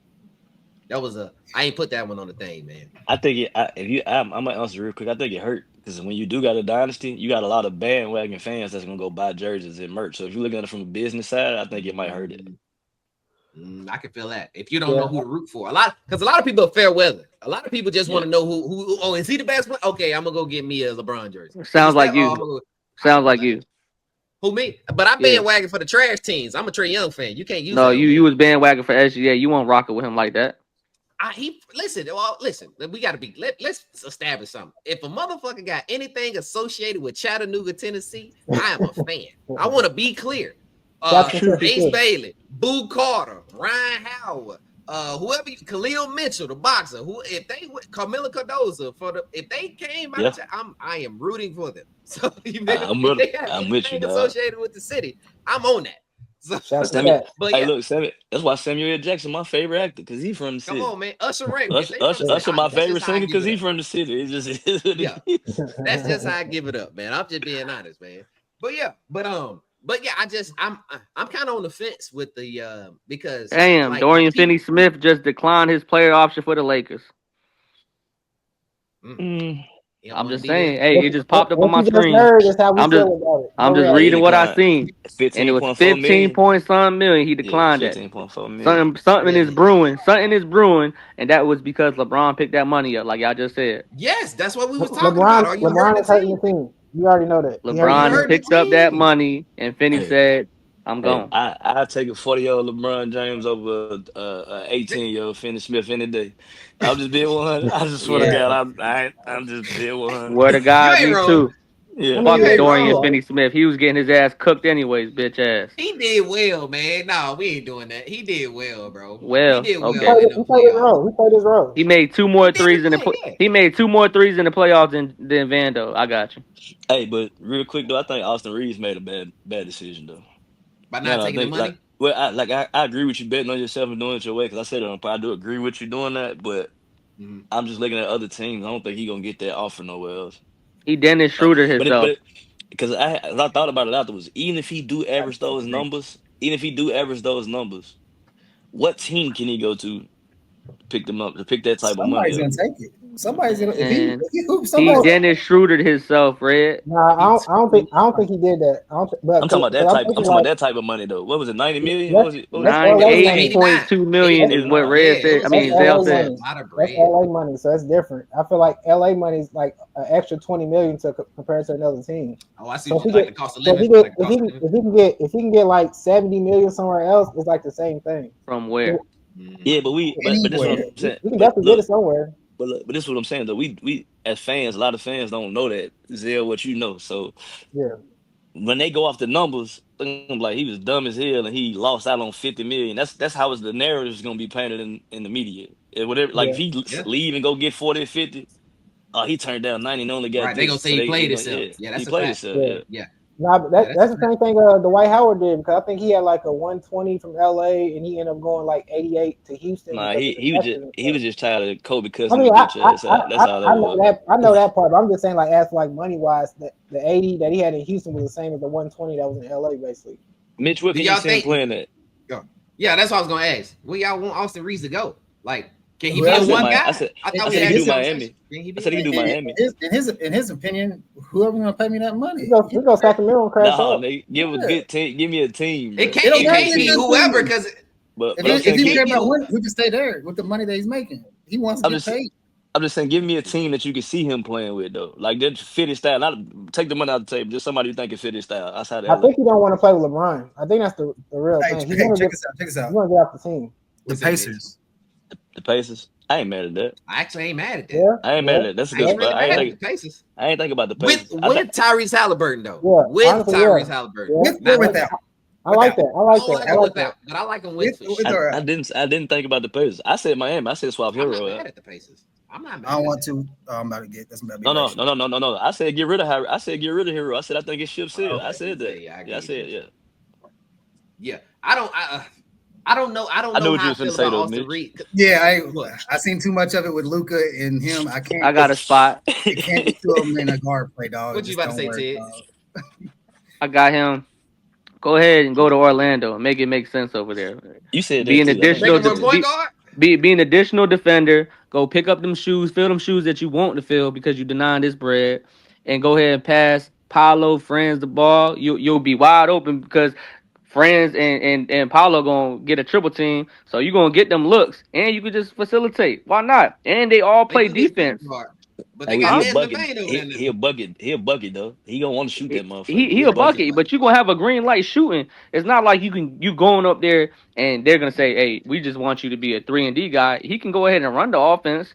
I ain't put that one on the thing, man. I think I'm gonna answer real quick. I think it hurt, because when you do got a dynasty, you got a lot of bandwagon fans that's gonna go buy jerseys and merch. So if you're looking at it from a business side, I think it might hurt it. I can feel that. If you don't know who to root for, because a lot of people are fair weather. A lot of people just want to know who. Oh, is he the best player? Okay, I'm gonna go get me a LeBron jersey. Sounds like you. Sounds like you. Who, me? But I'm bandwagon for the trash teams. I'm a Trae Young fan. You can't use. No, you was bandwagon for SGA. You won't rock it with him like that. Listen. We gotta be. Let's establish something. If a motherfucker got anything associated with Chattanooga, Tennessee, I am a fan. I want to be clear. Ace Bailey, Boo Carter, Ryan Howard, whoever, Khalil Mitchell, the boxer, Carmelo Cardozo, if they came out, I am rooting for them. So I'm with you, associated with the city, I'm on that. So, look, Samuel, that's why Samuel L. Jackson my favorite actor, because he's from the city. Come on, man, Usher my favorite singer because he's from the city. It's just that's just how I give it up, man. I'm just being honest, man. But yeah, I'm kind of on the fence with the because Dorian Finney-Smith just declined his player option for the Lakers. I'm just saying, hey, it just popped up on my What you just screen. heard is how we I'm feel about it. I'm just reading what I seen, and it was 15.4 15 million. point something million. He declined that. 15.4 million. Something is brewing. Something is brewing, and that was because LeBron picked that money up, like y'all just said. Yes, that's what we was talking about. Are you LeBron hurting is hurting the team? You already know that. LeBron has picked up that money, and Finney said, "I'm gone." I take a 40-year-old LeBron James over a 18-year-old Finney Smith any day. I'm just being 100. I just swear to God, I'm just being 100. Word to God, me too. Yeah, Fuck Dorian Finney-Smith. He was getting his ass cooked anyways, bitch ass. He did well, man. No, we ain't doing that. He did well, bro. Well, he did okay. well in the playoffs. He played his role. He made 2 more threes in the He made 2 more threes in the playoffs than Vando. I got you. Hey, but real quick though, I think Austin Reeves made a bad decision though. By not taking the money. I agree with you betting on yourself and doing it your way because I said it on. I do agree with you doing that, but I'm just looking at other teams. I don't think he's gonna get that offer nowhere else. He Dennis Schroeder himself. Because I thought about it afterwards. Even if he do average those numbers, what team can he go to pick them up to pick that type of money? Somebody's gonna take it. Somebody's gonna. He Dennis Schroedered himself, Red. Nah, I don't think he did that. I'm talking about that type. I'm talking about that type of money though. What was it? 90 million? What was it? 98.2 million is what Red said. I mean, Zell said. That's LA money, so that's different. I feel like LA money is like an extra 20 million to compare to another team. Oh, I see. So Like the cost of living. If he can get like 70 million somewhere else, it's like the same thing. From where? Yeah, but this is what I'm saying. We can definitely get it somewhere. But this is what I'm saying though. We as fans, a lot of fans don't know that Zell what you know. So yeah, when they go off the numbers, I'm like he was dumb as hell and he lost out on 50 million. That's how the narrative is gonna be painted in the media. Whatever, like if he leave and go get 40 or 50, he turned down 90 and only got right. They gonna say he played himself. Yeah, that's he played himself. Yeah. Nah, but that's the same thing Dwight Howard did because I think he had like a 120 from LA and he ended up going like 88 to Houston. Nah, he was just tired of Kobe cussing. I mean, that's all that I know that part, but I'm just saying like as like money wise, the 80 that he had in Houston was the same as the 120 that was in LA basically. Mitch, what can you see him playing at? Yeah, that's what I was gonna ask. Where y'all want Austin Reeves to go? Like, can he be one guy? I said he can do Miami. I said he can do Miami. In his opinion, whoever gonna pay me that money, we go Sacramento and crash up. Give a good team. Give me a team. It can't be whoever because. But if he care about winning, he can stay there with the money that he's making. He wants to get paid. I'm just saying, give me a team that you can see him playing with, though. Like, that fit his style. Not take the money out the table. Just somebody you think can fit his style. Outside I think he don't want to play with LeBron. I think that's the real thing. Check this out. He want to get off the team. The Pacers. The Pacers. I ain't mad at that. I actually ain't mad at that. Yeah, I ain't mad at that. That's a good spot. I ain't think about the Pacers. With Tyrese Halliburton, though. Yeah, with Tyrese Halliburton. With without. I like that. But I like him with. I didn't think about the Pacers. I said Miami. I said swap Hero. I'm not mad at the Pacers. I'm not mad. I don't want to. I'm about to get. That's about to be No. I said get rid of Hero. I said get rid of Hero. I said I think it's ship sealed. I said that. Yeah, I said yeah. Yeah, I don't know. I don't know what how you I were feel finna say about though, Austin Mitch. Reed. Yeah, I seen too much of it with Luka and him. I can't. I got a spot. You can't get two of them in a guard play, dog. What you about to say, Ted? I got him. Go ahead and go to Orlando and make it make sense over there. You said be an additional point guard. Be an additional defender. Go pick up them shoes, fill them shoes that you want to fill because you denying this bread, and go ahead and pass Paolo, Friends the ball. You'll be wide open because Friends and Paolo gonna get a triple team, so you're gonna get them looks, and you can just facilitate. Why not? And they all play defense. But they got he'll bucket though. He gonna want to shoot that motherfucker. He'll bucket, but you gonna have a green light shooting. It's not like you going up there and they're gonna say, "Hey, we just want you to be a 3-and-D guy." He can go ahead and run the offense.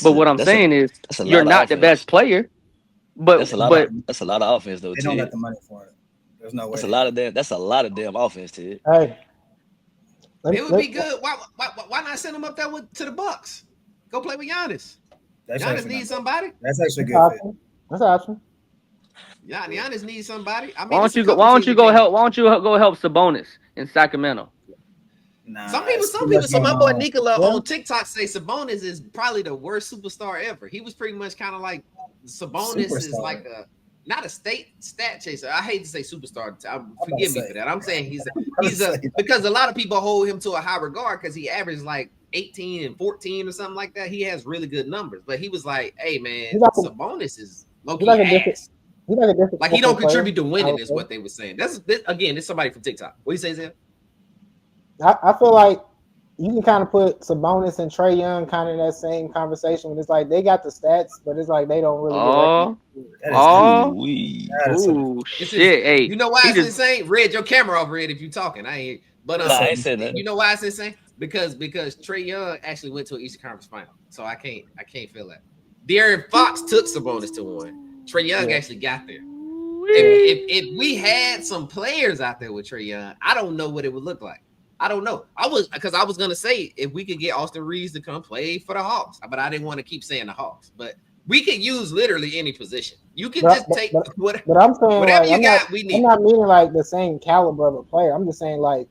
But what I'm saying is, you're not the best player. But that's a lot of offense though. They don't got the money for it. There's no way. That's a lot of damn offense, Ted. Hey, it would be good. Why not send him up there to the Bucks? Go play with Giannis. Giannis needs somebody. That's actually good. That's an option. Yeah, Giannis needs somebody. I mean, why don't you go help Sabonis in Sacramento? Nah, some people. So my boy Nikola on TikTok say Sabonis is probably the worst superstar ever. He was pretty much kind of like Sabonis is like a not a stat chaser. I hate to say superstar. Forgive me for that. I'm saying he's a because a lot of people hold him to a high regard because he averaged like 18 and 14 or something like that. He has really good numbers, but he was like, "Hey man, Sabonis is low-key ass." Like he don't contribute to winning, is what they were saying. This somebody from TikTok. What do you say, Zell? I feel like you can kind of put Sabonis and Trae Young kind of in that same conversation. It's like they got the stats, but it's like they don't really. Shit! Hey, you know why it's insane? Red, your camera off, Red. If you talking, I ain't. But I said that. You know why it's insane? Because Trae Young actually went to an Eastern Conference final, so I can't feel that. De'Aaron Fox took Sabonis to one. Trae Young actually got there. If we had some players out there with Trae Young, I don't know what it would look like. I don't know. I was gonna say if we could get Austin Reeves to come play for the Hawks, but I didn't want to keep saying the Hawks. But we could use literally any position. You can take whatever. But I'm saying whatever like, you got. We need. I'm not meaning like the same caliber of a player. I'm just saying like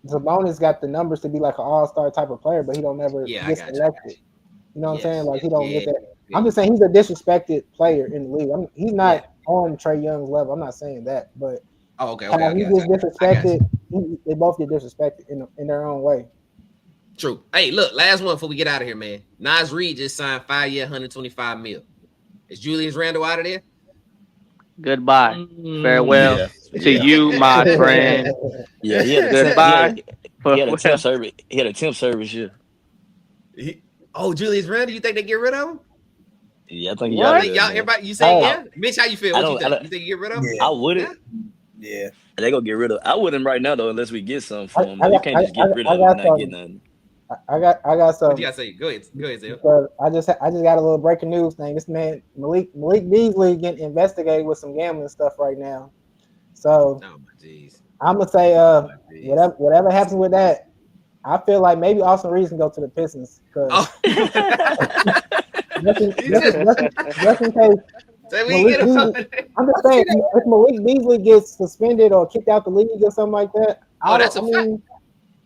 Sabonis got the numbers to be like an all-star type of player, but he don't ever get selected. You know what I'm saying? Like he don't get that. I'm just saying he's a disrespected player in the league. He's not on Trae Young's level. I'm not saying that, but okay. He gets disrespected. They both get disrespected in their own way. True. Hey, look, last one before we get out of here, man. Nas Reed just signed 5-year, $125 million. Is Julius Randle out of there? Goodbye. Farewell to you, my friend. Yeah, he had goodbye. He had a temp service. He had a temp service. Yeah. Julius Randle. You think they get rid of him? Yeah, I think y'all. Everybody, you say yeah. Mitch, how you feel? What you think? You think you get rid of him? I wouldn't. Yeah. They gonna get rid of. I wouldn't right now though, unless we get something for him. You can't just get rid of him and not get nothing. I got something. What you gotta say? Go ahead, Zell. I just got a little breaking news thing. This man Malik Beasley getting investigated with some gambling stuff right now. So I'm gonna say whatever happens with that, I feel like maybe Austin Reeves can go to the Pistons because just in case. I'm just saying if Malik Beasley gets suspended or kicked out the league or something like that.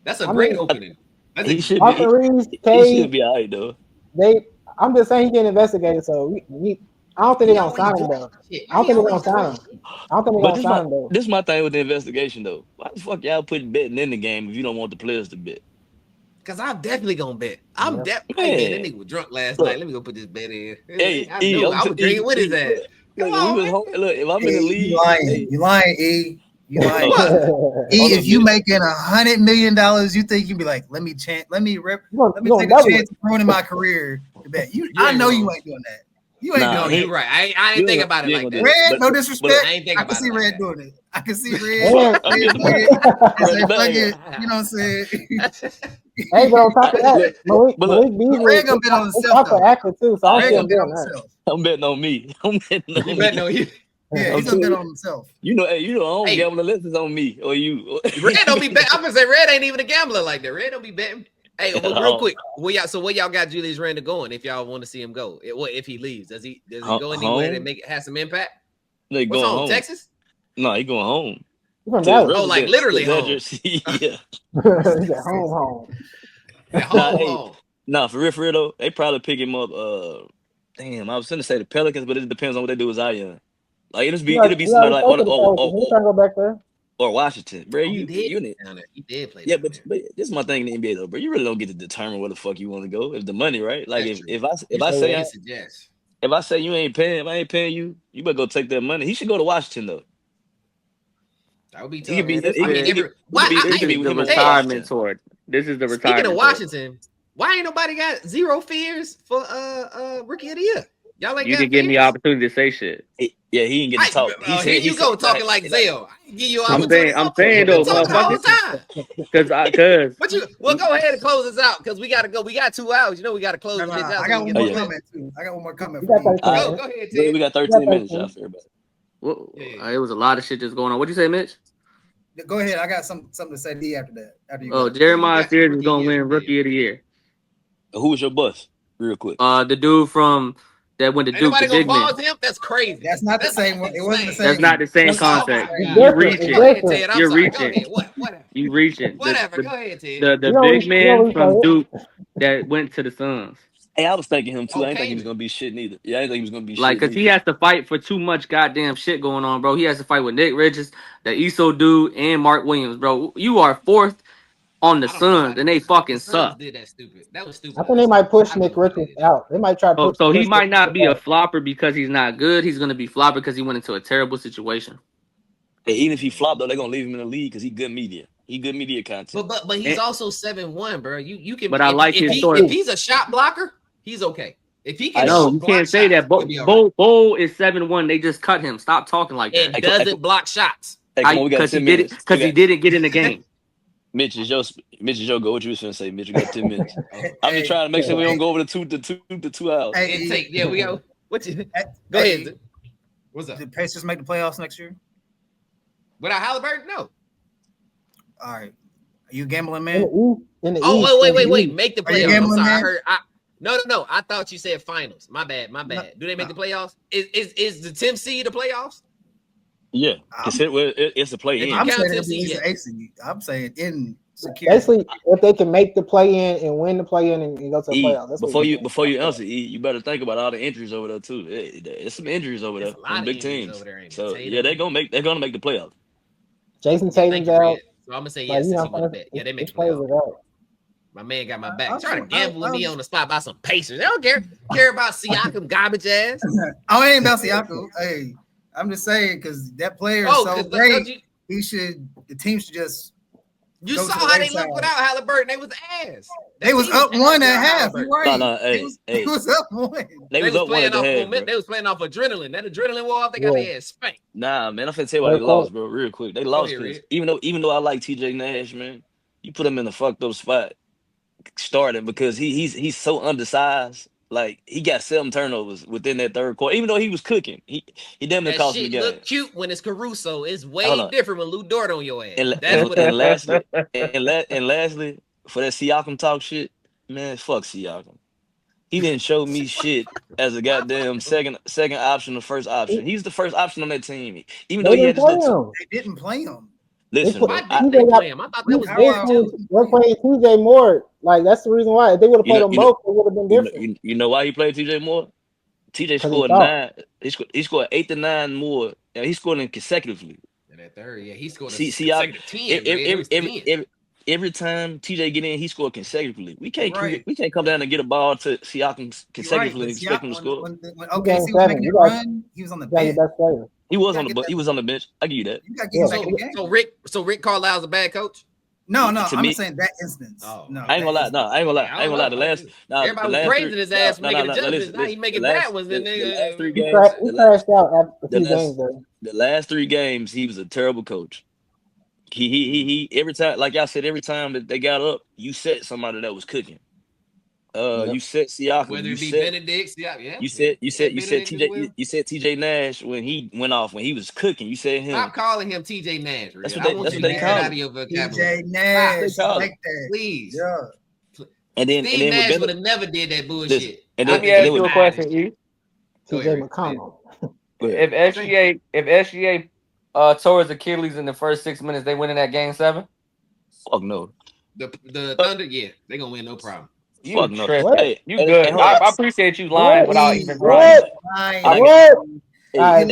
That's a great opening. He should be all right though. I'm just saying he getting investigated, so I don't think they're gonna sign him though. I don't think they're gonna sign him though. This is my thing with the investigation though. Why the fuck y'all putting betting in the game if you don't want the players to bet? Because I'm definitely gonna bet. I'm definitely. Hey, man, that nigga was drunk last night. Let me go put this bet in. I was drinking with his ass. Look, if I'm in the league, you lying, E. You lying. If you making $100 million, you think you'd be like, let me take a chance of ruining my career to bet. I know you ain't doing that. You ain't doing it. You're right. I ain't think about it like that. Red, no disrespect. I can see Red doing it. I can see Red. You know what I'm saying? Hey, but on top of that, Malik Beasley, Red gonna bet on himself. Actor too, so I'm betting on me. I'm betting on you. Yeah, he's gonna bet on himself. I don't gamble unless it's on me or you. Red don't be betting. I'm gonna say Red ain't even a gambler like that. Red don't be betting. Hey, real quick, where y'all got Julius Randle going? If y'all want to see him go, if he leaves, does he go anywhere and have some impact? They What's home? Texas? No, he going home. Like literally home. Yeah. home. Home. Nah, for real though, they probably pick him up. Damn, I was gonna say the Pelicans, but it depends on what they do with Zion. Like it'll be somebody like go back there. Or Washington, bro. He did play. Yeah, but this is my thing in the NBA though, bro. You really don't get to determine where the fuck you want to go. If the money, right? Like if I say you ain't paying, if I ain't paying you, you better go take that money. He should go to Washington though. That would be tough. This is the retirement tour. This is the retirement. Speaking of Washington, why ain't nobody got zero fears for Rookie of the Year? Y'all like you can give me opportunity to say shit. Yeah, he didn't get to talk. Here you go talking like Zell. I'm saying though, because well, go ahead and close this out because we gotta go. We got 2 hours. You know we gotta close. I got one more comment too. Go ahead, Ted. We got 13 minutes, y'all. Everybody. Well, it was a lot of shit that's going on. What'd you say, Mitch? Go ahead. I got something to say D after that. Jeremiah Sears is gonna win Rookie of the Year. Who was your boss? Real quick. The dude from that went to Duke. Nobody gonna pause him? That's crazy. That's not the same one. It wasn't the same. That's not the same concept. You're reaching. You reaching. Whatever. Go ahead, Ted. The big man from Duke that went to the Suns. Hey, I was thinking him too. I didn't think he was gonna be shit neither. Yeah, I didn't think he was gonna be Like, shit. cause he has to fight for too much goddamn shit going on, bro. He has to fight with Nick Richards, the ESO dude, and Mark Williams, bro. You are fourth on the Suns, and they fucking The Suns suck. did that stupid. That was stupid. I think they might push Nick Richards out. They might try to push. So he Nick might not be a out. flopper because he's not good. He's gonna be flopper because he went into a terrible situation. Hey, even if he flopped though, they're gonna leave him in the league because he good media. He good media content. But he's also 7-1, bro. You can. But I like his story. If he's a shot blocker, he's okay. If he can, you can't say that. Bo is 7-1. They just cut him. Stop talking like that. It doesn't block shots. Because he didn't get in the game. Mitch is your go. What you was gonna say, Mitch? You got 10 minutes. I'm just trying to make sure we don't go over the 2 hours. We go. What you? Go ahead. What's up? Did Pacers make the playoffs next year? Without Halliburton, no. All right. Are you gambling, man? Wait. Make the playoffs. I'm sorry. I heard. No. I thought you said finals. My bad. Do they make the playoffs? Is the 10th seed the playoffs? Yeah, it's a play-in. I'm saying it's the AC. I'm saying in security. Basically, if they can make the play-in and win the play-in and go to the playoffs. That's before you answer, you better think about all the injuries over there too. There's some injuries over there from big teams. So yeah, they're gonna make the playoffs. Jason Tatum's out. So I'm gonna say yes. Yeah, they make the playoffs. My man got my back. Trying to gamble with me on the spot about some Pacers. They don't care about Siakam garbage ass. Oh, it ain't about Siakam. Hey, I'm just saying because that player is so great. The team should just. You saw how they looked without Halliburton. They was ass. They was up 1 at half. You're right. No, it was up 1. They was up 1 at half. They was playing off adrenaline. That adrenaline wore off. They got their ass spanked. Nah, man, I'm finna tell you why they lost, bro. Real quick, they lost because even though I like TJ Nash, man, you put him in the fucked up spot starting because he's so undersized. Like he got 7 turnovers within that third quarter. Even though he was cooking, he damn near cost me the game. Look cute when it's Caruso. It's way different when Lou Dort on your ass. And lastly, for that Siakam talk shit, man, fuck Siakam. He didn't show me shit as a goddamn second option or first option. He's the first option on that team. Even though he had they didn't play him. Listen, bro, I thought that was we're playing TJ Moore. Like that's the reason why. If they would have played them both, it would have been different. You know why he played TJ Moore? TJ scored 9. He scored 8 to 9 more. And he scored them consecutively. And that third, he scored consecutive 10. Every time TJ get in, he scored consecutively. We can't come down and get a ball to Siakam consecutively and expect him to score. When OKC was making a run, he was on the bench. He was on the bench. I give you that. So Rick Carlisle's a bad coach? No, I'm just saying that instance. Oh. No, I ain't gonna lie. The last everybody was praising his ass for making adjustments. Now he making bad ones. And the last 3 games. We crashed out after 2 games though. The last 3 games, he was a terrible coach. He every time, like y'all said, every time that they got up, you set somebody that was cooking. You set Siakam. Whether it be Benedict, yeah. You said TJ Nash when he went off when he was cooking. You said him. Stop calling him TJ Nash. That's what they call him. TJ Nash, like that. Please. Yeah. And then Nash would have never did that bullshit. Let me ask you a question, E. TJ McConnell. If SGA tore his Achilles in the first 6 minutes, they win in that game 7? Fuck no. The Thunder, they're gonna win, no problem. You good. I appreciate you lying without even lying. Lying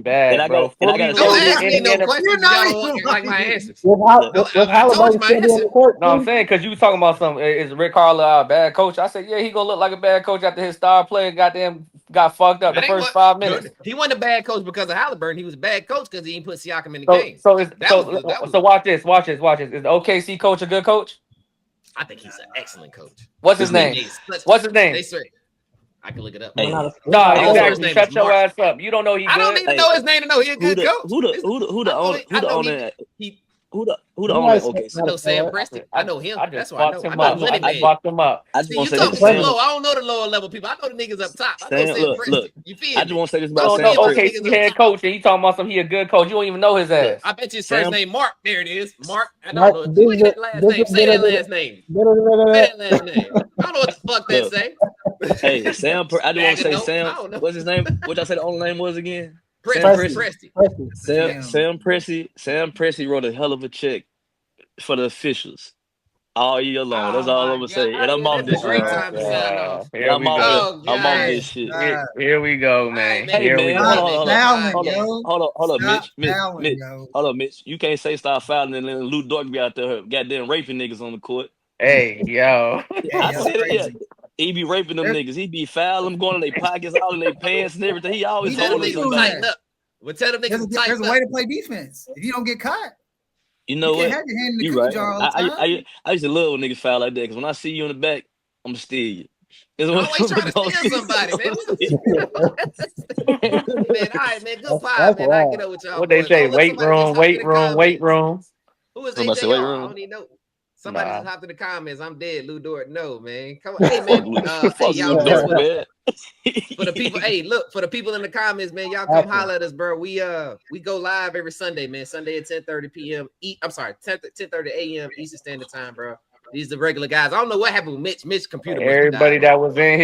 bad, bro. Don't ask me no questions. Y'all don't like my answers. No, I'm saying because you was talking about is Rick Carlisle a bad coach? I said, yeah, he gonna look like a bad coach after his star player got fucked up the first 5 minutes. He wasn't a bad coach because of Halliburton. He was a bad coach because he didn't put Siakam in the game. So watch this. Is the OKC coach a good coach? I think he's an excellent coach. What's his name? I can look it up. No, exactly. Shut your ass up. You don't know he's good. I don't even know his name to know he's a good coach. Who the owner? Who the owner? Okay, I know Sam Preston. I know him. That's why I know. I fucked him up. I don't know the lower level people. I know the niggas up top. I know Sam Preston. You feel me? I just want to say this about Sam Preston. Okay, head coach, and you talking about he a good coach. You don't even know his ass. I bet you his first name Mark. There it is. Mark. I don't know. What's that last name? Say that last name. Say that last name. I don't know what the fuck that say. Hey, Sam. I just want to say Sam. What's his name? What y'all say the only name was again? Sam Presti wrote a hell of a check for the officials. all year long. That's all I'm gonna say. And I'm off this That's a shit. great time to sign off. Here we go. I'm off this shit. Here we go, man. Hey Here man, we go. hold on, Mitch. Hold on, Mitch. You can't say stop fouling and then Lou Dort be out there goddamn raping niggas on the court. Hey, yo. I said it. Yeah. He be raping them niggas. He be fouling them, going in their pockets, all in their pants and everything. He always holding somebody. Tighten up. Well, tell them niggas there's a way to play defense. If you don't get caught, you know what? Have your hand in the you cookie right. jar all the time. I used to love when niggas foul like that because when I see you in the back, I'm gonna steal you. Always trying to steal somebody, man. Man, all right, man. Good pod, man. I get up with y'all. What they say? Weight room. Who is AJ? I don't even know. Somebody just hopped in the comments. I'm dead, Lou Dort. No, man. Come on. Hey, man. Hey, y'all. For the people, hey, look, for the people in the comments, man, y'all come holler at us, bro. We go live every Sunday, man. Sunday at 10:30 p.m. 10:30 a.m. Eastern Standard Time, bro. These are the regular guys. I don't know what happened with Mitch computer. Everybody that was in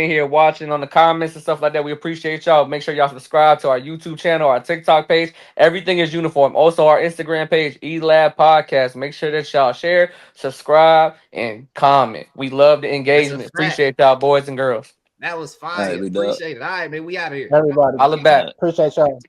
here watching on the comments and stuff like that, we appreciate y'all. Make sure y'all subscribe to our YouTube channel, our TikTok page. Everything is uniform. Also, our Instagram page, eLab Podcast. Make sure that y'all share, subscribe, and comment. We love the engagement. Appreciate y'all, boys and girls. That was fire. Appreciate it. All right, man. We out of here. Everybody. Holla back. Appreciate y'all.